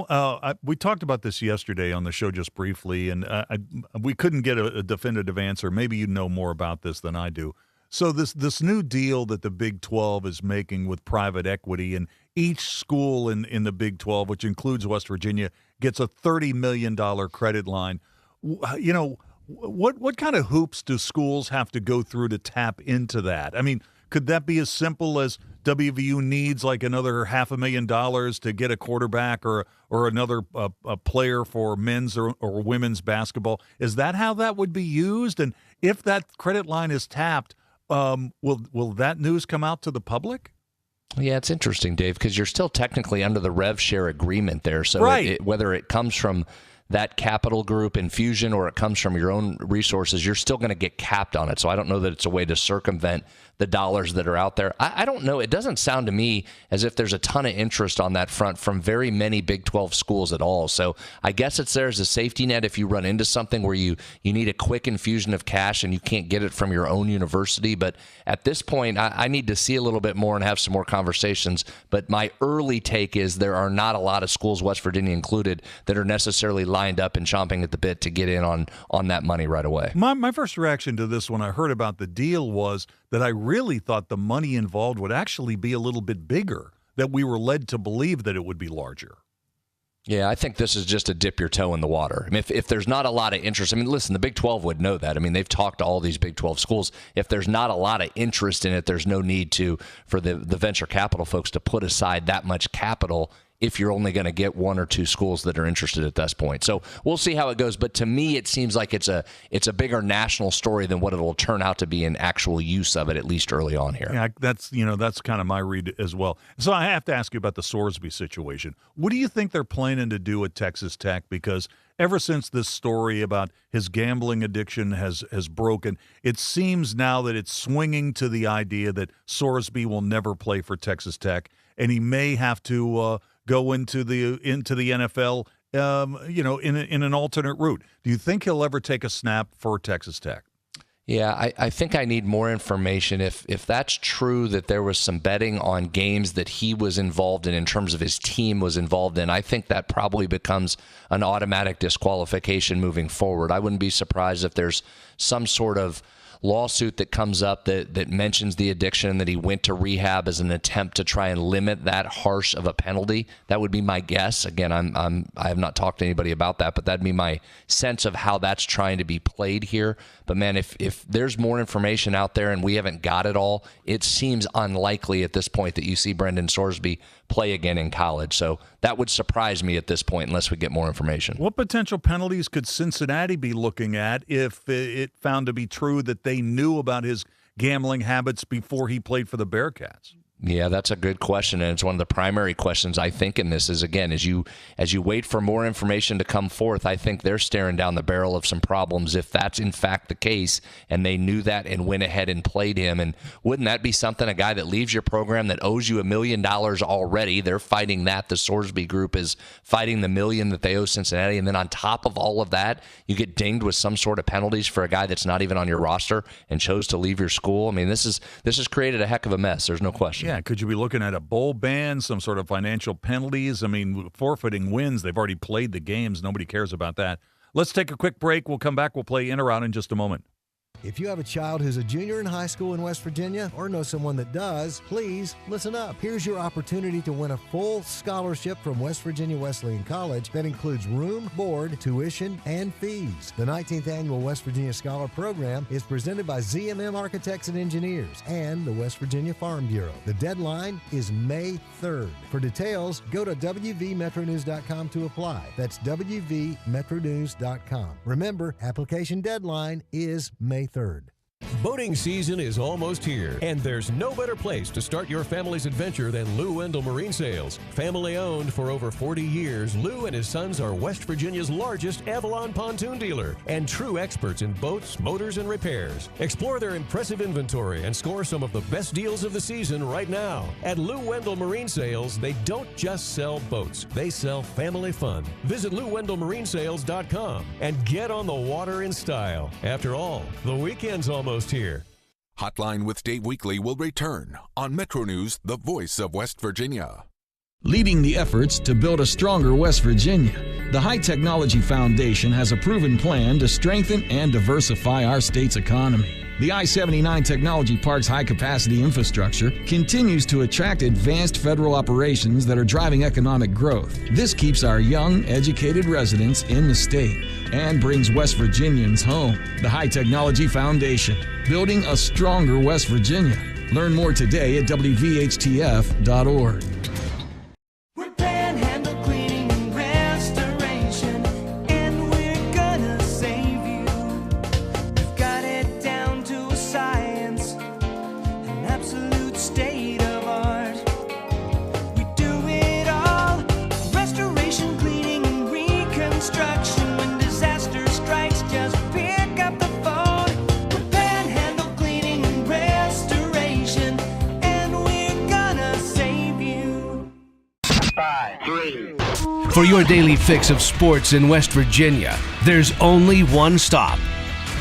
we talked about this yesterday on the show just briefly, and we couldn't get a definitive answer. Maybe you know more about this than I do. So this new deal that the Big 12 is making with private equity, and each school in the Big 12, which includes West Virginia, gets a $30 million credit line. You know, what kind of hoops do schools have to go through to tap into that? I mean, could that be as simple as WVU needs like another $500,000 to get a quarterback or another a player for men's or women's basketball? Is that how that would be used? And if that credit line is tapped, will that news come out to the public? Yeah, it's interesting, Dave, because you're still technically under the rev share agreement there. So right. Whether it comes from that capital group infusion or it comes from your own resources, you're still going to get capped on it. So I don't know that it's a way to circumvent the dollars that are out there. I don't know. It doesn't sound to me as if there's a ton of interest on that front from very many Big 12 schools at all. So I guess it's there as a safety net if you run into something where you need a quick infusion of cash and you can't get it from your own university. But at this point, I need to see a little bit more and have some more conversations. But my early take is there are not a lot of schools, West Virginia included, that are necessarily lined up and chomping at the bit to get in on that money right away. My first reaction to this when I heard about the deal was that I really thought the money involved would actually be a little bit bigger, that we were led to believe that it would be larger. Yeah, I think this is just to dip your toe in the water. I mean, if there's not a lot of interest, I mean, listen, the Big 12 would know that. I mean, they've talked to all these Big 12 schools. If there's not a lot of interest in it, there's no need for the venture capital folks to put aside that much capital if you're only going to get one or two schools that are interested at this point. So we'll see how it goes. But to me, it seems like it's a bigger national story than what it will turn out to be in actual use of it, at least early on here. Yeah, that's kind of my read as well. So I have to ask you about the Sorsby situation. What do you think they're planning to do at Texas Tech? Because ever since this story about his gambling addiction has broken, it seems now that it's swinging to the idea that Sorsby will never play for Texas Tech, and he may have to go into the NFL, in an alternate route. Do you think he'll ever take a snap for Texas Tech? Yeah, I think I need more information. If that's true that there was some betting on games that he was involved in terms of his team was involved in, I think that probably becomes an automatic disqualification moving forward. I wouldn't be surprised if there's some sort of lawsuit that comes up that mentions the addiction and that he went to rehab as an attempt to try and limit that harsh of a penalty. That would be my guess. Again, I have not talked to anybody about that, but that'd be my sense of how that's trying to be played here. But man, if there's more information out there and we haven't got it all, it seems unlikely at this point that you see Brendan Sorsby play again in college. So that would surprise me at this point unless we get more information. What potential penalties could Cincinnati be looking at if it found to be true that they knew about his gambling habits before he played for the Bearcats? Yeah, that's a good question, and it's one of the primary questions I think in this is, again, as you wait for more information to come forth, I think they're staring down the barrel of some problems if that's in fact the case, and they knew that and went ahead and played him. And wouldn't that be something, a guy that leaves your program that owes you $1 million already, they're fighting that, the Sorsby group is fighting the $1 million that they owe Cincinnati, and then on top of all of that, you get dinged with some sort of penalties for a guy that's not even on your roster and chose to leave your school. I mean, this has created a heck of a mess, there's no question. Yeah, could you be looking at a bowl ban, some sort of financial penalties? I mean, forfeiting wins. They've already played the games. Nobody cares about that. Let's take a quick break. We'll come back. We'll play in or out in just a moment. If you have a child who's a junior in high school in West Virginia or know someone that does, please listen up. Here's your opportunity to win a full scholarship from West Virginia Wesleyan College that includes room, board, tuition, and fees. The 19th Annual West Virginia Scholar Program is presented by ZMM Architects and Engineers and the West Virginia Farm Bureau. The deadline is May 3rd. For details, go to wvmetronews.com to apply. That's wvmetronews.com. Remember, application deadline is May 3rd. Boating season is almost here, and there's no better place to start your family's adventure than Lou Wendell Marine Sales. Family owned for over 40 years, Lou and his sons are West Virginia's largest Avalon pontoon dealer and true experts in boats, motors, and repairs. Explore their impressive inventory and score some of the best deals of the season right now. At Lou Wendell Marine Sales, they don't just sell boats, they sell family fun. Visit LouWendellMarineSales.com and get on the water in style. After all, the weekend's almost here. Hotline with Dave Weekly will return on Metro News, the voice of West Virginia. Leading the efforts to build a stronger West Virginia, the High Technology Foundation has a proven plan to strengthen and diversify our state's economy. The I-79 Technology Park's high-capacity infrastructure continues to attract advanced federal operations that are driving economic growth. This keeps our young, educated residents in the state and brings West Virginians home. The High Technology Foundation, building a stronger West Virginia. Learn more today at WVHTF.org. For your daily fix of sports in West Virginia, there's only one stop.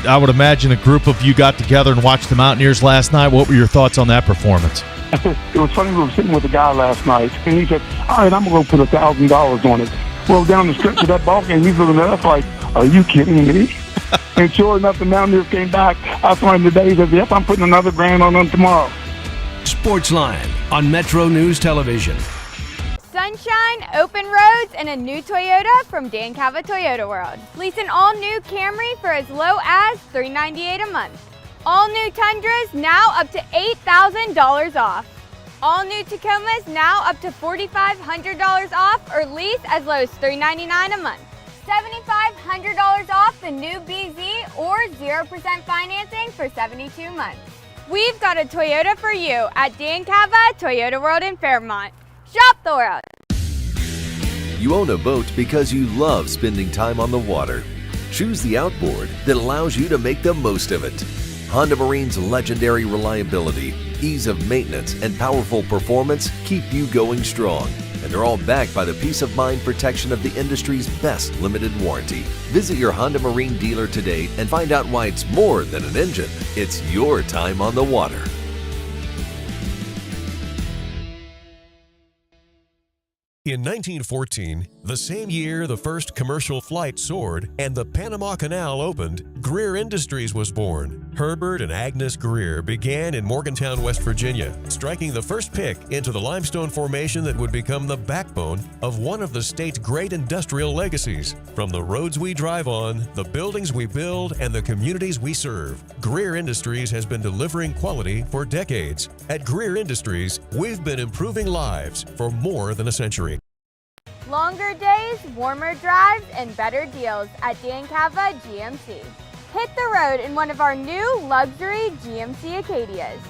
I would imagine a group of you got together and watched the Mountaineers last night. What were your thoughts on that performance? It was funny, we were sitting with a guy last night, and he said, all right, I'm going to go put $1,000 on it. Well, down the stretch of that ball game, he's looking at us like, are you kidding me? And sure enough, the Mountaineers came back. I saw him today. He said, yep, I'm putting another $1,000 on them tomorrow. Sportsline on Metro News Television. Sunshine, open roads, and a new Toyota from Dan Cava Toyota World. Lease an all-new Camry for as low as $398 a month. All new Tundras now up to $8,000 off. All new Tacomas now up to $4,500 off or lease as low as $399 a month. $7,500 off the new BZ or 0% financing for 72 months. We've got a Toyota for you at Dan Cava Toyota World in Fairmont. Shop the world. You own a boat because you love spending time on the water. Choose the outboard that allows you to make the most of it. Honda Marine's legendary reliability, ease of maintenance, and powerful performance keep you going strong. And they're all backed by the peace of mind protection of the industry's best limited warranty. Visit your Honda Marine dealer today and find out why it's more than an engine. It's your time on the water. In 1914, the same year the first commercial flight soared and the Panama Canal opened, Greer Industries was born. Herbert and Agnes Greer began in Morgantown, West Virginia, striking the first pick into the limestone formation that would become the backbone of one of the state's great industrial legacies. From the roads we drive on, the buildings we build, and the communities we serve, Greer Industries has been delivering quality for decades. At Greer Industries, we've been improving lives for more than a century. Longer days, warmer drives, and better deals at Dan Cava GMC. Hit the road in one of our new luxury GMC Acadias.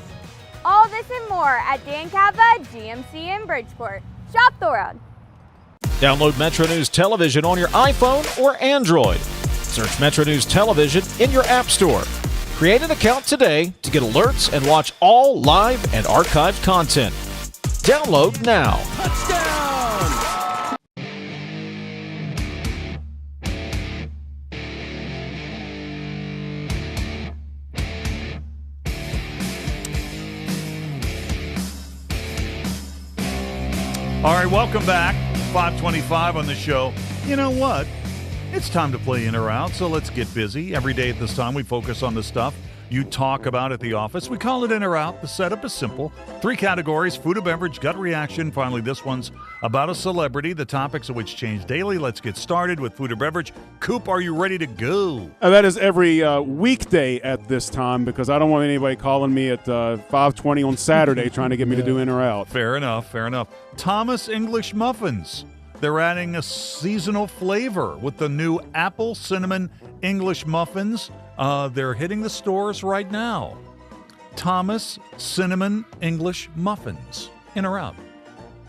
All this and more at Dan Cava GMC in Bridgeport. Shop the world. Download Metro News Television on your iPhone or Android. Search Metro News Television in your app store. Create an account today to get alerts and watch all live and archived content. Download now. All right, welcome back. 525 on the show. You know what? It's time to play in or out, so let's get busy. Every day at this time, we focus on the stuff you talk about at the office. We call it in or out. The setup is simple. 3 categories: food or beverage, gut reaction. Finally, this one's about a celebrity, the topics of which change daily. Let's get started with food or beverage. Coop, are you ready to go? That is every weekday at this time, because I don't want anybody calling me at 5:20 on Saturday trying to get me to do in or out. Fair enough, fair enough. Thomas English muffins. They're adding a seasonal flavor with the new apple cinnamon English muffins. They're hitting the stores right now. Thomas cinnamon English muffins. In or out?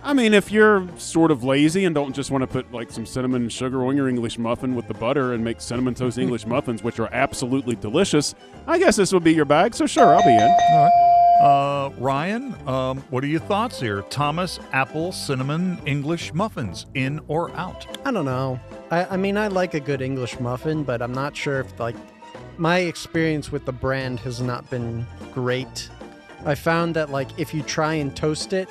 I mean, if you're sort of lazy and don't just want to put like some cinnamon and sugar on your English muffin with the butter and make cinnamon toast English muffins, which are absolutely delicious, I guess this would be your bag. So sure, I'll be in. All right. Ryan, what are your thoughts here? Thomas apple cinnamon English muffins, in or out? I don't know. I mean, I like a good English muffin, but I'm not sure if, like, my experience with the brand has not been great. I found that, like, if you try and toast it,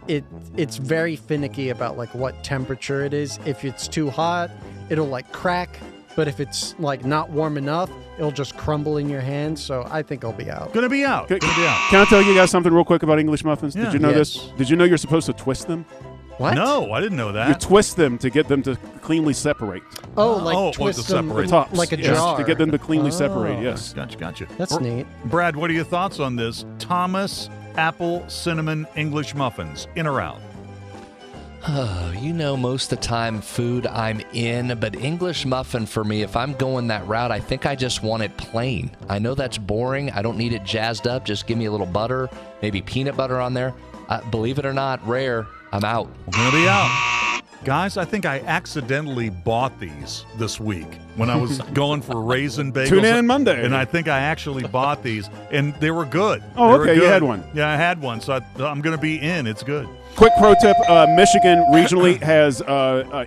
it's very finicky about, like, what temperature it is. If it's too hot, it'll, like, crack. But if it's, like, not warm enough, it'll just crumble in your hands. So I think I'll be out. Gonna be out. Can I tell you guys something real quick about English muffins? Yeah. Did you know Yes. this? Did you know you're supposed to twist them? What? No, I didn't know that. You twist them to get them to cleanly separate. Oh, like Oh, twist to them separate. Tops. like a Yes, jar. to get them to cleanly separate, yes. Gotcha. That's neat. Brad, what are your thoughts on this? Thomas apple cinnamon English muffins, in or out? Oh, you know, most of the time food I'm in, but English muffin for me, if I'm going that route, I think I just want it plain. I know that's boring. I don't need it jazzed up. Just give me a little butter, maybe peanut butter on there. Believe it or not, rare, I'm out. I'm going to be out. Guys, I think I accidentally bought these this week when I was going for raisin bagels. Tune in Monday. And I think I actually bought these, and they were good. Oh, They were okay, you good. had one. Yeah, I had one, so I'm going to be in. It's good. Quick pro tip, Michigan regionally has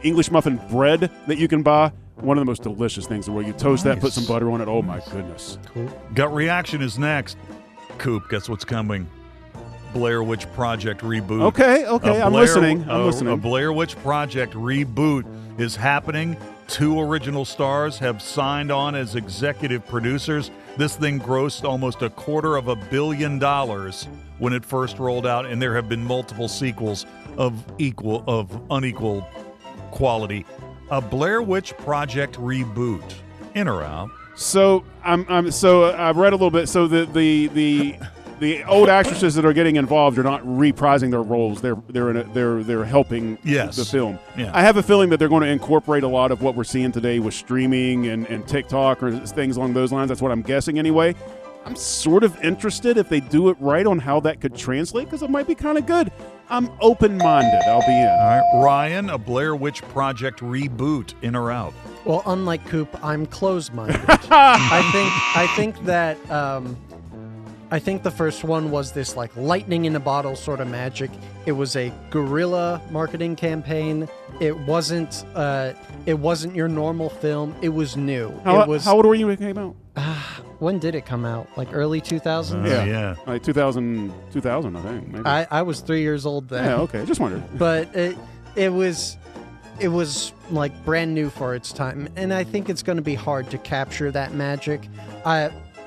English muffin bread that you can buy. One of the most delicious things where you toast that, put some butter on it. Oh, my goodness. Cool. Gut reaction is next. Coop, guess what's coming? Blair Witch Project reboot. Okay, I'm listening. A Blair Witch Project reboot is happening. 2 original stars have signed on as executive producers. This thing grossed almost $250 million when it first rolled out, and there have been multiple sequels of unequal quality. A Blair Witch Project reboot. In or out? So I've read a little bit. So the old actresses that are getting involved are not reprising their roles. They're helping the film. Yeah. I have a feeling that they're going to incorporate a lot of what we're seeing today with streaming and TikTok or things along those lines. That's what I'm guessing anyway. I'm sort of interested if they do it right on how that could translate, because it might be kind of good. I'm open-minded. I'll be in. All right, Ryan, a Blair Witch Project reboot, in or out? Well, unlike Coop, I'm closed-minded. I think that I think the first one was this like lightning in a bottle sort of magic. It was a guerrilla marketing campaign. It wasn't your normal film. It was new. How old were you when it came out? When did it come out? Like early 2000s? Yeah. Like 2000, I think. Maybe. I was 3 years old then. Yeah, okay. Just wondered. But it was like brand new for its time, and I think it's going to be hard to capture that magic.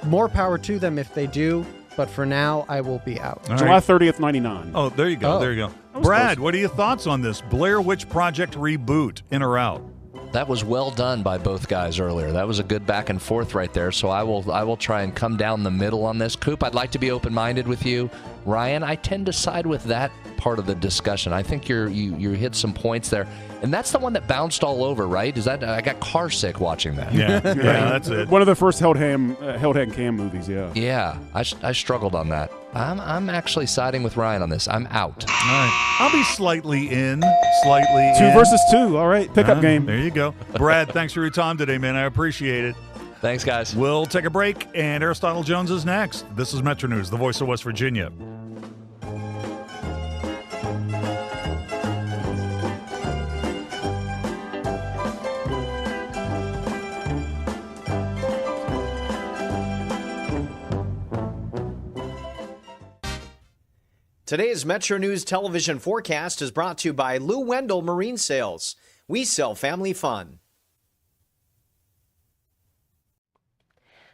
More power to them if they do, but for now, I will be out. July 30th, 99. Oh, there you go. There you go. Brad, what are your thoughts on this Blair Witch Project reboot, in or out? That was well done by both guys earlier. That was a good back and forth right there. So I will try and come down the middle on this. Coop, I'd like to be open-minded with you. Ryan, I tend to side with that part of the discussion. I think you hit some points there. And that's the one that bounced all over, right? Is that I got car sick watching that. Yeah, that's it. One of the first held hand cam movies, yeah. Yeah, I struggled on that. I'm actually siding with Ryan on this. I'm out. All right. I'll be slightly in. 2 versus 2. All right, pickup game. There you go. Brad, thanks for your time today, man. I appreciate it. Thanks, guys. We'll take a break, and Aristotle Jones is next. This is Metro News, the voice of West Virginia. Today's Metro News television forecast is brought to you by Lou Wendell Marine Sales. We sell family fun.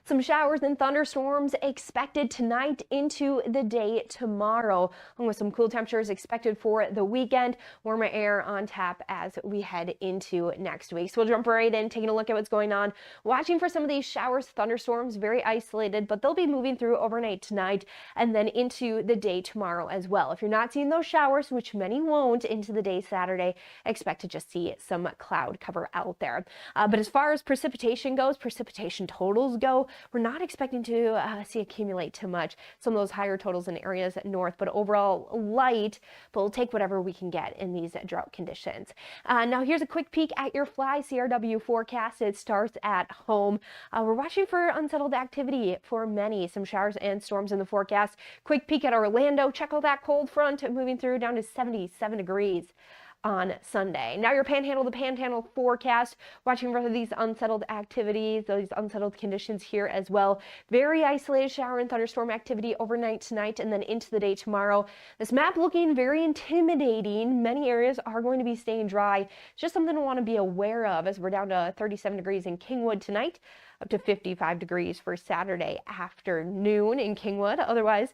Some showers and thunderstorms expected tonight into the day tomorrow, along with some cool temperatures expected for the weekend. Warmer air on tap as we head into next week. So we'll jump right in, taking a look at what's going on. Watching for some of these showers, thunderstorms, very isolated, but they'll be moving through overnight tonight and then into the day tomorrow as well. If you're not seeing those showers, which many won't, into the day Saturday, expect to just see some cloud cover out there. But as far as precipitation goes, precipitation totals go, we're not expecting to see accumulate too much. Some of those higher totals in areas north, but overall light, but we'll take whatever we can get in these drought conditions. Now here's a quick peek at your Fly CRW forecast. It starts at home. We're watching for unsettled activity for many, some showers and storms in the forecast. Quick peek at Orlando. Check out that cold front moving through down to 77 degrees on Sunday. Now your Panhandle forecast, watching for these unsettled activities, those unsettled conditions here as well. Very isolated shower and thunderstorm activity overnight tonight and then into the day tomorrow. This map looking very intimidating. Many areas are going to be staying dry. It's just something to want to be aware of as we're down to 37 degrees in Kingwood tonight, up to 55 degrees for Saturday afternoon in Kingwood. Otherwise,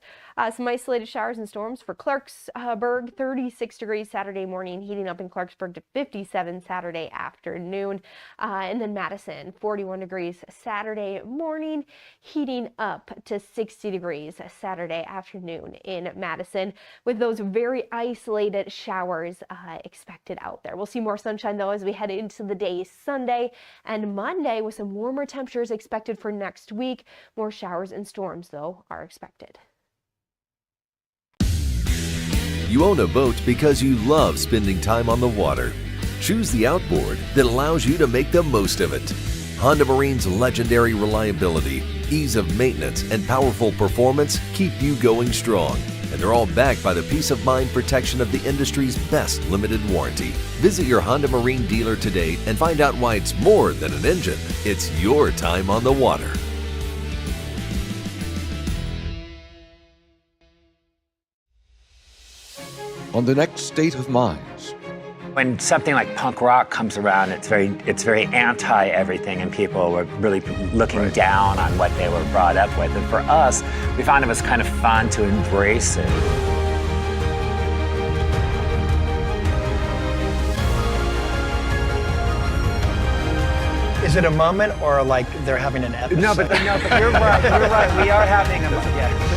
some isolated showers and storms for Clarksburg, 36 degrees Saturday morning, heating up in Clarksburg to 57 Saturday afternoon. And then Madison, 41 degrees Saturday morning, heating up to 60 degrees Saturday afternoon in Madison, with those very isolated showers expected out there. We'll see more sunshine though as we head into the day Sunday and Monday, with some warmer temperatures expected for next week. More showers and storms, though, are expected. You own a boat because you love spending time on the water. Choose the outboard that allows you to make the most of it. Honda Marine's legendary reliability, ease of maintenance, and powerful performance keep you going strong. And they're all backed by the peace of mind protection of the industry's best limited warranty. Visit your Honda Marine dealer today and find out why it's more than an engine. It's your time on the water. On the next State of Minds. When something like punk rock comes around, it's very anti everything, and people were really looking down on what they were brought up with. And for us, we found it was kind of fun to embrace it. Is it a moment or like they're having an episode? No, but you're right. You're right. We are having a moment. Yeah.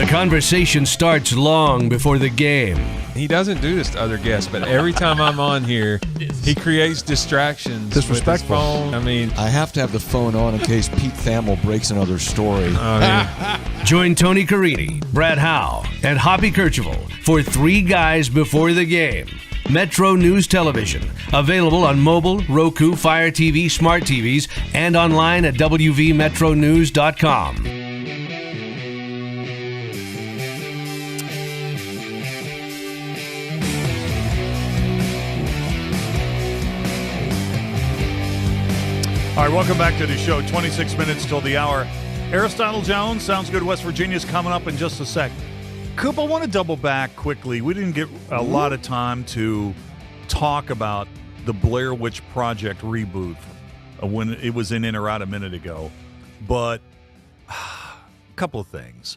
The conversation starts long before the game. He doesn't do this to other guests, but every time I'm on here, he creates distractions. Disrespectful. With his phone. I mean, I have to have the phone on in case Pete Thamel breaks another story. Join Tony Carini, Brad Howe, and Hoppy Kercheval for Three Guys Before the Game. Metro News Television, available on mobile, Roku, Fire TV, smart TVs, and online at wvmetronews.com. All right, welcome back to the show. 26 minutes till the hour. Aristotle Jones, Sounds Good West Virginia's coming up in just a sec. Coop, I want to double back quickly. We didn't get a lot of time to talk about the Blair Witch Project reboot when it was in or out a minute ago. But a couple of things.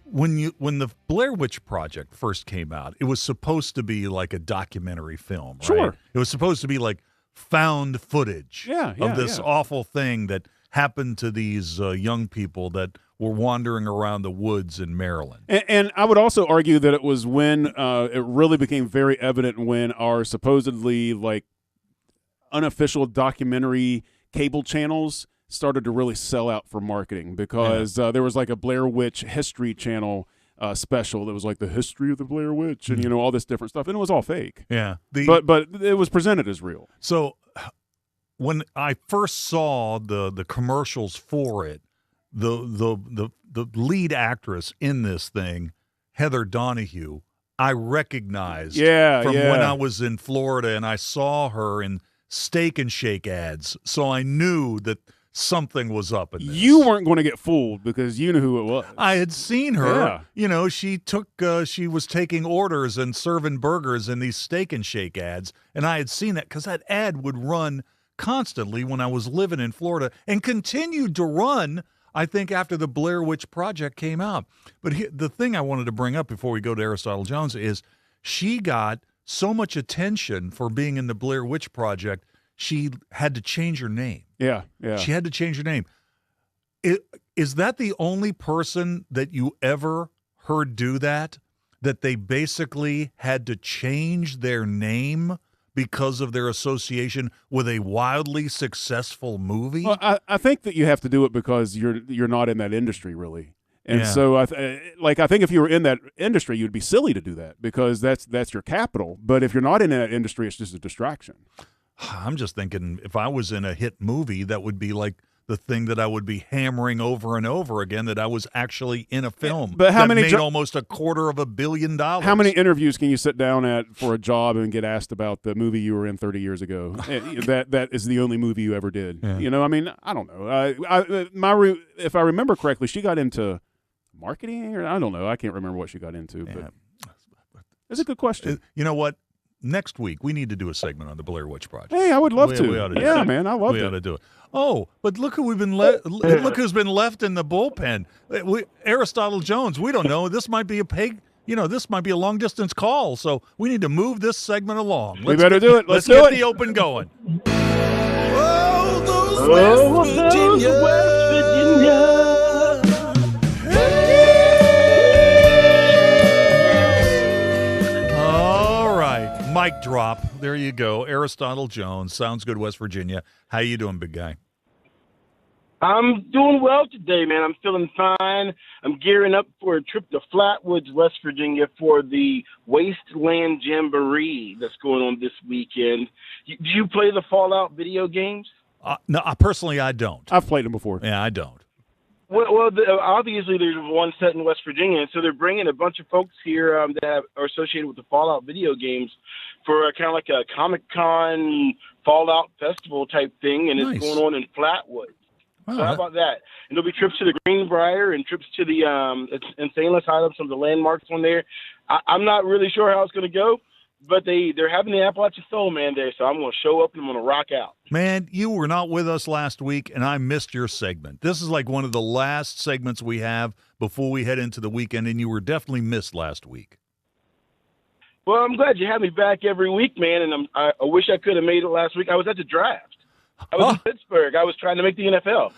When the Blair Witch Project first came out, it was supposed to be like a documentary film, right? Sure. It was supposed to be like found footage of this awful thing that happened to these young people that were wandering around the woods in Maryland. And I would also argue that it was when it really became very evident when our supposedly like unofficial documentary cable channels started to really sell out for marketing, because there was like a Blair Witch History Channel special that was like the history of the Blair Witch and all this different stuff, and it was all fake. Yeah, but it was presented as real. So when I first saw the commercials for it, the lead actress in this thing, Heather Donahue, I recognized from when I was in Florida and I saw her in Steak and Shake ads, so I knew that something was up in this. You weren't going to get fooled because you knew who it was. I had seen her. Yeah. She was taking orders and serving burgers in these Steak and Shake ads, and I had seen that because that ad would run constantly when I was living in Florida and continued to run, I think, after the Blair Witch Project came out. But the thing I wanted to bring up before we go to Aristotle Jones is she got so much attention for being in the Blair Witch Project, she had to change her name. Yeah. She had to change her name. Is that the only person that you ever heard do that? That they basically had to change their name because of their association with a wildly successful movie? Well, I think that you have to do it because you're not in that industry, really. And so I think if you were in that industry, you'd be silly to do that because that's your capital. But if you're not in that industry, it's just a distraction. I'm just thinking if I was in a hit movie, that would be like the thing that I would be hammering over and over again, that I was actually in a film but how many made almost $250 million. How many interviews can you sit down at for a job and get asked about the movie you were in 30 years ago? that is the only movie you ever did. Yeah. I mean, I don't know. If I remember correctly, she got into marketing, or I don't know. I can't remember what she got into, but it's a good question. You know what? Next week, we need to do a segment on the Blair Witch Project. Hey, I would love to. We ought to do yeah, it. man, I love it. We ought to do it. Oh, but look who we've been look who's been left in the bullpen. Aristotle Jones. We don't know. This might be this might be a long distance call. So we need to move this segment along. We better do it. Let's do get it. the open going. West Virginia. Mic drop. There you go. Aristotle Jones. Sounds Good, West Virginia. How you doing, big guy? I'm doing well today, man. I'm feeling fine. I'm gearing up for a trip to Flatwoods, West Virginia for the Wasteland Jamboree that's going on this weekend. Do you play the Fallout video games? No, personally, I don't. I've played them before. Yeah, I don't. Well, obviously there's one set in West Virginia, and so they're bringing a bunch of folks here that are associated with the Fallout video games for kind of like a Comic-Con Fallout festival type thing, and it's going on in Flatwoods. Wow. So how about that? And there'll be trips to the Greenbrier and trips to the Insane Asylum, some of the landmarks on there. I'm not really sure how it's going to go, but they're having the Appalachian Soul Man Day, so I'm going to show up and I'm going to rock out. Man, you were not with us last week, and I missed your segment. This is like one of the last segments we have before we head into the weekend, and you were definitely missed last week. Well, I'm glad you have me back every week, man, and I wish I could have made it last week. I was at the draft. I was in Pittsburgh. I was trying to make the NFL.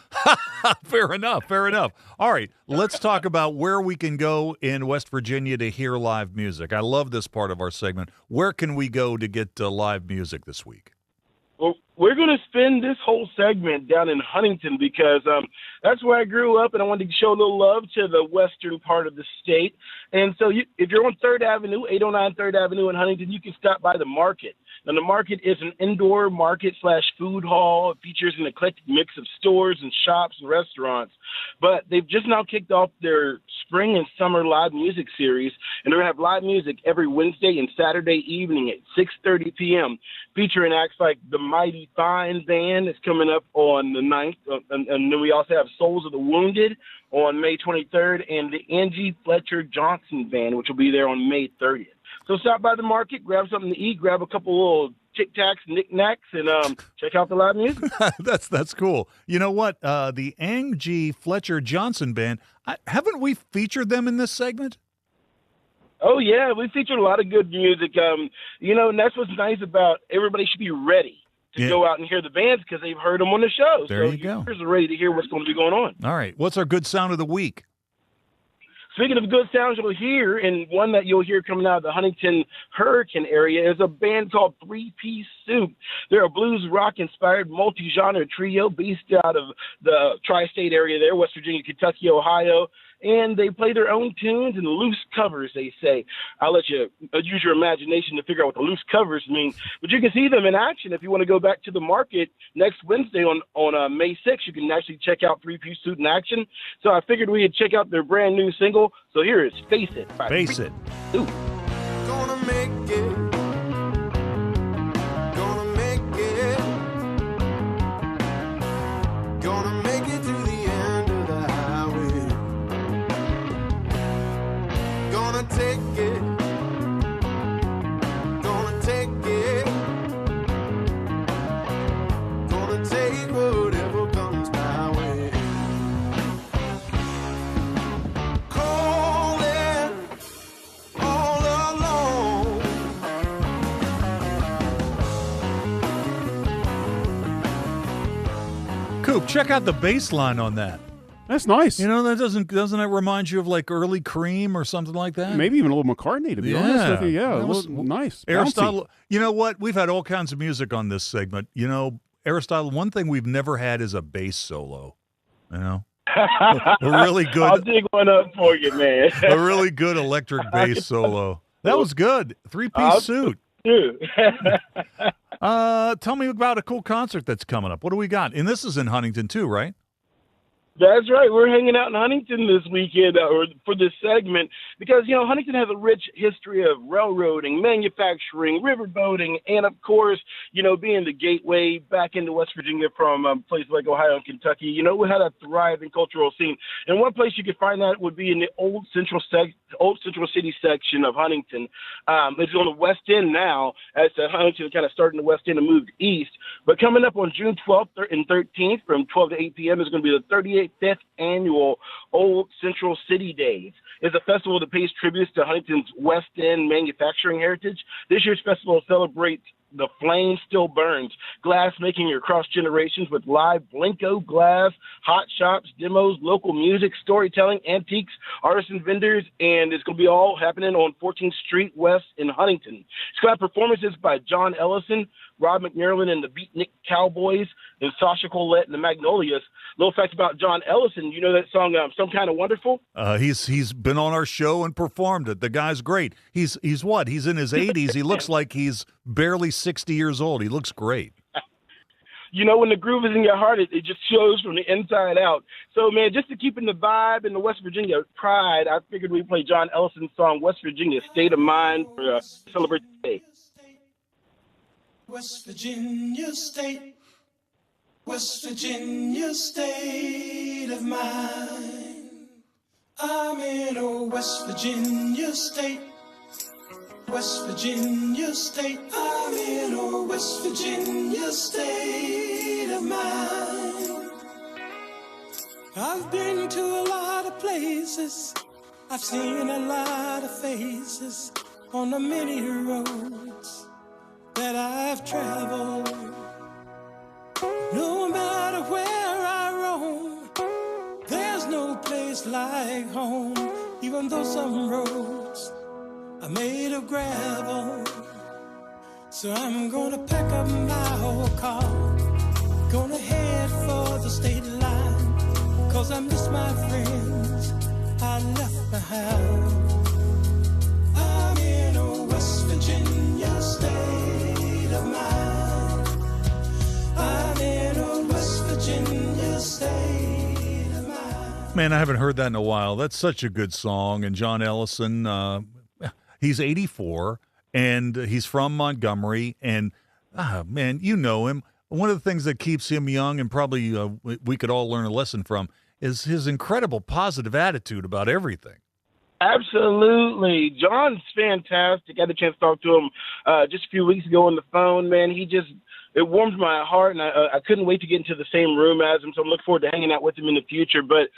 Fair enough. Fair enough. All right, let's talk about where we can go in West Virginia to hear live music. I love this part of our segment. Where can we go to get live music this week? Well, we're going to spend this whole segment down in Huntington because that's where I grew up, and I wanted to show a little love to the western part of the state. And so if you're on 3rd Avenue, 809 3rd Avenue in Huntington, you can stop by the market. Now, the market is an indoor market / food hall. It features an eclectic mix of stores and shops and restaurants. But they've just now kicked off their spring and summer live music series, and they're going to have live music every Wednesday and Saturday evening at 6:30 p.m., featuring acts like the Mighty Fine Band that's coming up on the 9th. And then we also have Souls of the Wounded on May 23rd, and the Angie Fletcher Johnson Band, which will be there on May 30th. So stop by the market, grab something to eat, grab a couple little Tic Tacs, knickknacks, and check out the live music. That's cool. You know what? The Angie Fletcher Johnson Band, haven't we featured them in this segment? Oh, yeah. We featured a lot of good music. And that's what's nice about everybody should be ready to go out and hear the bands because they've heard them on the show. There you go. Users are ready to hear what's going to be going on. All right. What's our good sound of the week? Speaking of good sounds you'll hear, and one that you'll hear coming out of the Huntington Hurricane area is a band called 3-Piece Soup. They're a blues rock-inspired multi-genre trio based out of the tri-state area there, West Virginia, Kentucky, Ohio. And they play their own tunes and loose covers, they say. I'll let you use your imagination to figure out what the loose covers mean. But you can see them in action if you want to go back to the market next Wednesday on May 6th. You can actually check out 3-Piece Suit in action. So I figured we'd check out their brand new single. So here is Face It. Face It. Ooh. Gonna make it. Gonna make it. Gonna make it to the end of the highway. Gonna take it. Gonna take it. Gonna take whatever comes my way. Calling all alone. Coop, check out the bass line on that. That's nice. You know, doesn't that remind you of like early Cream or something like that? Maybe even a little McCartney, to be honest with you. Yeah, That was nice. Aristotle. Bouncy. You know what? We've had all kinds of music on this segment. You know, Aristotle, one thing we've never had is a bass solo. You know? A really good. I'll dig one up for you, man. A really good electric bass solo. That was good. 3-Piece Suit. Tell me about a cool concert that's coming up. What do we got? And this is in Huntington too, right? That's right. We're hanging out in Huntington this weekend or for this segment because, you know, Huntington has a rich history of railroading, manufacturing, riverboating, and, of course, you know, being the gateway back into West Virginia from places like Ohio and Kentucky. You know, we had a thriving cultural scene. And one place you could find that would be in the old Central City section of Huntington. It's on the West End now as Huntington kind of started in the West End and moved east. But coming up on June 12th and 13th from 12 to 8 p.m. is going to be the 35th annual Old Central City Days. It's a festival that pays tributes to Huntington's West End manufacturing heritage. This year's festival celebrates The Flame Still Burns, glass making across generations with live Blenko glass, hot shops, demos, local music, storytelling, antiques, artisan vendors, and it's going to be all happening on 14th Street West in Huntington. It's going to have performances by John Ellison, Rob McNerlin and the Beatnik Cowboys, and Sasha Colette and the Magnolias. Little fact about John Ellison, you know that song, Some Kind of Wonderful? He's been on our show and performed it. The guy's great. He's what? He's in his 80s. He looks like he's barely 60 years old. He looks great. You know, when the groove is in your heart, it just shows from the inside out. So, man, just to keep in the vibe and the West Virginia pride, I figured we'd play John Ellison's song, West Virginia State of Mind, for celebrate the day. West Virginia State, West Virginia State of Mind. I'm in a West Virginia State, West Virginia State. I'm in a West Virginia State of Mind. I've been to a lot of places, I've seen a lot of faces on the many roads that I've traveled. place like home, even though some roads are made of gravel. So I'm gonna pack up my old car, gonna head for the state line, 'cause I miss my friends I left behind. I'm in a West Virginia state of mind. I'm in a West Virginia state of mind. Man, I haven't heard that in a while. That's such a good song. And John Ellison, he's 84, and he's from Montgomery. And, man, you know him. One of the things that keeps him young, and probably we could all learn a lesson from, is his incredible positive attitude about everything. Absolutely. John's fantastic. I had a chance to talk to him just a few weeks ago on the phone, man. It warmed my heart, and I couldn't wait to get into the same room as him, so I'm looking forward to hanging out with him in the future. But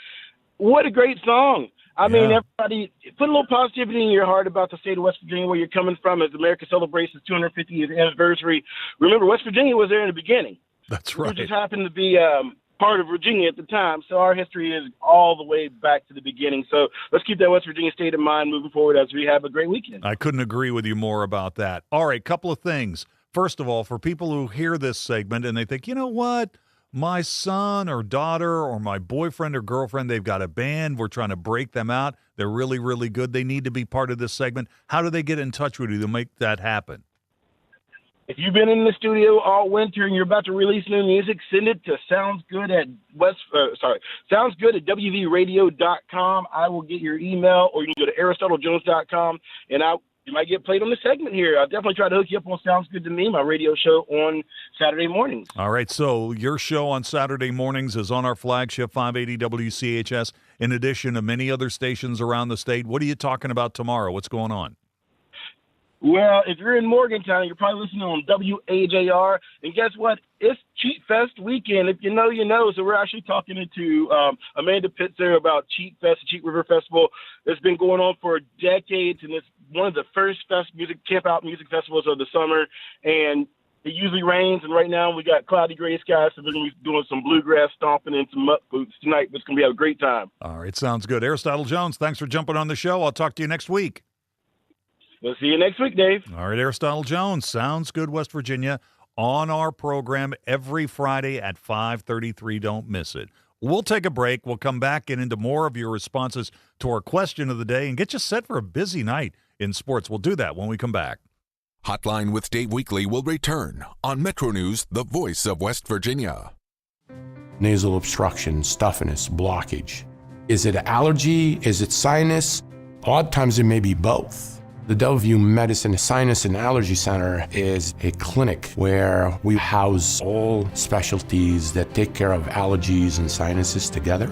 what a great song. I mean, everybody, put a little positivity in your heart about the state of West Virginia, where you're coming from, as America celebrates its 250th anniversary. Remember, West Virginia was there in the beginning. That's right. We just happened to be part of Virginia at the time, so our history is all the way back to the beginning. So let's keep that West Virginia state of mind moving forward as we have a great weekend. I couldn't agree with you more about that. All right, couple of things. First of all, for people who hear this segment and they think, you know what, my son or daughter or my boyfriend or girlfriend, they've got a band, we're trying to break them out, they're really, really good, they need to be part of this segment. How do they get in touch with you to make that happen? If you've been in the studio all winter and you're about to release new music, send it to soundsgood at wvradio.com. I will get your email, or you can go to aristotlejones.com, and you might get played on the segment here. I'll definitely try to hook you up on Sounds Good to Me, my radio show on Saturday mornings. All right, so your show on Saturday mornings is on our flagship 580 WCHS, in addition to many other stations around the state. What are you talking about tomorrow? What's going on? Well, if you're in Morgantown, you're probably listening on WAJR. And guess what? It's Cheat Fest weekend. If you know, you know. So we're actually talking to Amanda Pitzer about Cheat Fest, the Cheat River Festival. It's been going on for decades, and it's one of the first camp-out music festivals of the summer. And it usually rains, and right now we got cloudy gray skies, so we're going to be doing some bluegrass stomping and some mutt boots tonight. It's going to be a great time. All right, sounds good. Aristotle Jones, thanks for jumping on the show. I'll talk to you next week. We'll see you next week, Dave. All right, Aristotle Jones, Sounds Good, West Virginia, on our program every Friday at 5:33. Don't miss it. We'll take a break. We'll come back and into more of your responses to our question of the day and get you set for a busy night in sports. We'll do that when we come back. Hotline with Dave Weekly will return on Metro News, the voice of West Virginia. Nasal obstruction, stuffiness, blockage. Is it allergy? Is it sinus? A lot of times it may be both. The Delview Medicine Sinus and Allergy Center is a clinic where we house all specialties that take care of allergies and sinuses together.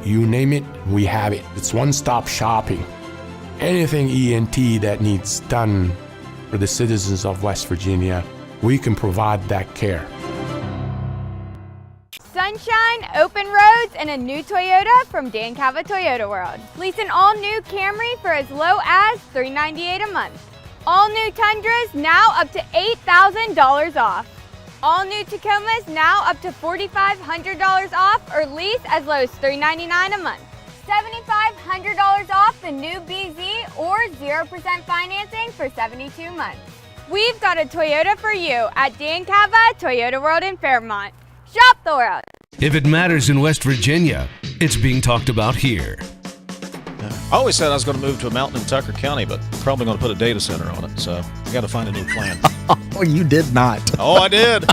You name it, we have it. It's one-stop shopping. Anything ENT that needs done for the citizens of West Virginia, we can provide that care. Sunshine, open roads, and a new Toyota from Dan Cava Toyota World. Lease an all-new Camry for as low as $398 a month. All new Tundras now up to $8,000 off. All new Tacomas now up to $4,500 off, or lease as low as $399 a month. $7,500 off the new BZ or 0% financing for 72 months. We've got a Toyota for you at Dan Cava Toyota World in Fairmont. Shop the world. If it matters in West Virginia, it's being talked about here. I always said I was going to move to a mountain in Tucker County, but probably going to put a data center on it, so I got to find a new plan. Oh, you did not. Oh, I did.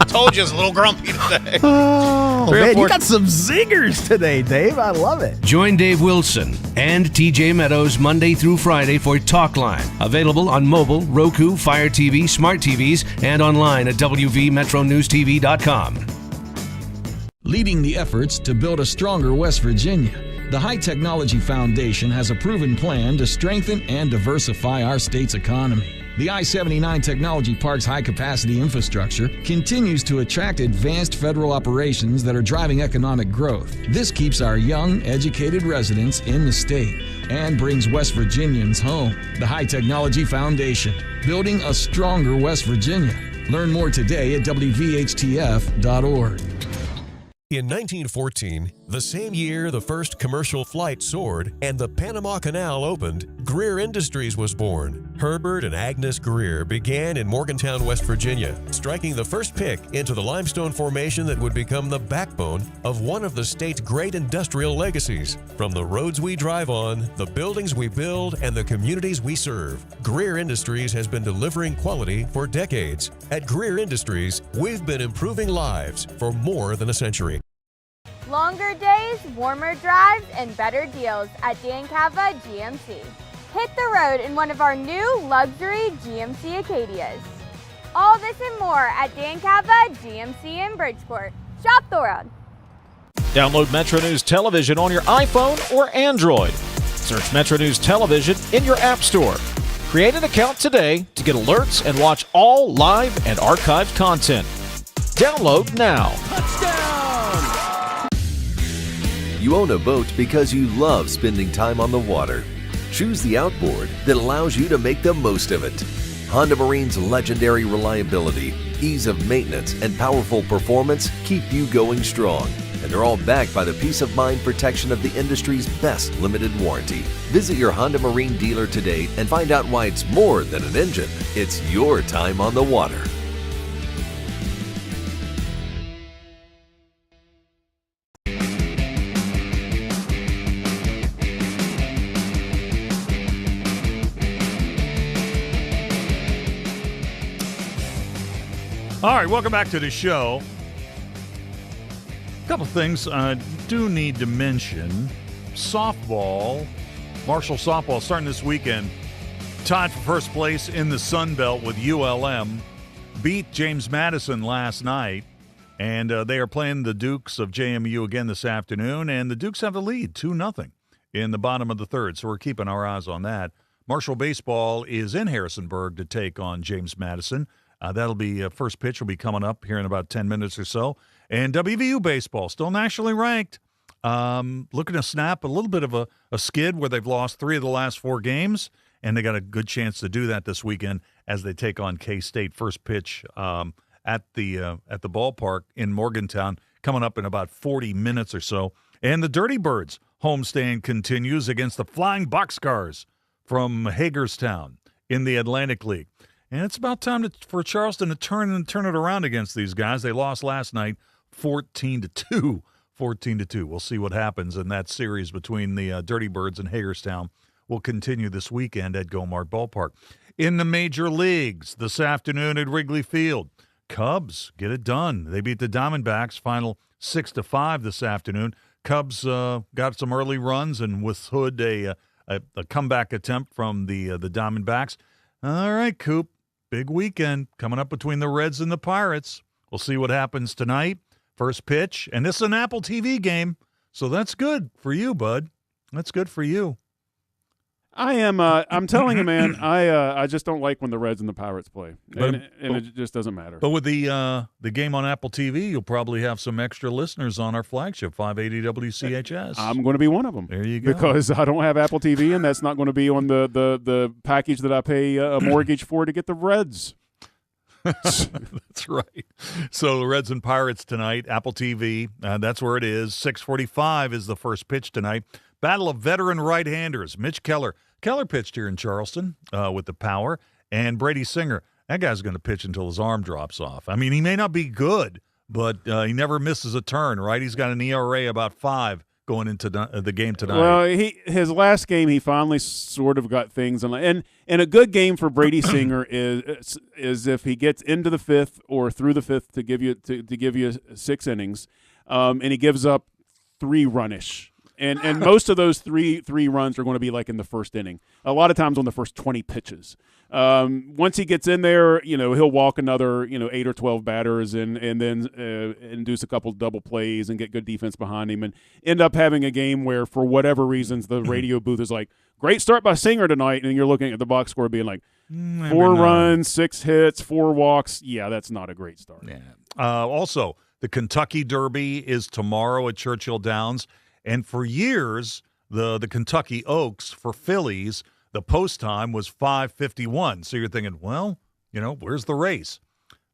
Told you I was a little grumpy today. Oh, man, you got some zingers today, Dave. I love it. Join Dave Wilson and TJ Meadows Monday through Friday for Talkline. Available on mobile, Roku, Fire TV, smart TVs, and online at wvmetronewstv.com. Leading the efforts to build a stronger West Virginia, the High Technology Foundation has a proven plan to strengthen and diversify our state's economy. The I-79 Technology Park's high-capacity infrastructure continues to attract advanced federal operations that are driving economic growth. This keeps our young, educated residents in the state and brings West Virginians home. The High Technology Foundation, building a stronger West Virginia. Learn more today at wvhtf.org. In 1914, The same year the first commercial flight soared and the Panama Canal opened, Greer Industries was born. Herbert and Agnes Greer began in Morgantown, West Virginia, striking the first pick into the limestone formation that would become the backbone of one of the state's great industrial legacies. From the roads we drive on, the buildings we build, and the communities we serve, Greer Industries has been delivering quality for decades. At Greer Industries, we've been improving lives for more than a century. Longer days, warmer drives, and better deals at Dan Cava GMC. Hit the road in one of our new luxury GMC Acadias. All this and more at Dan Cava GMC in Bridgeport. Shop the world. Download Metro News Television on your iPhone or Android. Search Metro News Television in your app store. Create an account today to get alerts and watch all live and archived content. Download now. You own a boat because you love spending time on the water. Choose the outboard that allows you to make the most of it. Honda Marine's legendary reliability, ease of maintenance, and powerful performance keep you going strong. And they're all backed by the peace of mind protection of the industry's best limited warranty. Visit your Honda Marine dealer today and find out why it's more than an engine. It's your time on the water. All right, welcome back to the show. A couple things I do need to mention. Softball, Marshall softball starting this weekend. Tied for first place in the Sun Belt with ULM. Beat James Madison last night. And they are playing the Dukes of JMU again this afternoon. And the Dukes have the lead, 2-0 in the bottom of the third. So we're keeping our eyes on that. Marshall baseball is in Harrisonburg to take on James Madison. That'll be first pitch will be coming up here in about 10 minutes or so. And WVU baseball, still nationally ranked. Looking to snap a little bit of a skid where they've lost 3 of the last 4 games. And they got a good chance to do that this weekend as they take on K-State. First pitch at the ballpark in Morgantown coming up in about 40 minutes or so. And the Dirty Birds homestand continues against the Flying Boxcars from Hagerstown in the Atlantic League. And it's about time for Charleston to turn it around against these guys. They lost last night 14-2. 14-2. We'll see what happens in that series between the Dirty Birds and Hagerstown. Will continue this weekend at Gomart Ballpark. In the major leagues this afternoon at Wrigley Field, Cubs get it done. They beat the Diamondbacks, final 6-5 this afternoon. Cubs got some early runs and withstood a comeback attempt from the Diamondbacks. All right, Coop. Big weekend coming up between the Reds and the Pirates. We'll see what happens tonight. First pitch, and this is an Apple TV game, so that's good for you, bud. That's good for you. I'm telling you, man, I just don't like when the Reds and the Pirates play, and it just doesn't matter. But with the game on Apple TV, you'll probably have some extra listeners on our flagship 580 WCHS. I'm going to be one of them. There you go. Because I don't have Apple TV, and that's not going to be on the package that I pay a mortgage for to get the Reds. That's right. So the Reds and Pirates tonight, Apple TV. That's where it is. 6:45 is the first pitch tonight. Battle of veteran right-handers. Mitch Keller. Keller pitched here in Charleston with the power. And Brady Singer. That guy's going to pitch until his arm drops off. I mean, he may not be good, but he never misses a turn, right? He's got an ERA about 5 going into the game tonight. Well, his last game, he finally sort of got things on. And a good game for Brady Singer is if he gets into the 5th or through the 5th to give you 6 innings, and he gives up 3 runish. And most of those three runs are going to be like in the first inning. A lot of times on the first 20 pitches. Once he gets in there, he'll walk another 8 or 12 batters and then induce a couple double plays and get good defense behind him and end up having a game where for whatever reasons the radio booth is like, great start by Singer tonight, and you're looking at the box score being like 4 runs, 6 hits, 4 walks. Yeah, that's not a great start. Yeah. Also, the Kentucky Derby is tomorrow at Churchill Downs. And for years, the Kentucky Oaks for fillies, the post time was 5:51. So you're thinking, well, where's the race?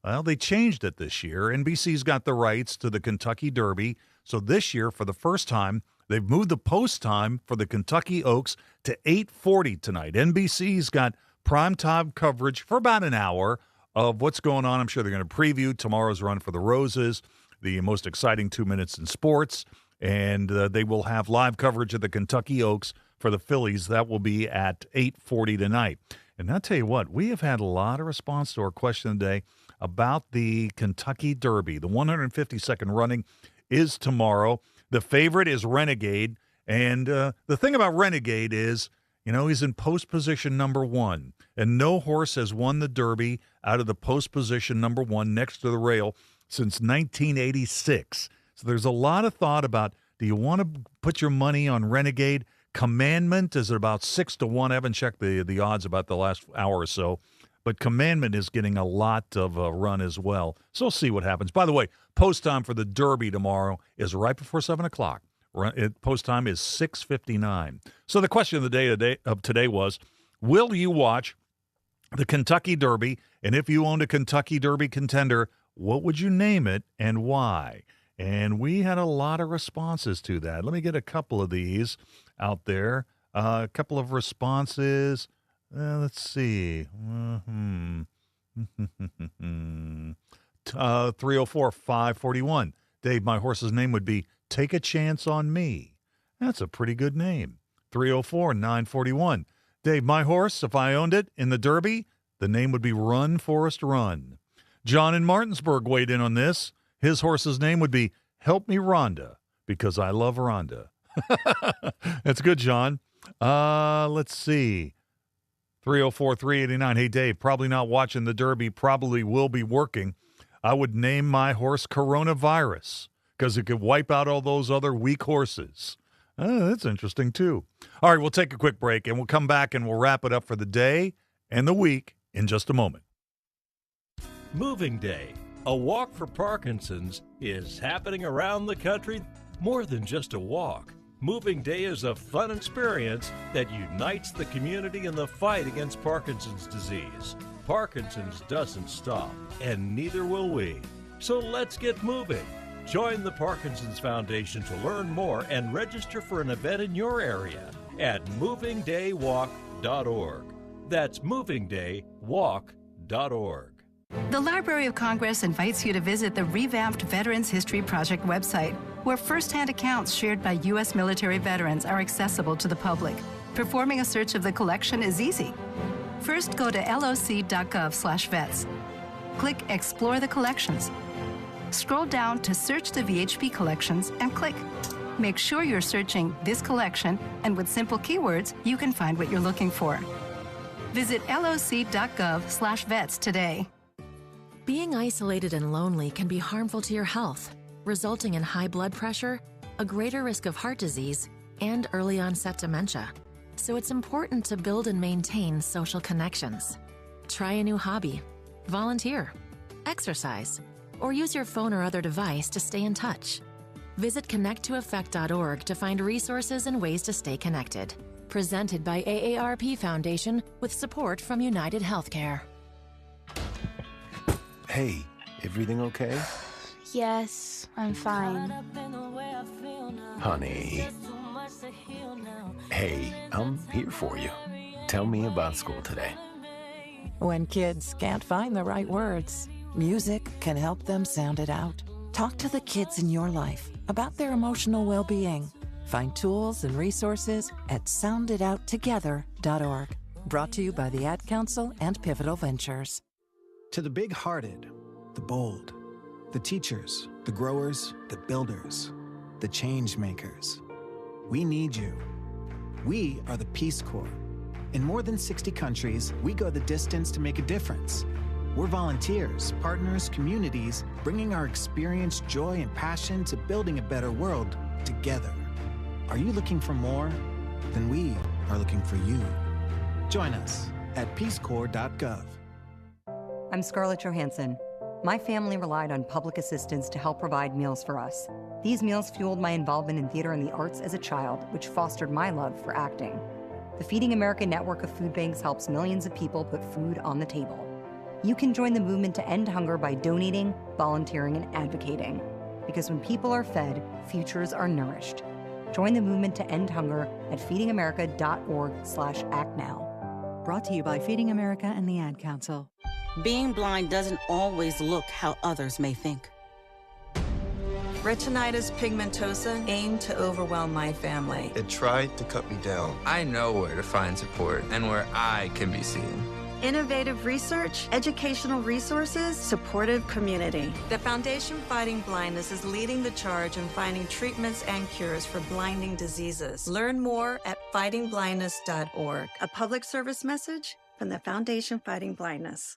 Well, they changed it this year. NBC's got the rights to the Kentucky Derby. So this year, for the first time, they've moved the post time for the Kentucky Oaks to 8:40 tonight. NBC's got primetime coverage for about an hour of what's going on. I'm sure they're going to preview tomorrow's run for the Roses, the most exciting 2 minutes in sports, and they will have live coverage of the Kentucky Oaks for the Phillies. That will be at 8:40 tonight. And I'll tell you what, we have had a lot of response to our question today about the Kentucky Derby. The 152nd running is tomorrow. The favorite is Renegade. And the thing about Renegade is, he's in post position number 1. And no horse has won the Derby out of the post position number 1 next to the rail since 1986. So there's a lot of thought about, do you want to put your money on Renegade? Commandment is at about 6-1. I haven't checked the odds about the last hour or so. But Commandment is getting a lot of a run as well. So we'll see what happens. By the way, post time for the Derby tomorrow is right before 7 o'clock. Post time is 6:59. So the question of the today was, will you watch the Kentucky Derby? And if you owned a Kentucky Derby contender, what would you name it and why? And we had a lot of responses to that. Let me get a couple of these out there. A couple of responses. Let's see. 304-541. Dave, my horse's name would be Take a Chance on Me. That's a pretty good name. 304-941. Dave, my horse, if I owned it in the Derby, the name would be Run, Forrest, Run. John in Martinsburg weighed in on this. His horse's name would be Help Me Rhonda, because I love Rhonda. That's good, John. Let's see. 304-389. Hey, Dave, probably not watching the Derby, probably will be working. I would name my horse Coronavirus because it could wipe out all those other weak horses. That's interesting, too. All right, we'll take a quick break, and we'll come back and we'll wrap it up for the day and the week in just a moment. Moving Day, a walk for Parkinson's, is happening around the country. More than just a walk. Moving Day is a fun experience that unites the community in the fight against Parkinson's disease. Parkinson's doesn't stop, and neither will we. So let's get moving. Join the Parkinson's Foundation to learn more and register for an event in your area at movingdaywalk.org. That's movingdaywalk.org. The Library of Congress invites you to visit the revamped Veterans History Project website, where first-hand accounts shared by U.S. military veterans are accessible to the public. Performing a search of the collection is easy. First, go to loc.gov/vets. Click Explore the Collections. Scroll down to Search the VHP Collections and click. Make sure you're searching this collection, and with simple keywords, you can find what you're looking for. Visit loc.gov/vets today. Being isolated and lonely can be harmful to your health, resulting in high blood pressure, a greater risk of heart disease, and early onset dementia. So it's important to build and maintain social connections. Try a new hobby, volunteer, exercise, or use your phone or other device to stay in touch. Visit connecttoeffect.org to find resources and ways to stay connected. Presented by AARP Foundation with support from United Healthcare. Hey, everything okay? Yes, I'm fine. Honey. Hey, I'm here for you. Tell me about school today. When kids can't find the right words, music can help them sound it out. Talk to the kids in your life about their emotional well-being. Find tools and resources at sounditouttogether.org. Brought to you by the Ad Council and Pivotal Ventures. To the big-hearted, the bold, the teachers, the growers, the builders, the change makers, we need you. We are the Peace Corps. In more than 60 countries, we go the distance to make a difference. We're volunteers, partners, communities, bringing our experience, joy, and passion to building a better world together. Are you looking for more? Then we are looking for you. Join us at peacecorps.gov. I'm Scarlett Johansson. My family relied on public assistance to help provide meals for us. These meals fueled my involvement in theater and the arts as a child, which fostered my love for acting. The Feeding America network of food banks helps millions of people put food on the table. You can join the movement to end hunger by donating, volunteering, and advocating. because when people are fed, futures are nourished. Join the movement to end hunger at feedingamerica.org/act now. Brought to you by Feeding America and the Ad Council. Being blind doesn't always look how others may think. Retinitis pigmentosa aimed to overwhelm my family. It tried to cut me down. I know where to find support and where I can be seen. Innovative research, educational resources, supportive community. The Foundation Fighting Blindness is leading the charge in finding treatments and cures for blinding diseases. Learn more at fightingblindness.org. A public service message from the Foundation Fighting Blindness.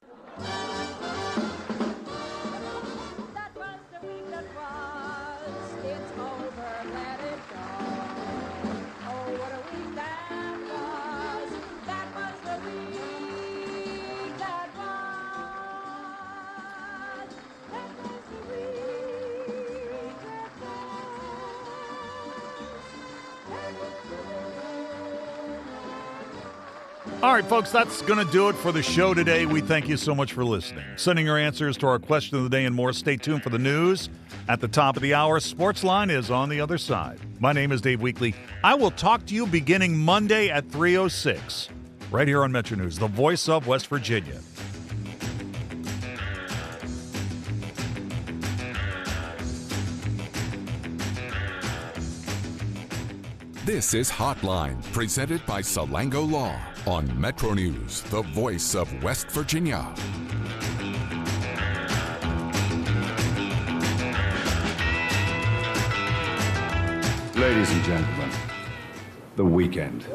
All right, folks, that's going to do it for the show today. We thank you so much for listening. Sending your answers to our question of the day and more. Stay tuned for the news. At the top of the hour, Sportsline is on the other side. My name is Dave Weekley. I will talk to you beginning Monday at 3:06, right here on Metro News, the voice of West Virginia. This is Hotline, presented by Salango Law on Metro News, the voice of West Virginia. Ladies and gentlemen, the weekend.